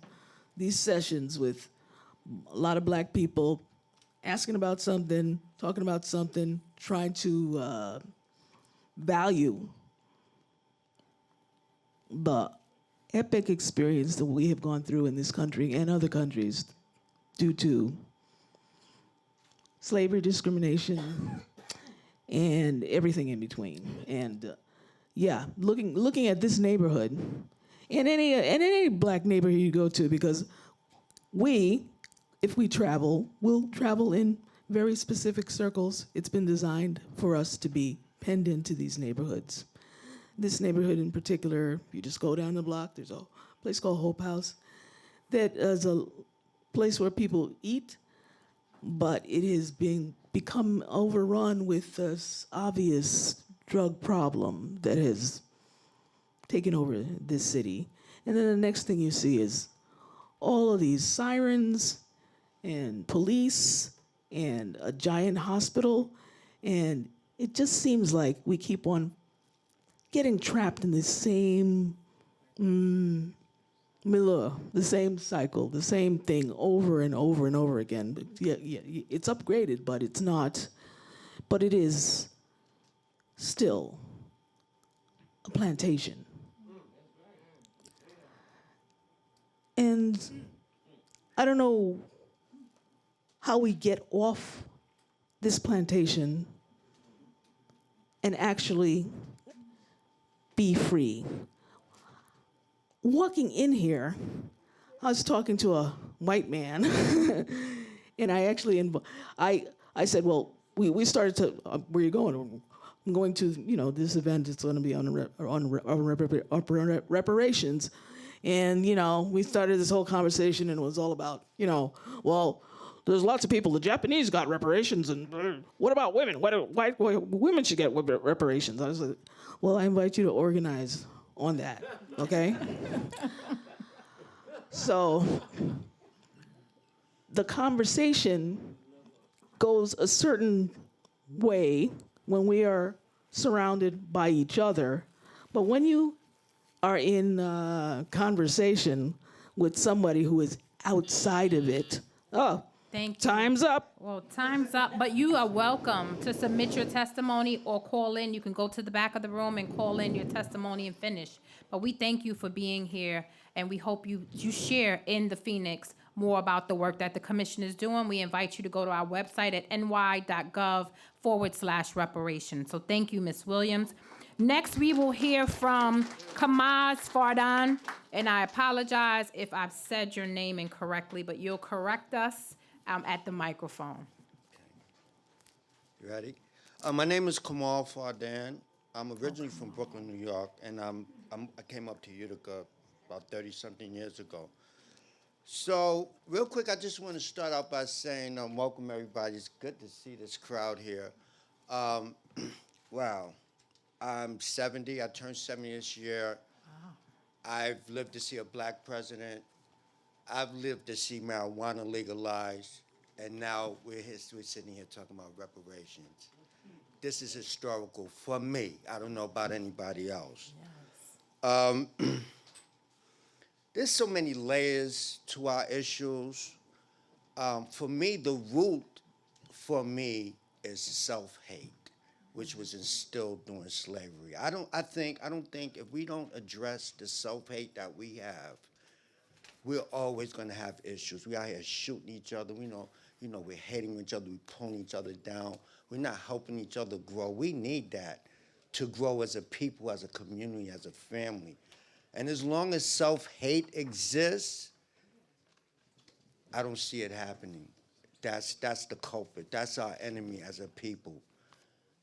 sessions with a lot of black people asking about something, talking about something, trying to value the epic experience that we have gone through in this country and other countries due to slavery, discrimination, and everything in between. And yeah, looking at this neighborhood, in any black neighborhood you go to, because if we travel, we'll travel in very specific circles. It's been designed for us to be penned into these neighborhoods. This neighborhood in particular, you just go down the block, there's a place called Hope House that is a place where people eat, but it is become overrun with this obvious drug problem that has taken over this city. And then the next thing you see is all of these sirens and police and a giant hospital. And it just seems like we keep on getting trapped in the same milieu, the same cycle, the same thing over and over and over again. But yeah, it's upgraded, but it's not. But it is still a plantation. And I don't know how we get off this plantation and actually be free. Walking in here, I was talking to a white man, and I actually, I said, well, we started to, where are you going? I'm going to, this event, it's going to be on reparations. And, we started this whole conversation, and it was all about, well, there's lots of people. The Japanese got reparations, and what about women? Why women should get reparations? I was like, well, I invite you to organize on that, okay? So the conversation goes a certain way when we are surrounded by each other, but when you are in conversation with somebody who is outside of it, Thank you. Time's up. Well, time's up, but you are welcome to submit your testimony or call in. You can go to the back of the room and call in your testimony and finish. But we thank you for being here, and we hope you share in the Phoenix more about the work that the commission is doing. We invite you to go to our website at ny.gov/reparations. So thank you, Ms. Williams. Next, we will hear from Kamaz Fardan, and I apologize if I've said your name incorrectly, but you'll correct us at the microphone. You ready? My name is Kamal Fardan. I'm originally from Brooklyn, New York, and I came up to Utica about 30-something years ago. So, real quick, I just want to start out by saying welcome, everybody. It's good to see this crowd here. Wow. I'm 70. I turned 70 this year. Wow. I've lived to see a black president. I've lived to see marijuana legalized. And now we're sitting here talking about reparations. This is historical for me. I don't know about anybody else. Yes. There's so many layers to our issues. For me, the root for me is self-hate, which was instilled during slavery. I don't think if we don't address the self-hate that we have, we're always going to have issues. We out here shooting each other. We're hating each other. We're pulling each other down. We're not helping each other grow. We need that to grow as a people, as a community, as a family. And as long as self-hate exists, I don't see it happening. That's the culprit. That's our enemy as a people.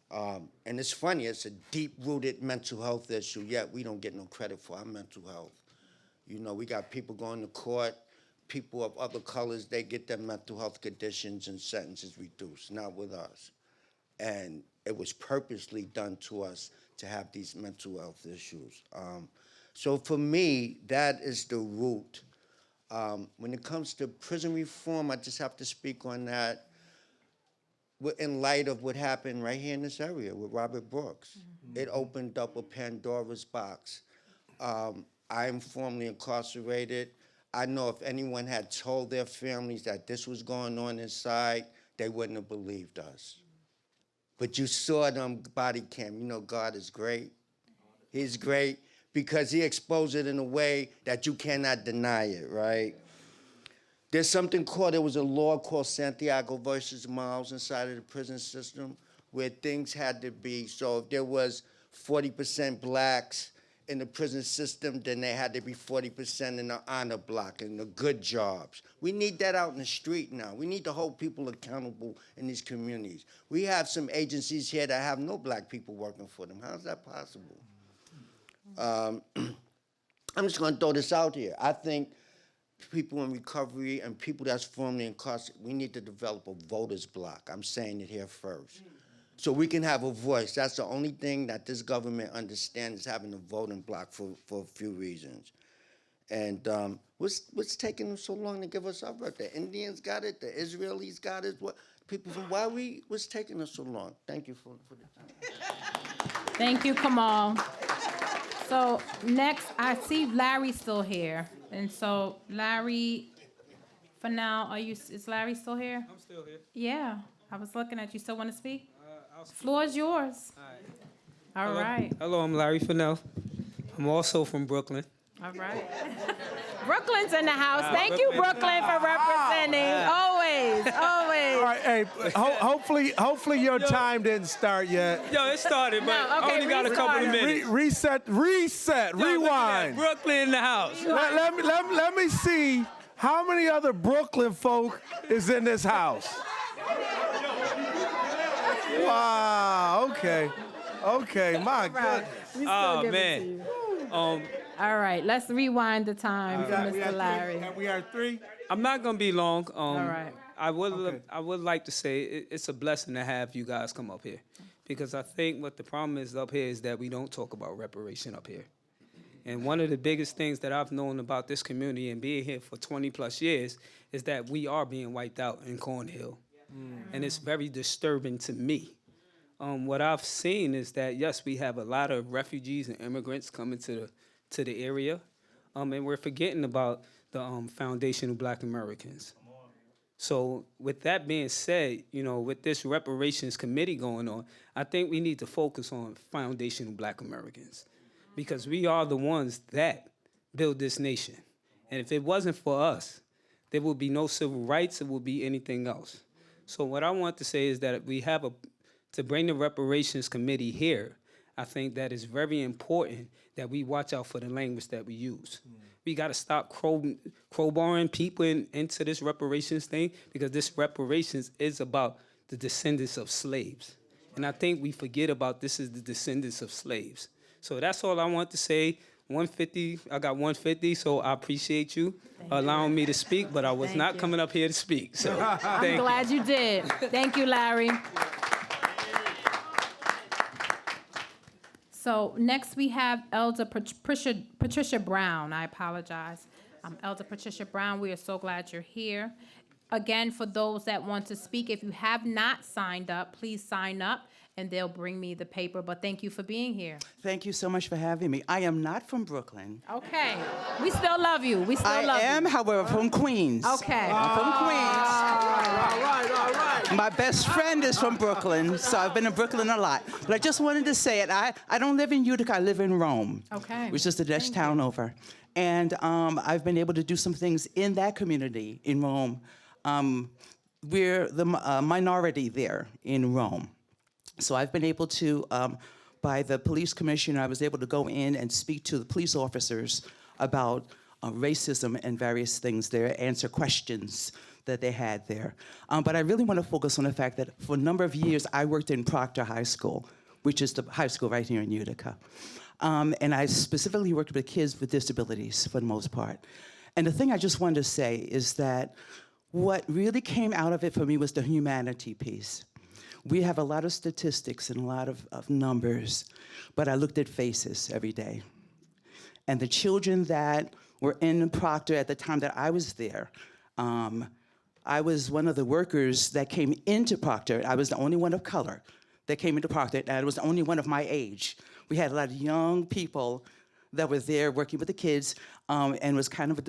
And it's funny, it's a deep-rooted mental health issue, yet we don't get no credit for our mental health. You know, we got people going to court, people of other colors, they get their mental health conditions and sentences reduced, not with us. And it was purposely done to us to have these mental health issues. So for me, that is the root. When it comes to prison reform, I just have to speak on that in light of what happened right here in this area with Robert Brooks. It opened up a Pandora's box. I'm formerly incarcerated. I know if anyone had told their families that this was going on inside, they wouldn't have believed us. But you saw them body cam. You know God is great. He's great because he exposed it in a way that you cannot deny it, right? There's something called, there was a law called Santiago versus Miles inside of the prison system where things had to be, so if there was 40% blacks in the prison system, then they had to be 40% in the honor block and the good jobs. We need that out in the street now. We need to hold people accountable in these communities. We have some agencies here that have no black people working for them. How is that possible? I'm just gonna throw this out here. I think people in recovery and people that's formerly incarcerated, we need to develop a voters block. I'm saying it here first. So we can have a voice. That's the only thing that this government understands is having a voting block for a few reasons. And what's taking them so long to give us our vote? The Indians got it, the Israelis got it. What people from what's taking us so long? Thank you for the time. Thank you, Kamal. So next, I see Larry still here. And so Larry, for now, is Larry still here? I'm still here. Yeah, I was looking at you. Still want to speak? Floor is yours. All right. Hello, I'm Larry Fennell. I'm also from Brooklyn. All right. Brooklyn's in the house. Thank you, Brooklyn, for representing. Always, always. All right, hey, hopefully your time didn't start yet. Yo, it started, but I only got a couple of minutes. Reset, rewind. Brooklyn in the house. Let me see how many other Brooklyn folk is in this house. Wow, okay, my goodness. Oh, man. All right, let's rewind the time for Mr. Larry. We are three. I'm not gonna be long. All right. I would like to say it's a blessing to have you guys come up here, because I think what the problem is up here is that we don't talk about reparation up here. And one of the biggest things that I've known about this community and being here for 20 plus years is that we are being wiped out in Cornhill. And it's very disturbing to me. What I've seen is that, yes, we have a lot of refugees and immigrants coming to the area, and we're forgetting about the foundation of Black Americans. So with that being said, you know, with this reparations committee going on, I think we need to focus on foundational Black Americans, because we are the ones that build this nation. And if it wasn't for us, there would be no civil rights, it would be anything else. So what I want to say is that we have to bring the reparations committee here, I think that it's very important that we watch out for the language that we use. We got to stop crowbarring people into this reparations thing, because this reparations is about the descendants of slaves. And I think we forget about this is the descendants of slaves. So that's all I want to say. 150, I got 150, so I appreciate you allowing me to speak, but I was not coming up here to speak. So I'm glad you did. Thank you, Larry. So next we have Elder Patricia Brown. I apologize. Elder Patricia Brown, we are so glad you're here. Again, for those that want to speak, if you have not signed up, please sign up and they'll bring me the paper. But thank you for being here. Thank you so much for having me. I am not from Brooklyn. Okay. We still love you. We still love you. I am, however, from Queens. Okay. I'm from Queens. All right. My best friend is from Brooklyn, so I've been in Brooklyn a lot. But I just wanted to say it. I don't live in Utica. I live in Rome. Okay. Which is the next town over. And I've been able to do some things in that community in Rome. We're the minority there in Rome. So I've been able to, by the police commissioner, I was able to go in and speak to the police officers about racism and various things there, answer questions that they had there. But I really want to focus on the fact that for a number of years, I worked in Proctor High School, which is the high school right here in Utica. And I specifically worked with kids with disabilities for the most part. And the thing I just wanted to say is that what really came out of it for me was the humanity piece. We have a lot of statistics and a lot of numbers, but I looked at faces every day. And the children that were in Proctor at the time that I was there, I was one of the workers that came into Proctor. I was the only one of color that came into Proctor, and I was the only one of my age. We had a lot of young people that were there working with the kids, and it was kind of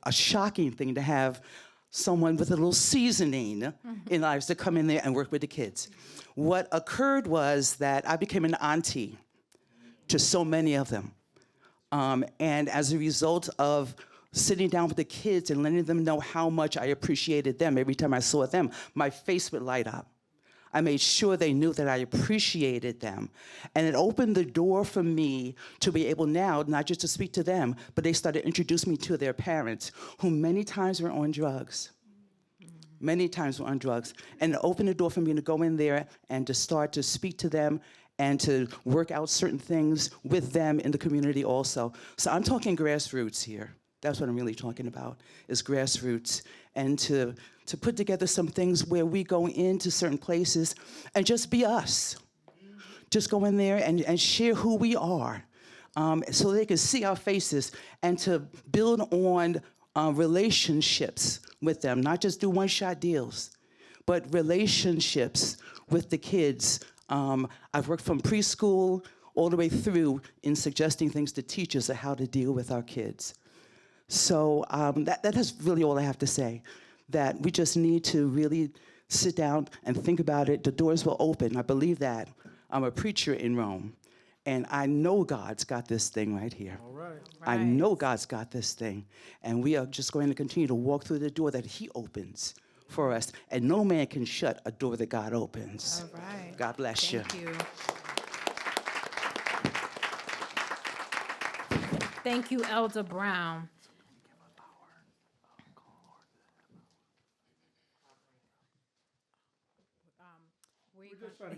a shocking thing to have someone with a little seasoning in lives to come in there and work with the kids. What occurred was that I became an auntie to so many of them. And as a result of sitting down with the kids and letting them know how much I appreciated them, every time I saw them, my face would light up. I made sure they knew that I appreciated them. And it opened the door for me to be able now, not just to speak to them, but they started introducing me to their parents, who many times were on drugs. Many times were on drugs. And it opened the door for me to go in there and to start to speak to them and to work out certain things with them in the community also. So I'm talking grassroots here. That's what I'm really talking about, is grassroots. And to put together some things where we go into certain places and just be us. Just go in there and share who we are, so they can see our faces, and to build on relationships with them, not just do one-shot deals, but relationships with the kids. I've worked from preschool all the way through in suggesting things to teachers of how to deal with our kids. So that is really all I have to say, that we just need to really sit down and think about it. The doors will open. I believe that. I'm a preacher in Rome, and I know God's got this thing right here. All right. I know God's got this thing, and we are just going to continue to walk through the door that he opens for us, and no man can shut a door that God opens. All right. God bless you. Thank you. Thank you, Elder Brown.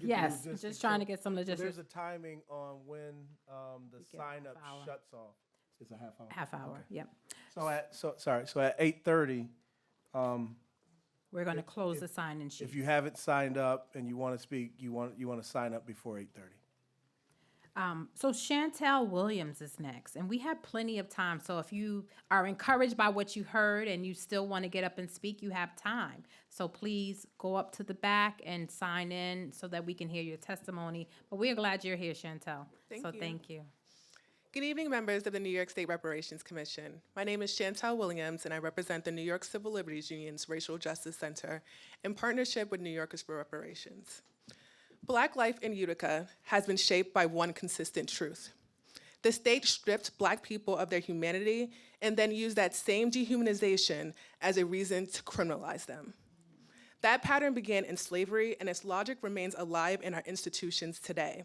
Yes, just trying to get some logistics. There's a timing on when the sign up hour. shuts off. It's a half hour. Half hour, Okay. yep. So at 8:30, We're going to close the sign-in sheet. if you haven't signed up and you want to speak, you want to sign up before 8:30. So Chantel Williams is next, and we have plenty of time. So if you are encouraged by what you heard and you still want to get up and speak, you have time. So please go up to the back and sign in so that we can hear your testimony. But we are glad you're here, Chantel. Thank you. Good evening, members of the New York State Reparations Commission. My name is Chantel Williams, and I represent the New York Civil Liberties Union's Racial Justice Center in partnership with New Yorkers for Reparations. Black life in Utica has been shaped by one consistent truth. The state stripped Black people of their humanity and then used that same dehumanization as a reason to criminalize them. That pattern began in slavery, and its logic remains alive in our institutions today.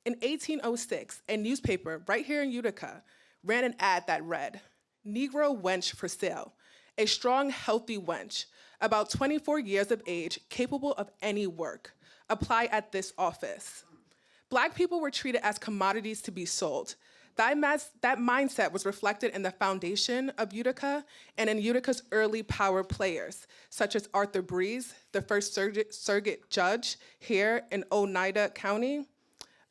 In 1806, a newspaper right here in Utica ran an ad that read, "Negro wench for sale, a strong, healthy wench, about 24 years of age, capable of any work. Apply at this office." Black people were treated as commodities to be sold. That mindset was reflected in the foundation of Utica and in Utica's early power players, such as Arthur Breeze, the first surrogate judge here in Oneida County,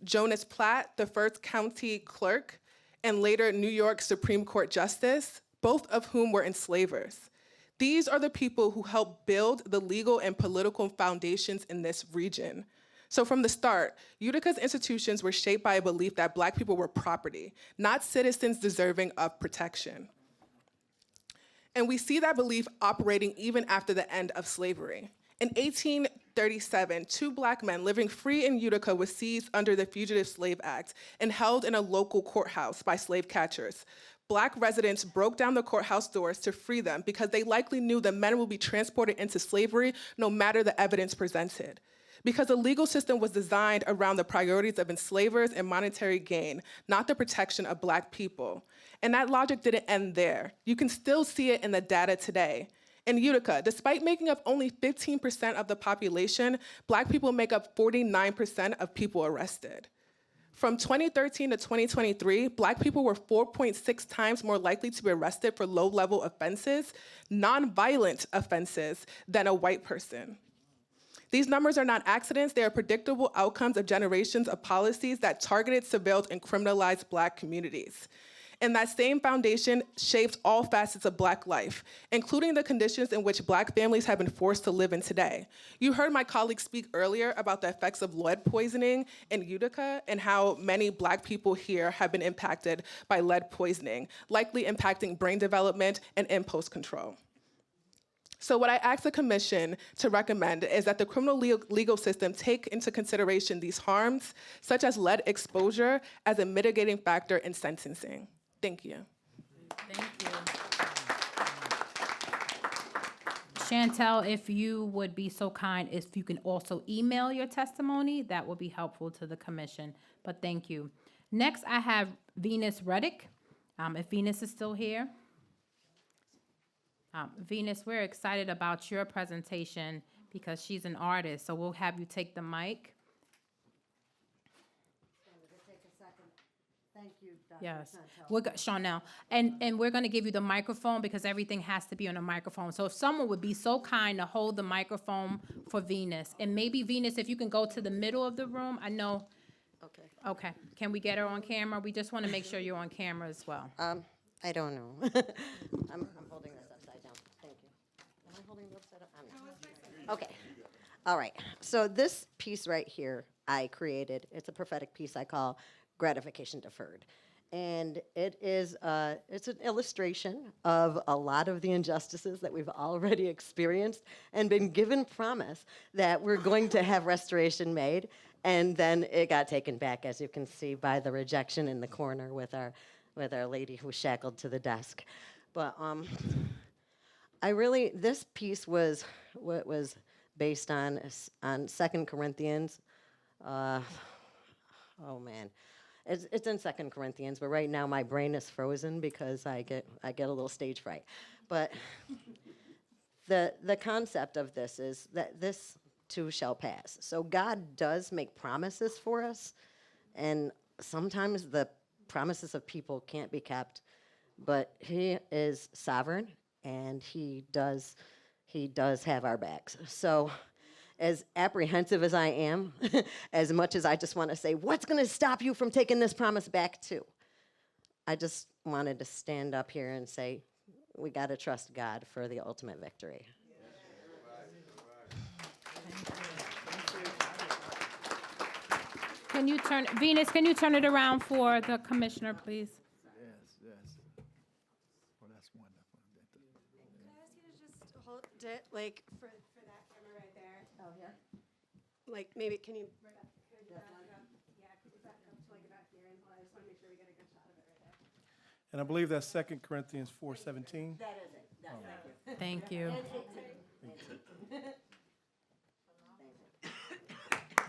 Jonas Platt, the first county clerk, and later New York Supreme Court Justice, both of whom were enslavers. These are the people who helped build the legal and political foundations in this region. So from the start, Utica's institutions were shaped by a belief that Black people were property, not citizens deserving of protection. And we see that belief operating even after the end of slavery. In 1837, 2 Black men living free in Utica were seized under the Fugitive Slave Act and held in a local courthouse by slave catchers. Black residents broke down the courthouse doors to free them because they likely knew the men would be transported into slavery no matter the evidence presented. Because the legal system was designed around the priorities of enslavers and monetary gain, not the protection of Black people. And that logic didn't end there. You can still see it in the data today. In Utica, despite making up only 15% of the population, Black people make up 49% of people arrested. From 2013 to 2023, Black people were 4.6 times more likely to be arrested for low-level offenses, nonviolent offenses, than a white person. These numbers are not accidents, they are predictable outcomes of generations of policies that targeted, surveilled, and criminalized Black communities. And that same foundation shapes all facets of Black life, including the conditions in which Black families have been forced to live in today. You heard my colleague speak earlier about the effects of lead poisoning in Utica and how many Black people here have been impacted by lead poisoning, likely impacting brain development and impulse control. So what I ask the commission to recommend is that the criminal legal system take into consideration these harms, such as lead exposure, as a mitigating factor in sentencing. Thank you. Thank you. Chantel, if you would be so kind, if you can also email your testimony, that would be helpful to the commission. But thank you. Next, I have Venus Reddick. If Venus is still here. Venus, we're excited about your presentation because she's an artist, so we'll have you take the mic. Thank you, Dr. Yes, Chantel. Chanel, and we're going to give you the microphone because everything has to be on a microphone. So if someone would be so kind to hold the microphone for Venus, and maybe Venus, if you can go to the middle of the room, I know. Okay. Okay, can we get her on camera? We just want to make sure you're on camera as well. I don't know. I'm holding this upside down. Thank you. Am I holding it upside down? I'm not. Okay. All right. So this piece right here I created. It's a prophetic piece I call Gratification Deferred. And it's an illustration of a lot of the injustices that we've already experienced and been given promise that we're going to have restoration made. And then it got taken back, as you can see by the rejection in the corner with our lady who was shackled to the desk. But this piece was based on 2 Corinthians. Oh man. It's in 2 Corinthians, but right now my brain is frozen because I get a little stage fright. But the concept of this is that this too shall pass. So God does make promises for us, and sometimes the promises of people can't be kept, but He is sovereign, and He does have our backs. So as apprehensive as I am, as much as I just want to say, what's going to stop you from taking this promise back too? I just wanted to stand up here and say, we got to trust God for the ultimate victory. Venus, can you turn it around for the commissioner, please? Yes. Well, that's wonderful. Can I ask you to just hold it, like, for that camera right there? Oh, yeah? Like, maybe, can you bring it up? Yeah, could you back up to, like, about here? And I just want to make sure we get a good shot of it right there. And I believe that's 2 Corinthians 4:17. That is it. Thank you. Thank you.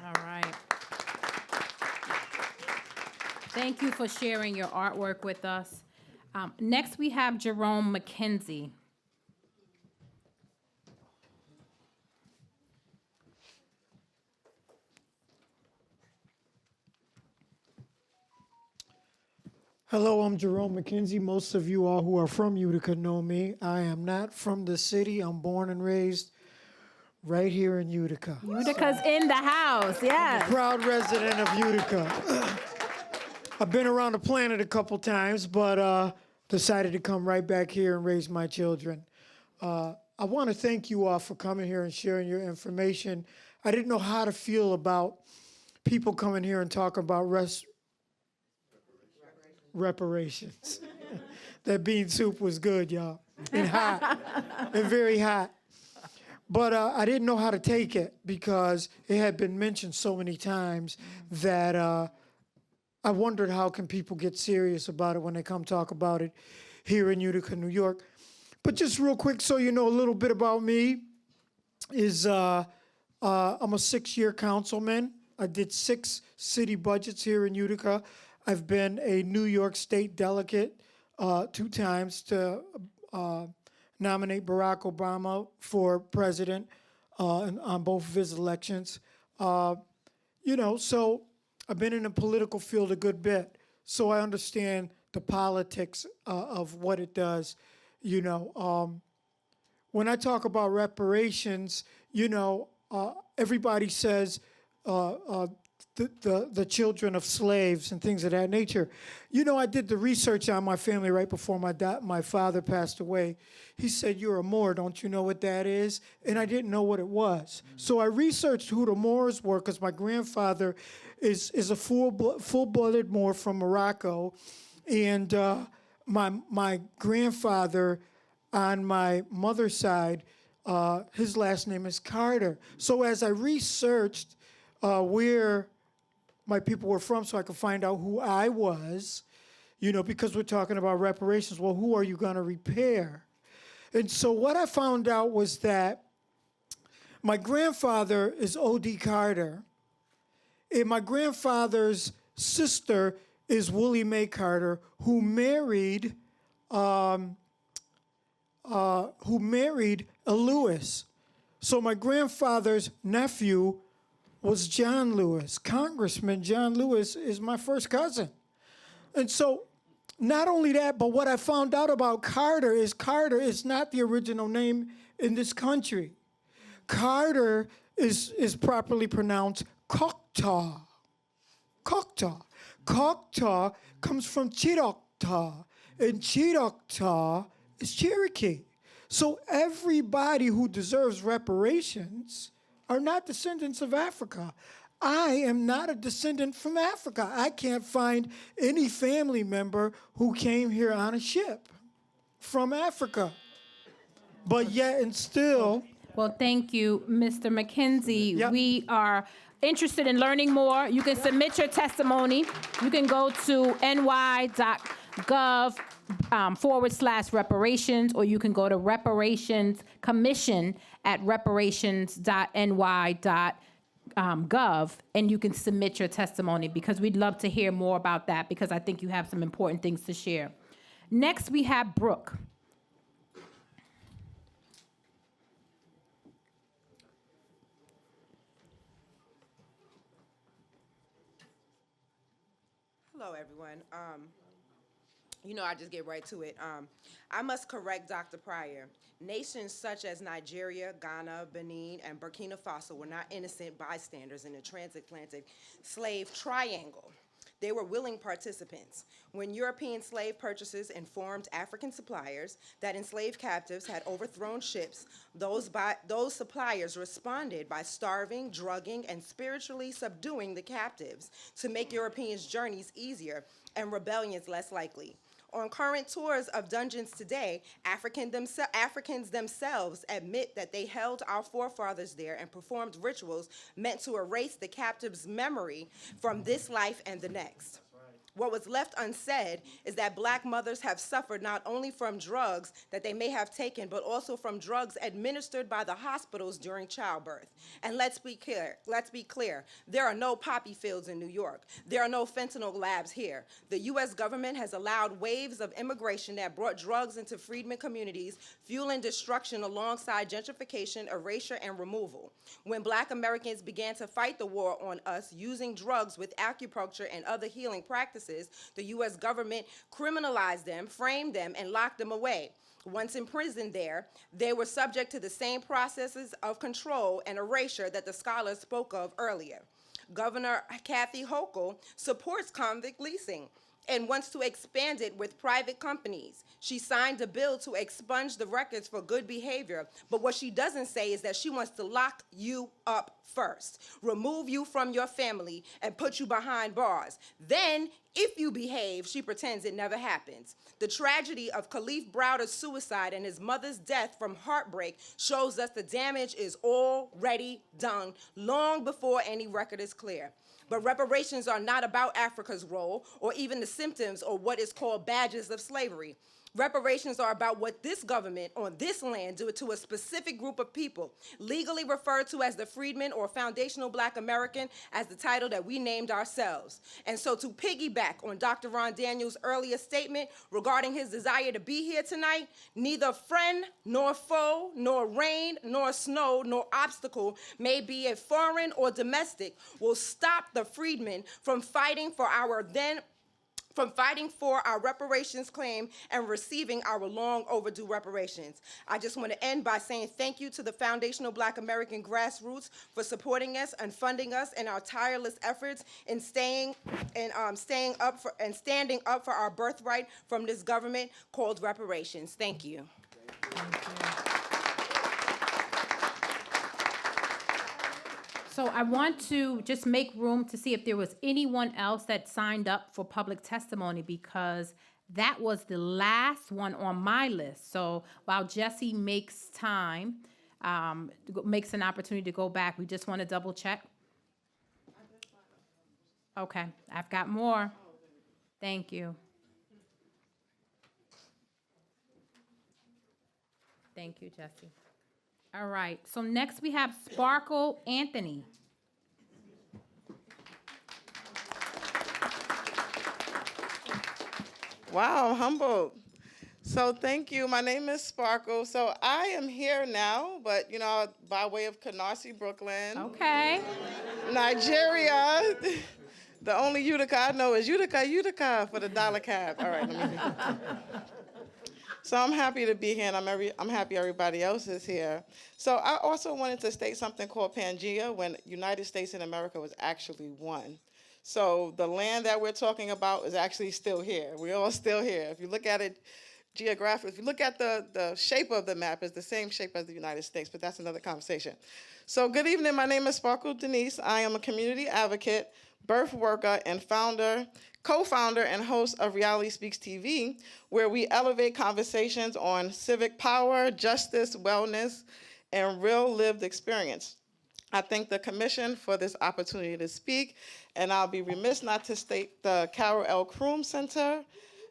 All right. Thank you for sharing your artwork with us. Next, we have Jerome McKenzie. Hello, I'm Jerome McKenzie. Most of you all who are from Utica know me. I am not from the city. I'm born and raised right here in Utica. Utica's in the house, yes. I'm a proud resident of Utica. I've been around the planet a couple times, but decided to come right back here and raise my children. I want to thank you all for coming here and sharing your information. I didn't know how to feel about people coming here and talking about reparations. That bean soup was good, y'all, and hot, and very hot. But I didn't know how to take it because it had been mentioned so many times that I wondered how can people get serious about it when they come talk about it here in Utica, New York. But just real quick, so you know a little bit about me, is I'm a 6-year councilman. I did 6 city budgets here in Utica. I've been a New York State delegate 2 times to nominate Barack Obama for president on both of his elections. So I've been in the political field a good bit, so I understand the politics of what it does. You know, when I talk about reparations, you know, everybody says the children of slaves and things of that nature. You know, I did the research on my family right before my father passed away. He said, "You're a Moor, don't you know what that is?" And I didn't know what it was. So I researched who the Moors were, because my grandfather is a full-blooded Moor from Morocco. And my grandfather on my mother's side, his last name is Carter. So as I researched where my people were from so I could find out who I was, you know, because we're talking about reparations. Well, who are you going to repair? And so what I found out was that my grandfather is O.D. Carter, and my grandfather's sister is Willie Mae Carter, who married a Lewis. So my grandfather's nephew was John Lewis. Congressman John Lewis is my first cousin. And so not only that, but what I found out about Carter is not the original name in this country. Carter is properly pronounced Choctaw. Choctaw. Choctaw comes from Chiroctaw, and Chiroctaw is Cherokee. So everybody who deserves reparations are not descendants of Africa. I am not a descendant from Africa. I can't find any family member who came here on a ship from Africa. But yet and still... Well, thank you, Mr. McKenzie. Yep. We are interested in learning more. You can submit your testimony. You can go to ny.gov/reparations, or you can go to Reparations Commission at reparations.ny.gov, and you can submit your testimony, because we'd love to hear more about that, because I think you have some important things to share. Next, we have Brooke. Hello, everyone. You know, I just get right to it. I must correct Dr. Pryor. Nations such as Nigeria, Ghana, Benin, and Burkina Faso were not innocent bystanders in the transatlantic slave triangle. They were willing participants. When European slave purchasers informed African suppliers that enslaved captives had overthrown ships, those suppliers responded by starving, drugging, and spiritually subduing the captives to make Europeans' journeys easier and rebellions less likely. On current tours of dungeons today, Africans themselves admit that they held our forefathers there and performed rituals meant to erase the captive's memory from this life and the next. What was left unsaid is that Black mothers have suffered not only from drugs that they may have taken, but also from drugs administered by the hospitals during childbirth. And let's be clear, there are no poppy fields in New York. There are no fentanyl labs here. The U.S. government has allowed waves of immigration that brought drugs into freedmen communities, fueling destruction alongside gentrification, erasure, and removal. When Black Americans began to fight the war on us using drugs with acupuncture and other healing practices, the U.S. government criminalized them, framed them, and locked them away. Once imprisoned there, they were subject to the same processes of control and erasure that the scholars spoke of earlier. Governor Kathy Hochul supports convict leasing and wants to expand it with private companies. She signed a bill to expunge the records for good behavior, but what she doesn't say is that she wants to lock you up first, remove you from your family, and put you behind bars. Then, if you behave, she pretends it never happens. The tragedy of Khalif Browder's suicide and his mother's death from heartbreak shows us the damage is already done long before any record is clear. But reparations are not about Africa's role or even the symptoms or what is called badges of slavery. Reparations are about what this government on this land do to a specific group of people, legally referred to as the freedmen or foundational Black American, as the title that we named ourselves. And so to piggyback on Dr. Ron Daniels' earlier statement regarding his desire to be here tonight, neither friend nor foe, nor rain, nor snow, nor obstacle, may be it foreign or domestic, will stop the freedmen from fighting for our reparations claim and receiving our long overdue reparations. I just want to end by saying thank you to the Foundational Black American Grassroots for supporting us and funding us in our tireless efforts in standing up for our birthright from this government called reparations. Thank you. So I want to just make room to see if there was anyone else that signed up for public testimony, because that was the last one on my list. So while Jesse makes time, makes an opportunity to go back, we just want to double check. Okay, I've got more. Thank you. Thank you, Jesse. All right, so next we have Sparkle Anthony. Wow, humbled. So thank you. My name is Sparkle. So I am here now, but by way of Canarsie, Brooklyn. Okay. Nigeria. The only Utica I know is Utica for the dollar cab. All right, let me. So I'm happy to be here, and I'm happy everybody else is here. So I also wanted to state something called Pangea, when United States in America was actually one. So the land that we're talking about is actually still here. We're all still here. If you look at it geographically, if you look at the shape of the map, it's the same shape as the United States, but that's another conversation. So good evening, my name is Sparkle Denise. I am a community advocate, birth worker, and co-founder and host of Reality Speaks TV, where we elevate conversations on civic power, justice, wellness, and real lived experience. I thank the commission for this opportunity to speak, and I'll be remiss not to state the Carol L. Kroom Center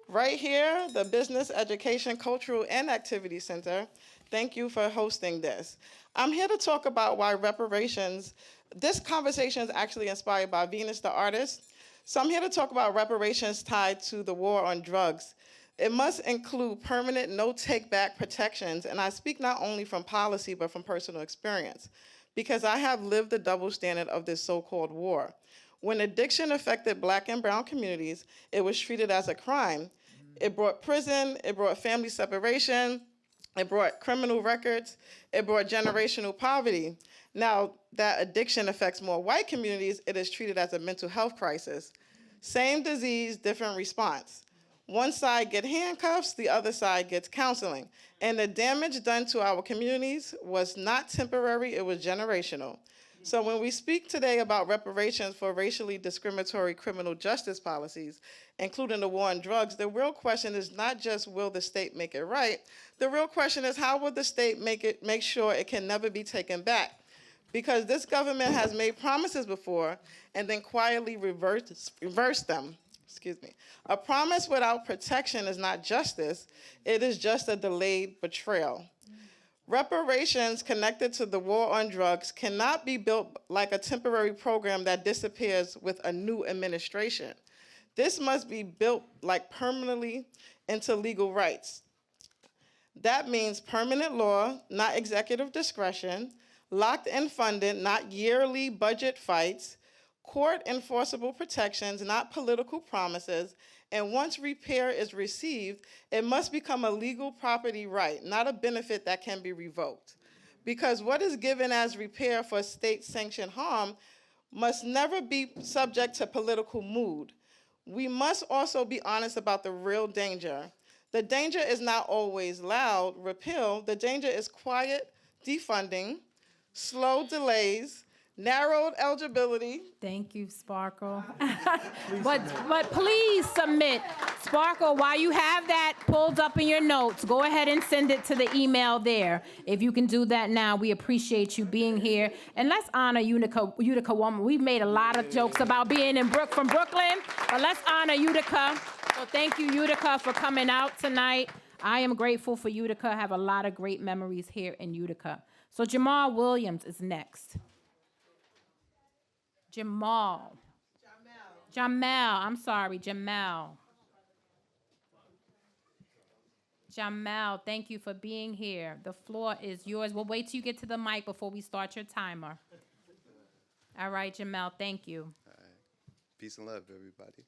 right here, the Business, Education, Cultural, and Activity Center. Thank you for hosting this. I'm here to talk about why reparations, this conversation is actually inspired by Venus the artist. So I'm here to talk about reparations tied to the war on drugs. It must include permanent no-take-back protections, and I speak not only from policy, but from personal experience, because I have lived the double standard of this so-called war. When addiction affected Black and brown communities, it was treated as a crime. It brought prison, it brought family separation, it brought criminal records, it brought generational poverty. Now that addiction affects more white communities, it is treated as a mental health crisis. Same disease, different response. One side gets handcuffs, the other side gets counseling. And the damage done to our communities was not temporary, it was generational. So when we speak today about reparations for racially discriminatory criminal justice policies, including the war on drugs, the real question is not just will the state make it right, the real question is how will the state make sure it can never be taken back? Because this government has made promises before and then quietly reversed them. Excuse me. A promise without protection is not justice, it is just a delayed betrayal. Reparations connected to the war on drugs cannot be built like a temporary program that disappears with a new administration. This must be built like permanently into legal rights. That means permanent law, not executive discretion, locked and funded, not yearly budget fights, court enforceable protections, not political promises, and once repair is received, it must become a legal property right, not a benefit that can be revoked. Because what is given as repair for state-sanctioned harm must never be subject to political mood. We must also be honest about the real danger. The danger is not always loud, repeal. The danger is quiet defunding, slow delays, narrowed eligibility. Thank you, Sparkle. But please submit. Sparkle, while you have that pulled up in your notes, go ahead and send it to the email there. If you can do that now, we appreciate you being here. And let's honor Utica woman. We've made a lot of jokes about being from Brooklyn, but let's honor Utica. So thank you, Utica, for coming out tonight. I am grateful for Utica. I have a lot of great memories here in Utica. So Jamal Williams is next. Jamal. Jamel, I'm sorry, Jamel. Jamel, thank you for being here. The floor is yours. We'll wait till you get to the mic before we start your timer. All right, Jamel, thank you. Peace and love, everybody.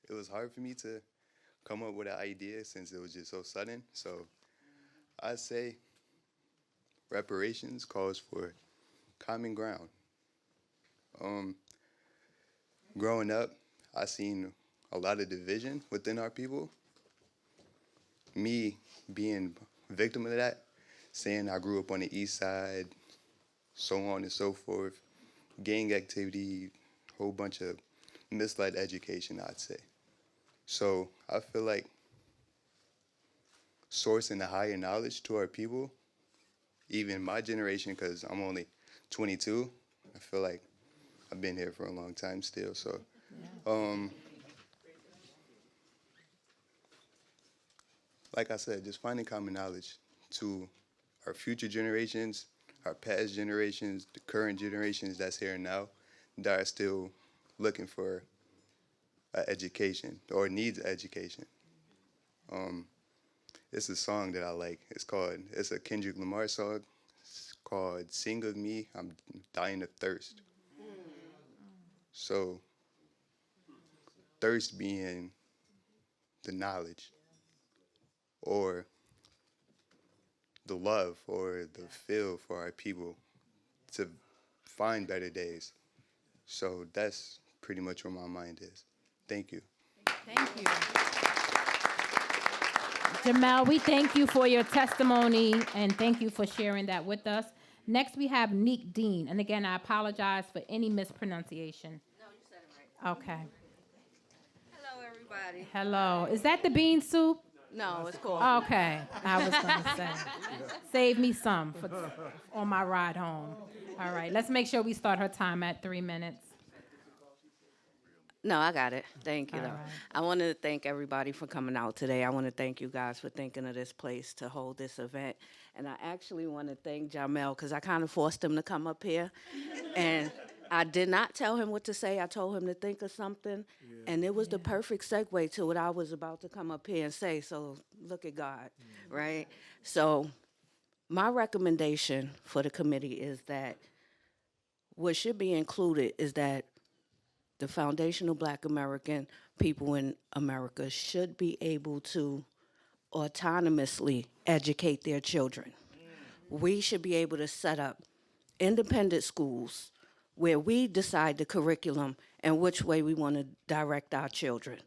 It was hard for me to come up with an idea since it was just so sudden. So I say reparations calls for common ground. Growing up, I seen a lot of division within our people. Me being a victim of that, saying I grew up on the east side, so on and so forth, gang activity, whole bunch of misled education, I'd say. So I feel like sourcing the higher knowledge to our people, even my generation, because I'm only 22, I feel like I've been here for a long time still. So, like I said, just finding common knowledge to our future generations, our past generations, the current generations that's here now, that are still looking for education or needs education. It's a song that I like. It's a Kendrick Lamar song. It's called Sing of Me, I'm Dying of Thirst. So, thirst being the knowledge or the love or the feel for our people to find better days. So that's pretty much where my mind is. Thank you. Thank you. Jamel, we thank you for your testimony and thank you for sharing that with us. Next, we have Neek Dean. And again, I apologize for any mispronunciation. No, you said it right. Okay. Hello, everybody. Hello. Is that the bean soup? No, it's cool. Okay. I was going to say. Save me some on my ride home. All right. Let's make sure we start her time at 3 minutes. No, I got it. Thank you, All though. right. I want to thank everybody for coming out today. I want to thank you guys for thinking of this place to hold this event. And I actually want to thank Jamel because I kind of forced him to come up here. And I did not tell him what to say. I told him to think of something. And it was the perfect segue to what I was about to come up here and say. So look at God, right? So my recommendation for the committee is that what should be included is that the foundational Black American people in America should be able to autonomously educate their children. We should be able to set up independent schools where we decide the curriculum and which way we want to direct our children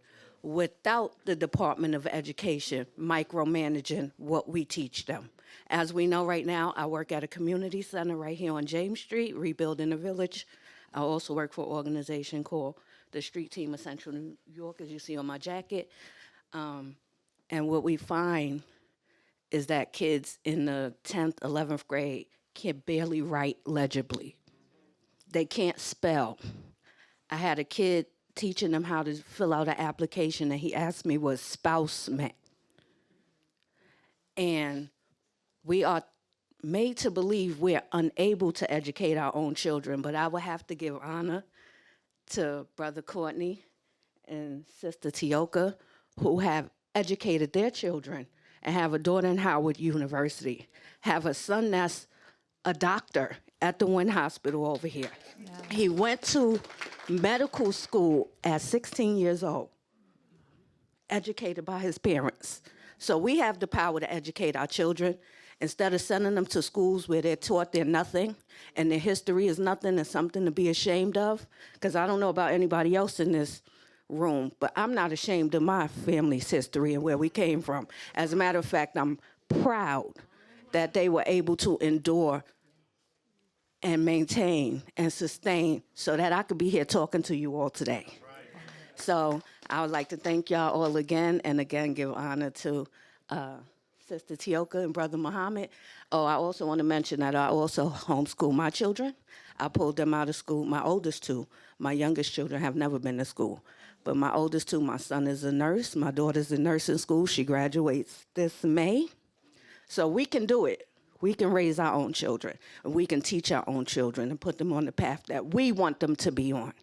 without the Department of Education micromanaging what we teach them. As we know right now, I work at a community center right here on James Street, rebuilding the village. I also work for an organization called the Street Team of Central New York, as you see on my jacket. And what we find is that kids in the 10th, 11th grade can barely write legibly. They can't spell. I had a kid teaching them how to fill out an application, and he asked me what spouse meant. And we are made to believe we're unable to educate our own children, but I would have to give honor to Brother Courtney and Sister Tioka, who have educated their children and have a daughter in Howard University, have a son that's a doctor at the Wynn Hospital over here. Yeah. He went to medical school at 16 years old, educated by his parents. So we have the power to educate our children instead of sending them to schools where they're taught they're nothing and their history is nothing and something to be ashamed of. Because I don't know about anybody else in this room, but I'm not ashamed of my family's history and where we came from. As a matter of fact, I'm proud that they were able to endure and maintain and sustain so that I could be here talking to you all today. So I would like to thank y'all all again, and again give honor to Sister Tioka and Brother Muhammad. Oh, I also want to mention that I also homeschool my children. I pulled them out of school. My oldest two, my youngest children have never been to school. But my oldest two, my son is a nurse. My daughter's in nursing school. She graduates this May. So we can do it. We can raise our own children. And we can teach our own children and put them on the path that we want them to be on.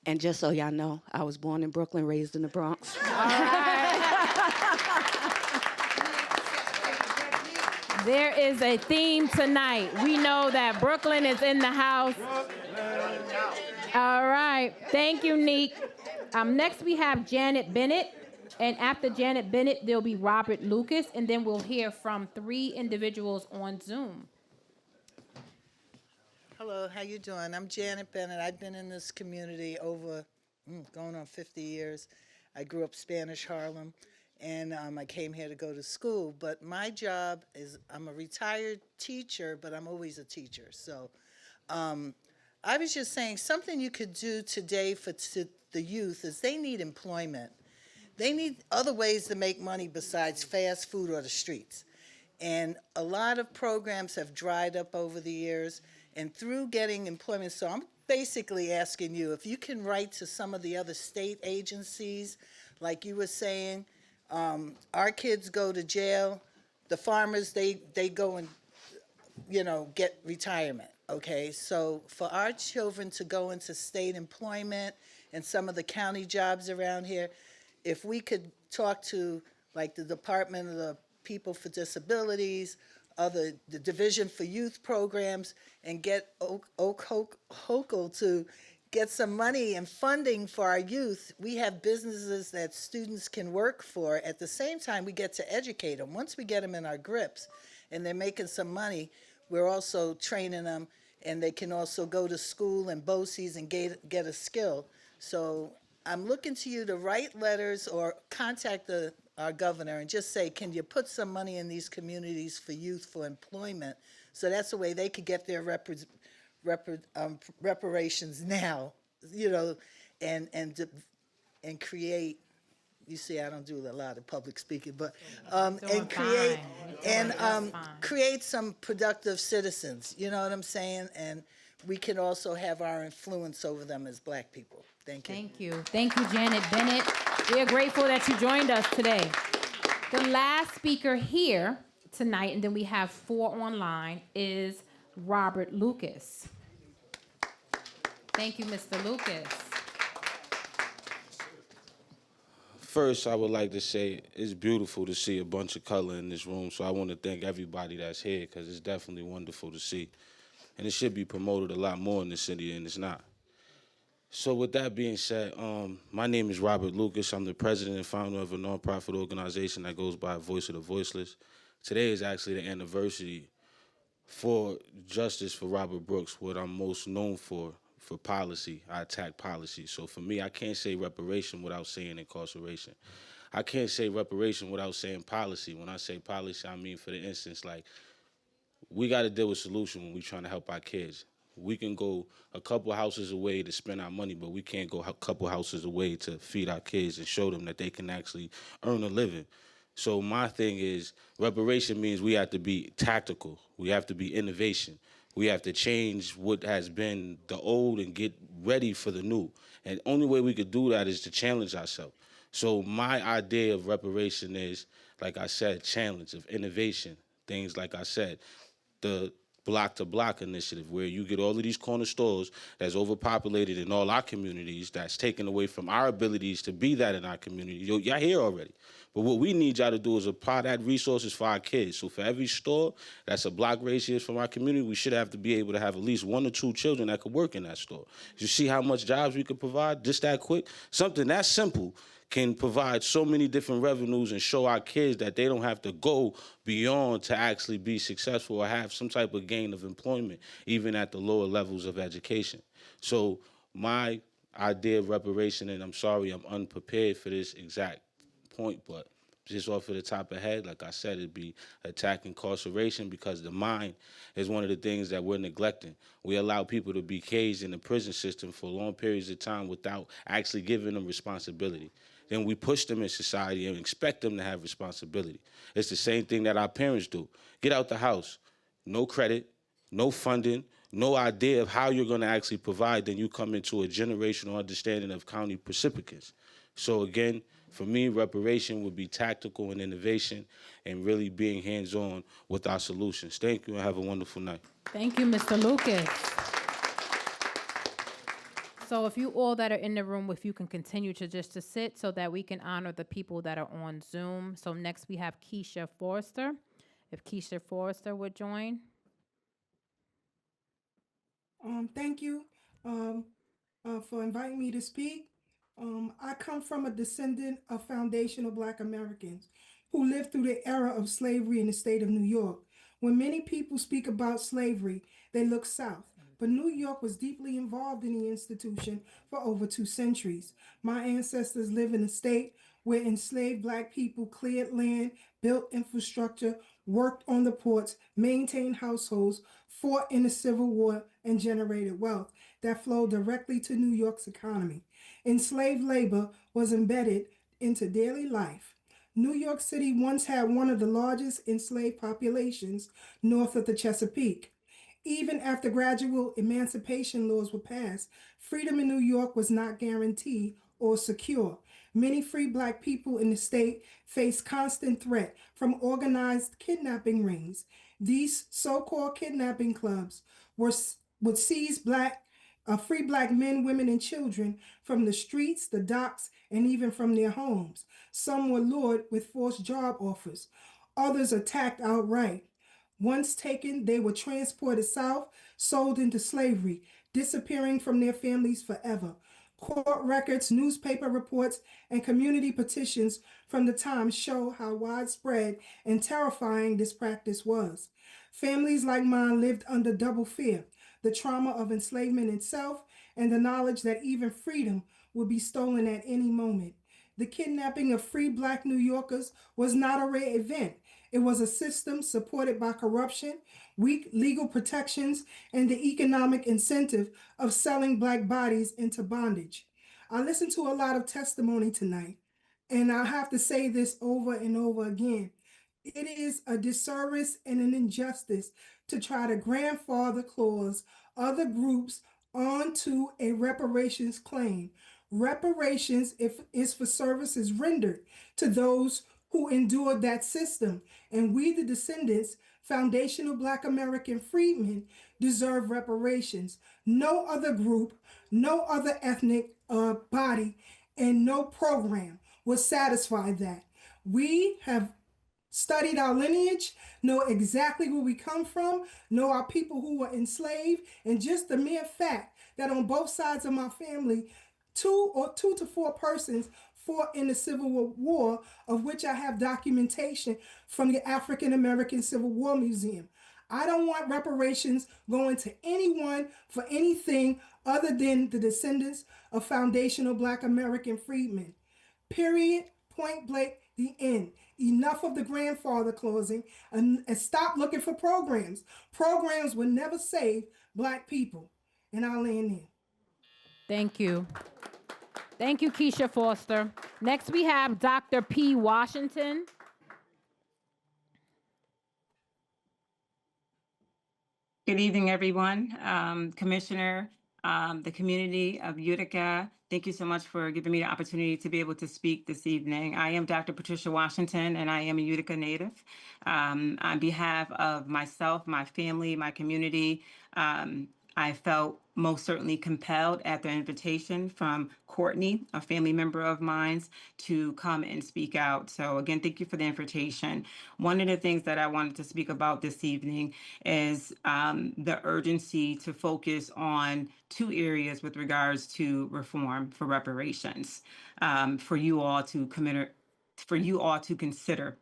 And just so y'all know, I was born in Brooklyn, raised in the Bronx. There is a theme tonight. We know that Brooklyn is in the house. All right. Thank you, Neek. Next, we have Janet Bennett. And after Janet Bennett, there'll be Robert Lucas. And then we'll hear from 3 individuals on Zoom. Hello, how you doing? I'm Janet Bennett. I've been in this community over going on 50 years. I grew up Spanish Harlem, and I came here to go to school. But my job is, I'm a retired teacher, but I'm always a teacher. So I was just saying something you could do today for the youth is they need employment. They need other ways to make money besides fast food or the streets. And a lot of programs have dried up over the years. And through getting employment, so I'm basically asking you if you can write to some of the other state agencies, like you were saying, our kids go to jail, the farmers, they go and, get retirement, okay? So for our children to go into state employment and some of the county jobs around here, if we could talk to, like, the Department of the People for Disabilities, the Division for Youth Programs, and get Hochul to get some money and funding for our youth. We have businesses that students can work for. At the same time, we get to educate them. Once we get them in our grips and they're making some money, we're also training them, and they can also go to school and BOCES and get a skill. So I'm looking to you to write letters or contact our governor and just say, can you put some money in these communities for youth for employment? So that's the way they could get their reparations now, and create. You see, I don't do a lot of public speaking, but and create some productive citizens. You know what I'm saying? And we can also have our influence over them as Black people. Thank you. Thank you. Thank you, Janet Bennett. We are grateful that you joined us today. The last speaker here tonight, and then we have 4 online, is Robert Lucas. Thank you, Mr. Lucas. First, I would like to say it's beautiful to see a bunch of color in this room, so I want to thank everybody that's here because it's definitely wonderful to see. And it should be promoted a lot more in the city, and it's not. So with that being said, my name is Robert Lucas. I'm the president and founder of a nonprofit organization that goes by Voice of the Voiceless. Today is actually the anniversary for justice for Robert Brooks, what I'm most known for policy. I attack policy. So for me, I can't say reparation without saying incarceration. I can't say reparation without saying policy. When I say policy, I mean, for the instance, like, we got to deal with solution when we're trying to help our kids. We can go a couple houses away to spend our money, but we can't go a couple houses away to feed our kids and show them that they can actually earn a living. So my thing is, reparation means we have to be tactical. We have to be innovation. We have to change what has been the old and get ready for the new. And the only way we could do that is to challenge ourselves. So my idea of reparation is, like I said, challenge, of innovation. Things like I said, the block-to-block initiative, where you get all of these corner stores that's overpopulated in all our communities, that's taken away from our abilities to be that in our community. Y'all here already. But what we need y'all to do is apply that resources for our kids. So for every store that's a block radius from our community, we should have to be able to have at least 1 or 2 children that could work in that store. You see how much jobs we could provide just that quick? Something that simple can provide so many different revenues and show our kids that they don't have to go beyond to actually be successful or have some type of gain of employment, even at the lower levels of education. So my idea of reparation, and I'm sorry I'm unprepared for this exact point, but just off of the top of the head, like I said, it'd be attack incarceration, because the mind is one of the things that we're neglecting. We allow people to be caged in the prison system for long periods of time without actually giving them responsibility. Then we push them in society and expect them to have responsibility. It's the same thing that our parents do. Get out the house. No credit, no funding, no idea of how you're going to actually provide, then you come into a generational understanding of county precipitance. So again, for me, reparation would be tactical and innovation and really being hands-on with our solutions. Thank you and have a wonderful night. Thank you, Mr. Lucas. So if you all that are in the room, if you can continue to sit so that we can honor the people that are on Zoom. So next we have Keisha Forrester. If Keisha Forrester would join. Thank you for inviting me to speak. I come from a descendant of foundational Black Americans who lived through the era of slavery in the state of New York. When many people speak about slavery, they look south. But New York was deeply involved in the institution for over 2 centuries. My ancestors live in a state where enslaved Black people cleared land, built infrastructure, worked on the ports, maintained households, fought in the Civil War, and generated wealth that flowed directly to New York's economy. Enslaved labor was embedded into daily life. New York City once had one of the largest enslaved populations north of the Chesapeake. Even after gradual emancipation laws were passed, freedom in New York was not guaranteed or secure. Many free Black people in the state faced constant threat from organized kidnapping rings. These so-called kidnapping clubs would seize free Black men, women, and children from the streets, the docks, and even from their homes. Some were lured with forced job offers. Others attacked outright. Once taken, they were transported south, sold into slavery, disappearing from their families forever. Court records, newspaper reports, and community petitions from the time show how widespread and terrifying this practice was. Families like mine lived under double fear, the trauma of enslavement itself, and the knowledge that even freedom would be stolen at any moment. The kidnapping of free Black New Yorkers was not a rare event. It was a system supported by corruption, weak legal protections, and the economic incentive of selling Black bodies into bondage. I listened to a lot of testimony tonight, and I have to say this over and over again. It is a disservice and an injustice to try to grandfather clause other groups onto a reparations claim. Reparations is for services rendered to those who endured that system. And we, the descendants, foundational Black American freedmen, deserve reparations. No other group, no other ethnic body, and no program will satisfy that. We have studied our lineage, know exactly where we come from, know our people who were enslaved, and just the mere fact that on both sides of my family, two to four persons fought in the Civil War, of which I have documentation from the African American Civil War Museum. I don't want reparations going to anyone for anything other than the descendants of foundational Black American freedmen. Period, point blank, the end. Enough of the grandfather clausing and stop looking for programs. Programs will never save Black people. And I'll land there. Thank you. Thank you, Keisha Foster. Next, we have Dr. P. Washington. Good evening, everyone. Commissioner, the community of Utica, thank you so much for giving me the opportunity to be able to speak this evening. I am Dr. Patricia Washington, and I am a Utica native. On behalf of myself, my family, my community, I felt most certainly compelled at the invitation from Courtney, a family member of mine, to come and speak out. So again, thank you for the invitation. One of the things that I wanted to speak about this evening is the urgency to focus on 2 areas with regards to reform for reparations for you all to consider.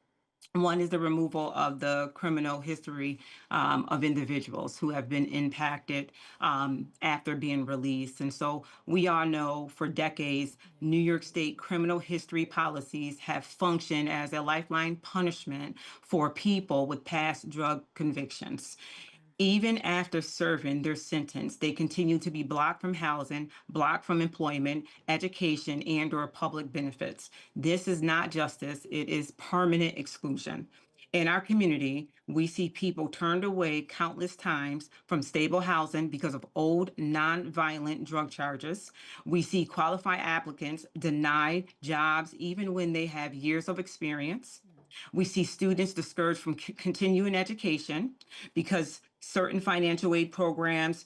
One is the removal of the criminal history of individuals who have been impacted after being released. And so we all know for decades, New York State criminal history policies have functioned as a lifeline punishment for people with past drug convictions. Even after serving their sentence, they continue to be blocked from housing, blocked from employment, education, and/or public benefits. This is not justice, it is permanent exclusion. In our community, we see people turned away countless times from stable housing because of old, nonviolent drug charges. We see qualified applicants denied jobs even when they have years of experience. We see students discouraged from continuing education because certain financial aid programs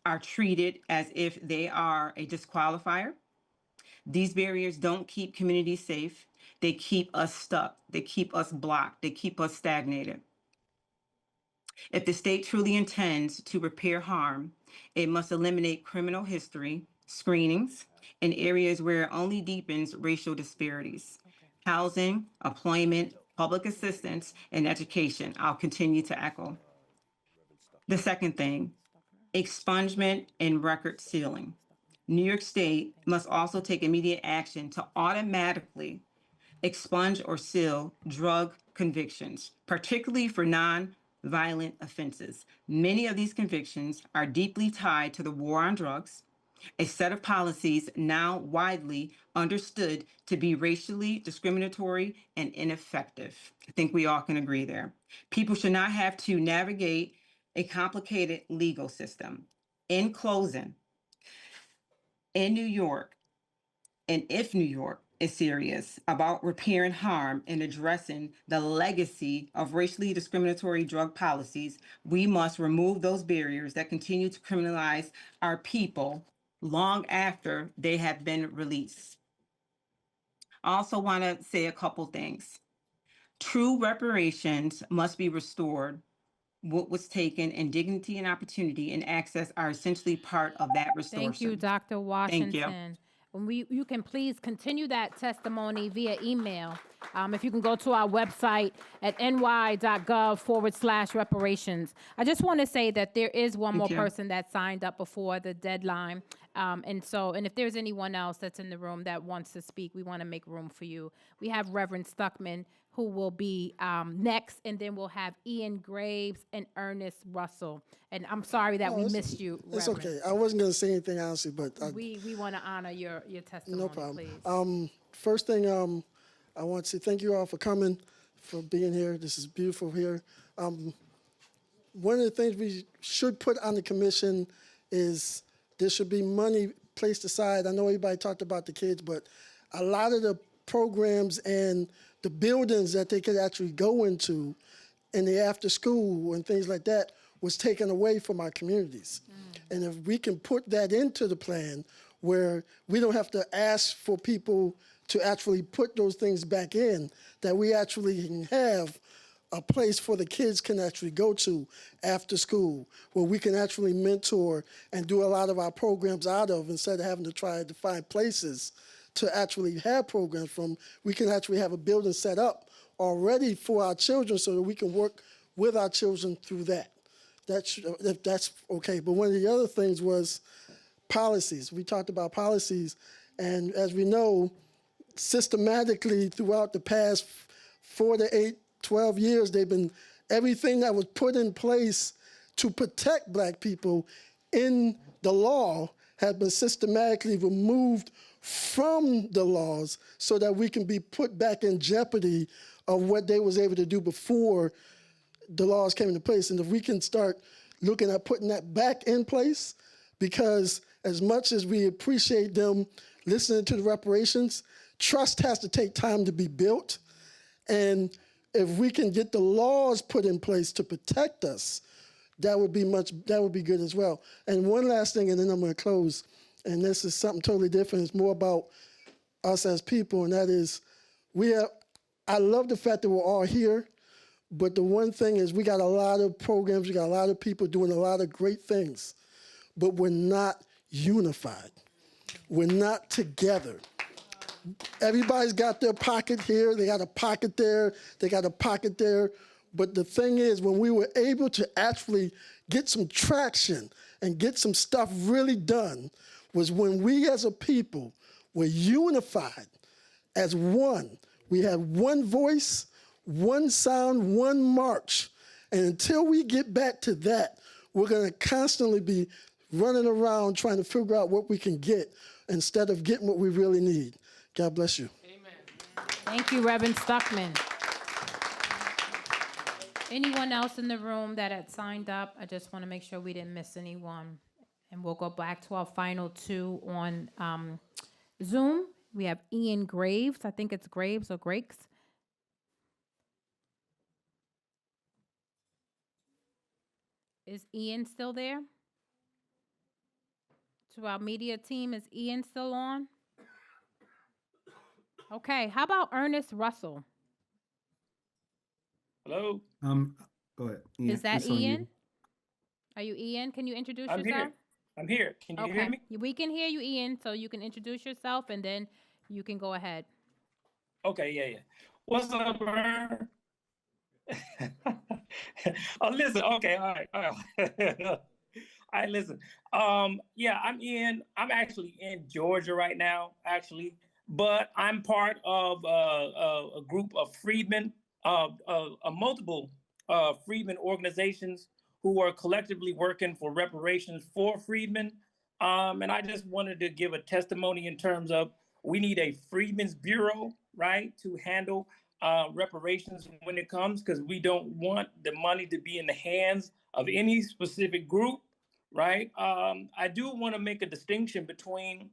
are treated as if they are a disqualifier. These barriers don't keep communities safe. They keep us stuck. They keep us blocked. They keep us stagnated. If the state truly intends to repair harm, it must eliminate criminal history, screenings, in areas where it only deepens racial disparities. Housing, employment, public assistance, and education. I'll continue to echo. The second thing, expungement and record sealing. New York State must also take immediate action to automatically expunge or seal drug convictions, particularly for non-violent offenses. Many of these convictions are deeply tied to the war on drugs, a set of policies now widely understood to be racially discriminatory and ineffective. I think we all can agree there. People should not have to navigate a complicated legal system. In closing, in New York, and if New York is serious about repairing harm and addressing the legacy of racially discriminatory drug policies, we must remove those barriers that continue to criminalize our people long after they have been released. I also want to say a couple things. True reparations must be restored. What was taken, and dignity and opportunity and access are essentially part of that restoration. Thank you, Dr. Thank you. Washington. You can please continue that testimony via email. If you can go to our website at ny.gov/reparations. I just want to say that there is one more you. person that signed up before the deadline. And if there's anyone else that's in the room that wants to speak, we want to make room for you. We have Reverend Stuckman, who will be next, and then we'll have Ian Graves and Ernest Russell. And I'm sorry that we missed you, It's Reverend. okay. I wasn't going to say anything, honestly, but We want to honor your testimony, no problem. please. First thing, I want to say thank you all for coming, for being here. This is beautiful here. One of the things we should put on the commission is there should be money placed aside. I know everybody talked about the kids, but a lot of the programs and the buildings that they could actually go into in the after school and things like that was taken away from our communities. And if we can put that into the plan where we don't have to ask for people to actually put those things back in, that we actually can have a place for the kids can actually go to after school, where we can actually mentor and do a lot of our programs out of, instead of having to try to find places to actually have programs from. We can actually have a building set up already for our children so that we can work with our children through that. If that's okay. But one of the other things was policies. We talked about policies, and as we know, systematically throughout the past 4 to 8, 12 years, they've been, everything that was put in place to protect Black people in the law has been systematically removed from the laws so that we can be put back in jeopardy of what they was able to do before the laws came into place. And if we can start looking at putting that back in place, because as much as we appreciate them listening to the reparations, trust has to take time to be built. And if we can get the laws put in place to protect us, that would be good as well. And one last thing, and then I'm going to close. And this is something totally different. It's more about us as people, and that is, I love the fact that we're all here, but the one thing is we got a lot of programs, we got a lot of people doing a lot of great things, but we're not unified. We're not together. Everybody's got their pocket here, they got a pocket there, they got a pocket there. But the thing is, when we were able to actually get some traction and get some stuff really done, was when we as a people were unified as one. We had one voice, one sound, one march. And until we get back to that, we're going to constantly be running around trying to figure out what we can get instead of getting what we really need. God bless you. Thank you, Reverend Stuckman. Anyone else in the room that had signed up? I just want to make sure we didn't miss anyone. And we'll go back to our final two on Zoom. We have Ian Graves. I think it's Graves or Grakes. Is Ian still there? To our media team, is Ian still on? Okay, how about Ernest Russell? Hello. Go ahead. Ian, Is that it's on Ian? you. Are you Ian? Can you introduce I'm yourself? here. I'm here. Can you hear Okay, me? we can hear you, Ian, so you can introduce yourself and then you can go ahead. Okay, yeah. What's up, Ern? Oh, listen. Okay, all right. All right, listen. Yeah, I'm in. I'm actually in Georgia right now, actually, but I'm part of a group of freedmen, multiple freedmen organizations who are collectively working for reparations for freedmen. And I just wanted to give a testimony in terms of we need a Freedmen's Bureau, right, to handle reparations when it comes, because we don't want the money to be in the hands of any specific group, right? I do want to make a distinction between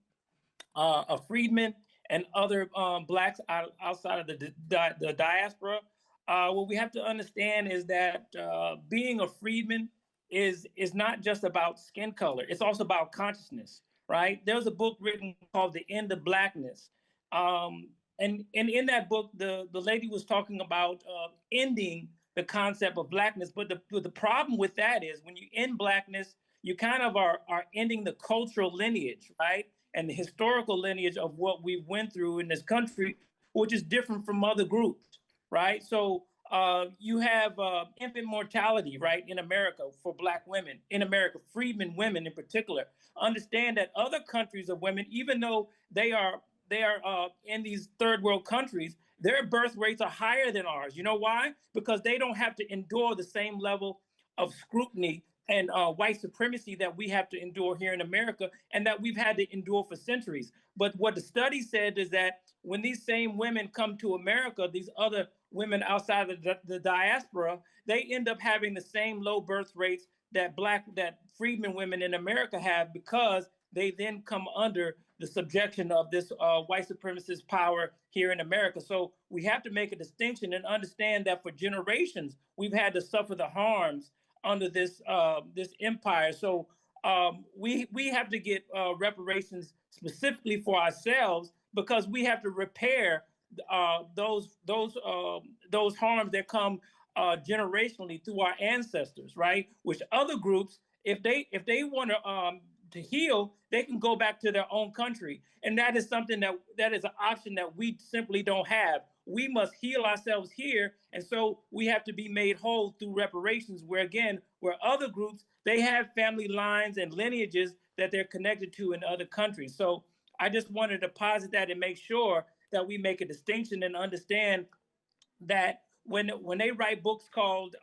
a freedman and other blacks outside of the diaspora. What we have to understand is that being a freedman is not just about skin color. It's also about consciousness, right? There's a book written called The End of Blackness. And in that book, the lady was talking about ending the concept of blackness. But the problem with that is when you end blackness, you kind of are ending the cultural lineage, right? And the historical lineage of what we've went through in this country, which is different from other groups, right? So you have infant mortality, right, in America for Black women, in America, freedmen women in particular. Understand that other countries of women, even though they are in these third world countries, their birth rates are higher than ours. You know why? Because they don't have to endure the same level of scrutiny and white supremacy that we have to endure here in America and that we've had to endure for centuries. But what the study said is that when these same women come to America, these other women outside of the diaspora, they end up having the same low birth rates that freedmen women in America have, because they then come under the subjection of this white supremacist power here in America. So we have to make a distinction and understand that for generations, we've had to suffer the harms under this empire. So we have to get reparations specifically for ourselves, because we have to repair those harms that come generationally through our ancestors, right? Which other groups, if they want to heal, they can go back to their own country, and that is something that is an option that we simply don't have. We must heal ourselves here, and so we have to be made whole through reparations. Where other groups, they have family lines and lineages that they're connected to in other countries. So I just wanted to posit that and make sure that we make a distinction and understand that when they write books called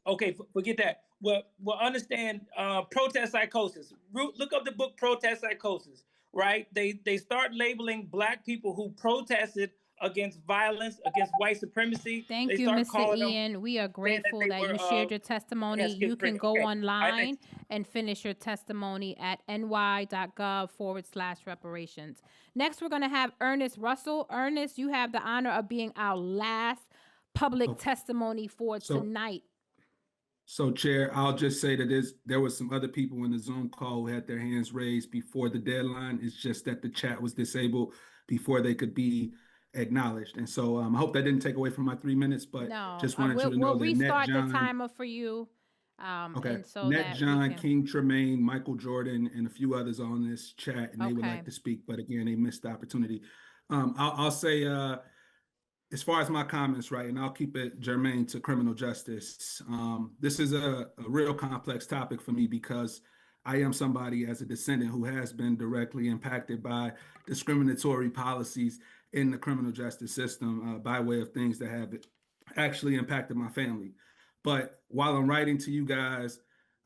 okay, forget that. Well, understand protest psychosis. Look up the book Protest Psychosis, right? They start labeling Black people who protested against violence, against white supremacy. Thank They you, start Mr. calling them, Ian. We are saying that grateful they that were you shared your testimony. You can go Okay, I think. online and finish your testimony at ny.gov/reparations. Next, we're going to have Ernest Russell. Ernest, you have the honor of being our last public testimony for tonight. So, Chair, I'll just say that there was some other people in the Zoom call who had their hands raised before the deadline. It's just that the chat was disabled before they could be acknowledged. And so I hope that didn't take away from my 3 minutes, but No, just wanted you to know we'll that Net restart the John, timer for you. okay, And so Net that John, we can. King Tremaine, Michael Jordan, and a few others on this chat, and they would Okay. like to speak, but again, they missed the opportunity. I'll say, as far as my comments, right, and I'll keep it germane to criminal justice. This is a real complex topic for me because I am somebody as a descendant who has been directly impacted by discriminatory policies in the criminal justice system by way of things that have actually impacted my family. But while I'm writing to you guys,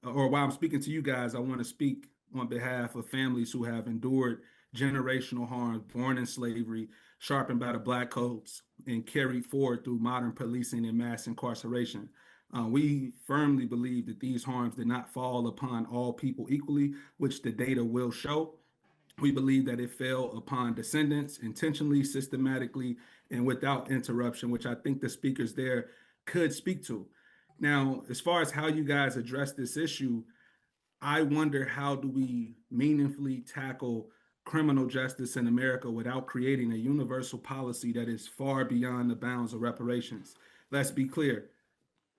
or while I'm speaking to you guys, I want to speak on behalf of families who have endured generational harms born in slavery, sharpened by the Black codes, and carried forward through modern policing and mass incarceration. We firmly believe that these harms did not fall upon all people equally, which the data will show. We believe that it fell upon descendants intentionally, systematically, and without interruption, which I think the speakers there could speak to. Now, as far as how you guys address this issue, I wonder, how do we meaningfully tackle criminal justice in America without creating a universal policy that is far beyond the bounds of reparations? Let's be clear.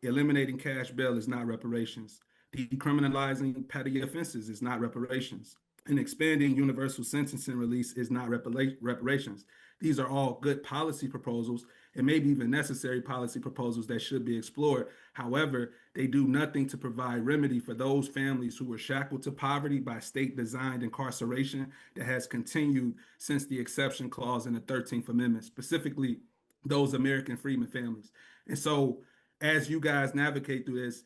Eliminating cash bail is not reparations. Decriminalizing petty offenses is not reparations. And expanding universal sentencing release is not reparations. These are all good policy proposals and maybe even necessary policy proposals that should be explored. However, they do nothing to provide remedy for those families who were shackled to poverty by state-designed incarceration that has continued since the exception clause in the 13th Amendment, specifically those American freedmen families. And so, as you guys navigate through this,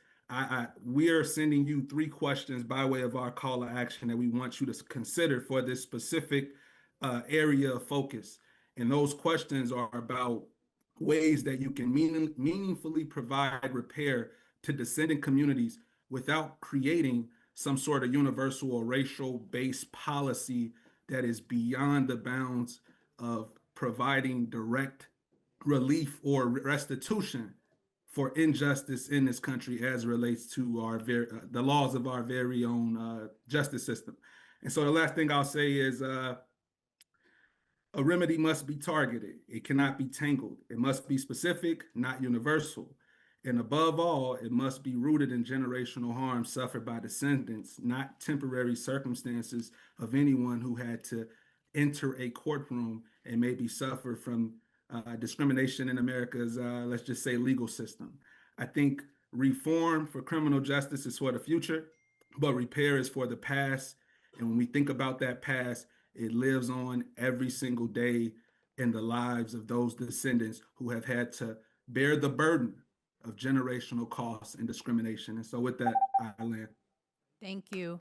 we are sending you 3 questions by way of our call to action that we want you to consider for this specific area of focus. And those questions are about ways that you can meaningfully provide repair to descendant communities without creating some sort of universal or racial-based policy that is beyond the bounds of providing direct relief or restitution for injustice in this country as it relates to our the laws of our very own justice system. And so the last thing I'll say is a remedy must be targeted. It cannot be tangled. It must be specific, not universal. And above all, it must be rooted in generational harm suffered by descendants, not temporary circumstances of anyone who had to enter a courtroom and maybe suffer from discrimination in America's, let's just say, legal system. I think reform for criminal justice is for the future, but repair is for the past. And when we think about that past, it lives on every single day in the lives of those descendants who have had to bear the burden of generational costs and discrimination. And so with that, I land. Thank you.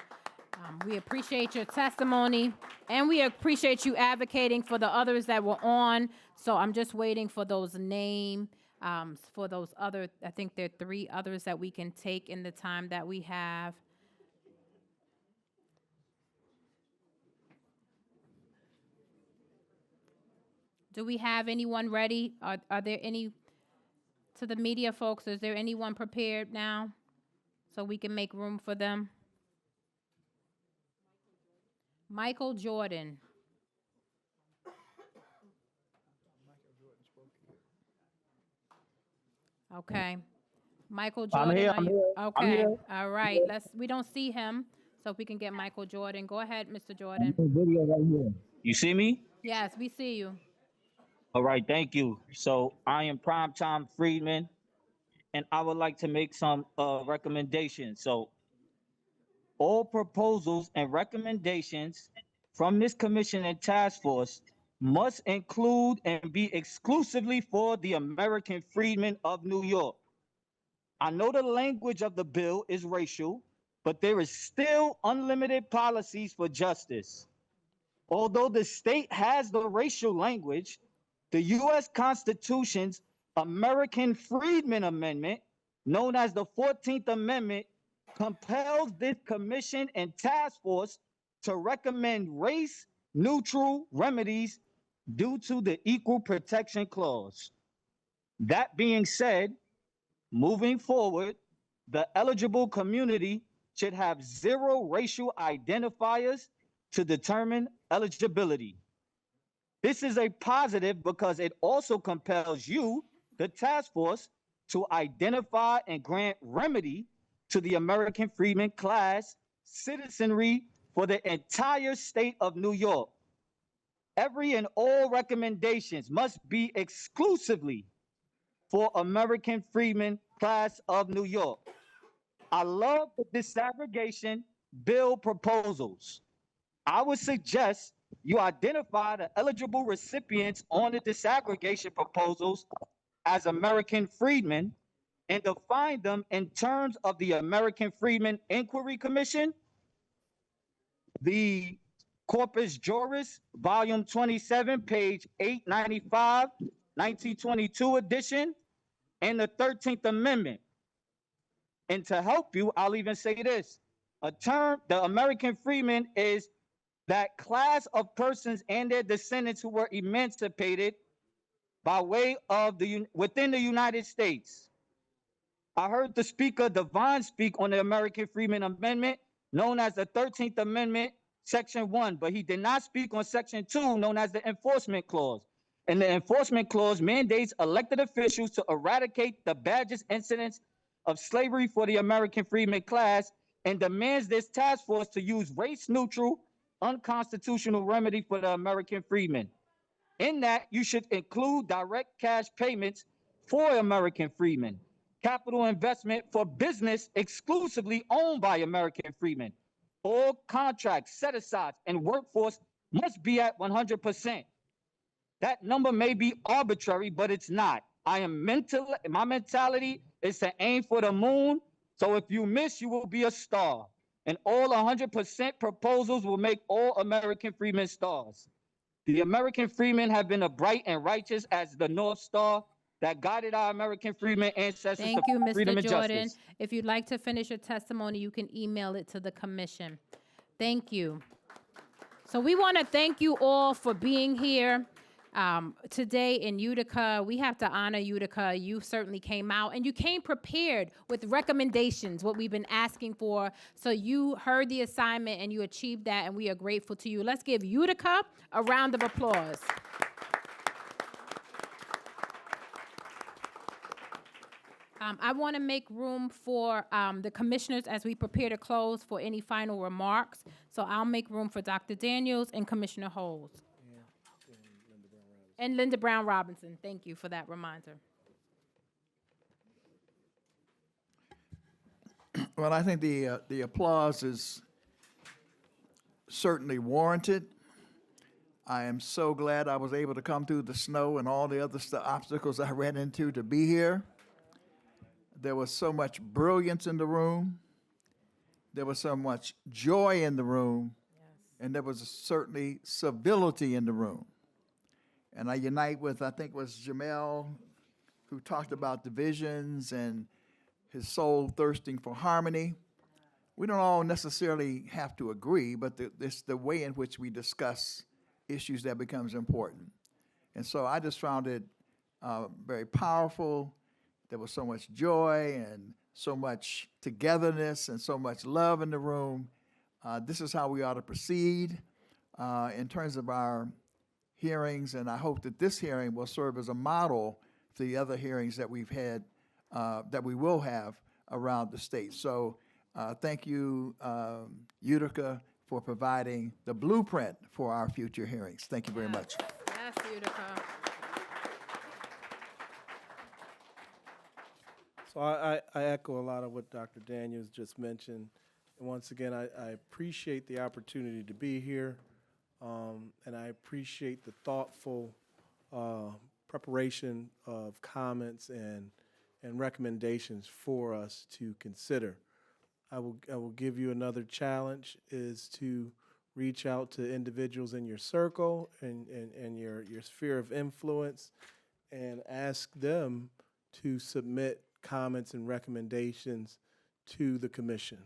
We appreciate your testimony, and we appreciate you advocating for the others that were on. So I'm just waiting for those names, for those other, I think there are 3 others that we can take in the time that we have. Do we have anyone ready? Are there any, to the media folks, is there anyone prepared now so we can make room for them? Michael Jordan. Okay. Michael Jordan. I'm here. are you- I'm Okay. here. All right. We don't see him, so if we can get Michael Jordan. Go ahead, Mr. Jordan. Video right here. You see me? Yes, we see you. All right, thank you. So I am Primetime Friedman, and I would like to make some recommendations. So all proposals and recommendations from this commission and task force must include and be exclusively for the American freedmen of New York. I know the language of the bill is racial, but there is still unlimited policies for justice. Although the state has the racial language, the U.S. Constitution's American Freedmen Amendment, known as the 14th Amendment, compels this commission and task force to recommend race-neutral remedies due to the Equal Protection Clause. That being said, moving forward, the eligible community should have 0 racial identifiers to determine eligibility. This is a positive because it also compels you, the task force, to identify and grant remedy to the American freedmen class citizenry for the entire state of New York. Every and all recommendations must be exclusively for American freedmen class of New York. I love the disaggregation bill proposals. I would suggest you identify the eligible recipients on the disaggregation proposals as American freedmen and define them in terms of the American Freedmen Inquiry Commission, the Corpus Juris, Volume 27, page 895, 1922 edition, and the 13th Amendment. And to help you, I'll even say this. A term, the American freeman is that class of persons and their descendants who were emancipated by way of within the United States. I heard the speaker Devine speak on the American Freeman Amendment, known as the 13th Amendment, Section 1, but he did not speak on Section 2, known as the Enforcement Clause. And the Enforcement Clause mandates elected officials to eradicate the badges incidents of slavery for the American freeman class and demands this task force to use race-neutral, unconstitutional remedy for the American freemen. In that, you should include direct cash payments for American freemen, capital investment for business exclusively owned by American freemen. All contracts, set-asides, and workforce must be at 100%. That number may be arbitrary, but it's not. My mentality is to aim for the moon, so if you miss, you will be a star. And all 100% proposals will make all American freemen stars. The American freemen have been as bright and righteous as the North Star that guided our American freemen ancestors Thank to you, freedom Mr. and Jordan. justice. If you'd like to finish your testimony, you can email it to the commission. Thank you. So we want to thank you all for being here. Today in Utica, we have to honor Utica. You certainly came out and you came prepared with recommendations, what we've been asking for. So you heard the assignment and you achieved that, and we are grateful to you. Let's give Utica a round of applause. I want to make room for the commissioners as we prepare to close for any final remarks. So I'll make room for Dr. Daniels and Commissioner Holes. And Linda Brown Robinson. Thank you for that reminder. Well, I think the applause is certainly warranted. I am so glad I was able to come through the snow and all the other obstacles I ran into to be here. There was so much brilliance in the room. There was so much joy in the room. Yes. And there was certainly civility in the room. And I unite with, I think it was Jamel, who talked about divisions and his soul thirsting for harmony. We don't all necessarily have to agree, but it's the way in which we discuss issues that becomes important. And so I just found it very powerful. There was so much joy and so much togetherness and so much love in the room. This is how we ought to proceed in terms of our hearings, and I hope that this hearing will serve as a model to the other hearings that we've had, that we will have around the state. So thank you, Utica, for providing the blueprint for our future hearings. Thank you very much. Yes, Utica. So I echo a lot of what Dr. Daniels just mentioned. And once again, I appreciate the opportunity to be here. And I appreciate the thoughtful preparation of comments and recommendations for us to consider. I will give you another challenge, is to reach out to individuals in your circle and your sphere of influence and ask them to submit comments and recommendations to the commission,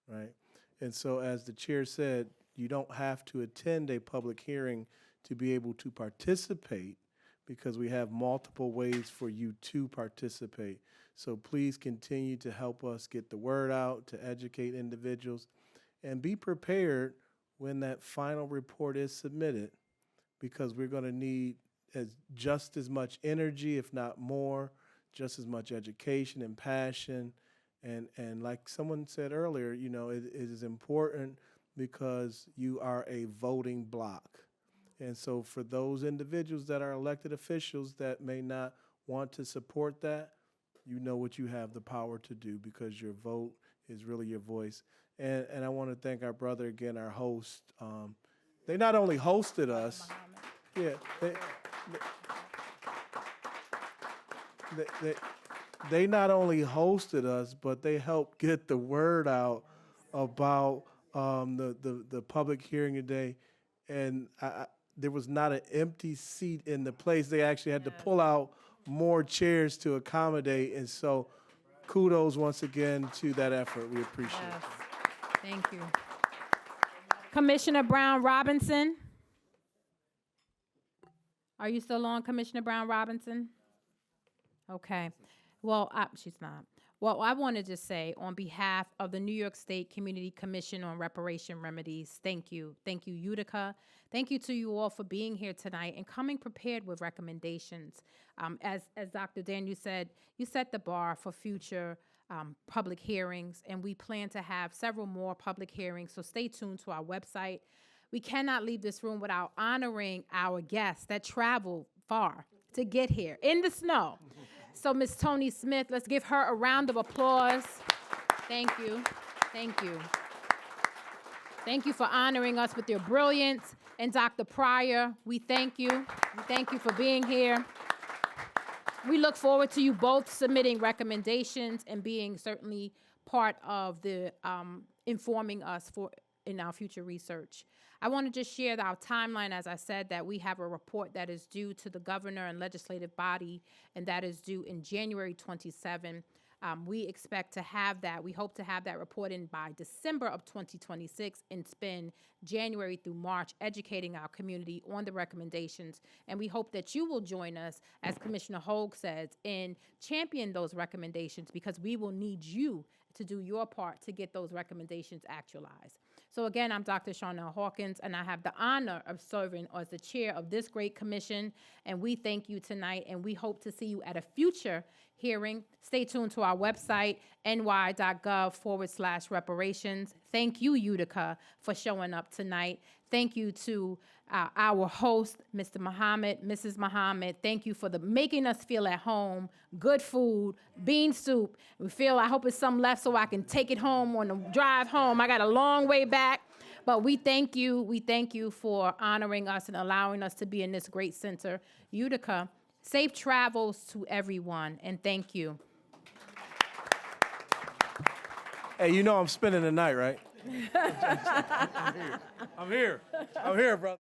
right? And so as the chair said, you don't have to attend a public hearing to be able to participate, because we have multiple ways for you to participate. So please continue to help us get the word out, to educate individuals, and be prepared when that final report is submitted, because we're going to need just as much energy, if not more, just as much education and passion. And like someone said earlier, you know, it is important because you are a voting block. And so for those individuals that are elected officials that may not want to support that, you know what you have the power to do, because your vote is really your voice. And I want to thank our brother again, our host. They not only hosted us, they not only hosted us, but they helped get the word out about the public hearing today. and there was not an empty seat in the place. They actually had to pull out more chairs to accommodate, and so kudos once again to that effort. We appreciate it. Thank you. Commissioner Brown Robinson. Are you still on, Commissioner Brown Robinson? Okay. Well, she's not. Well, I want to just say, on behalf of the New York State Community Commission on Reparation Remedies, thank you. Thank you, Utica. Thank you to you all for being here tonight and coming prepared with recommendations. As Dr. Daniel said, you set the bar for future public hearings, and we plan to have several more public hearings, so stay tuned to our website. We cannot leave this room without honoring our guests that traveled far to get here in the snow. So Ms. Tony Smith, let's give her a round of applause. Thank you. Thank you. Thank you for honoring us with your brilliance. And Dr. Pryor, we thank you. We thank you for being here. We look forward to you both submitting recommendations and being certainly part of the informing us in our future research. I want to just share our timeline. As I said, that we have a report that is due to the governor and legislative body, and that is due in January 27. We expect to have that. We hope to have that report in by December of 2026 and spend January through March educating our community on the recommendations. And we hope that you will join us, as Commissioner Hogue says, in champion those recommendations, because we will need you to do your part to get those recommendations actualized. So again, I'm Dr. Charnel Hawkins, and I have the honor of serving as the chair of this great commission. And we thank you tonight, and we hope to see you at a future hearing. Stay tuned to our website, ny.gov/reparations. Thank you, Utica, for showing up tonight. Thank you to our host, Mr. Muhammad, Mrs. Muhammad. Thank you for making us feel at home. Good food, bean soup. I hope it's some left so I can take it home on the drive home. I got a long way back, but we thank you. We thank you for honoring us and allowing us to be in this great center. Utica, safe travels to everyone, and thank you. Hey, you know I'm spending the night, right? I'm here. I'm here, brother.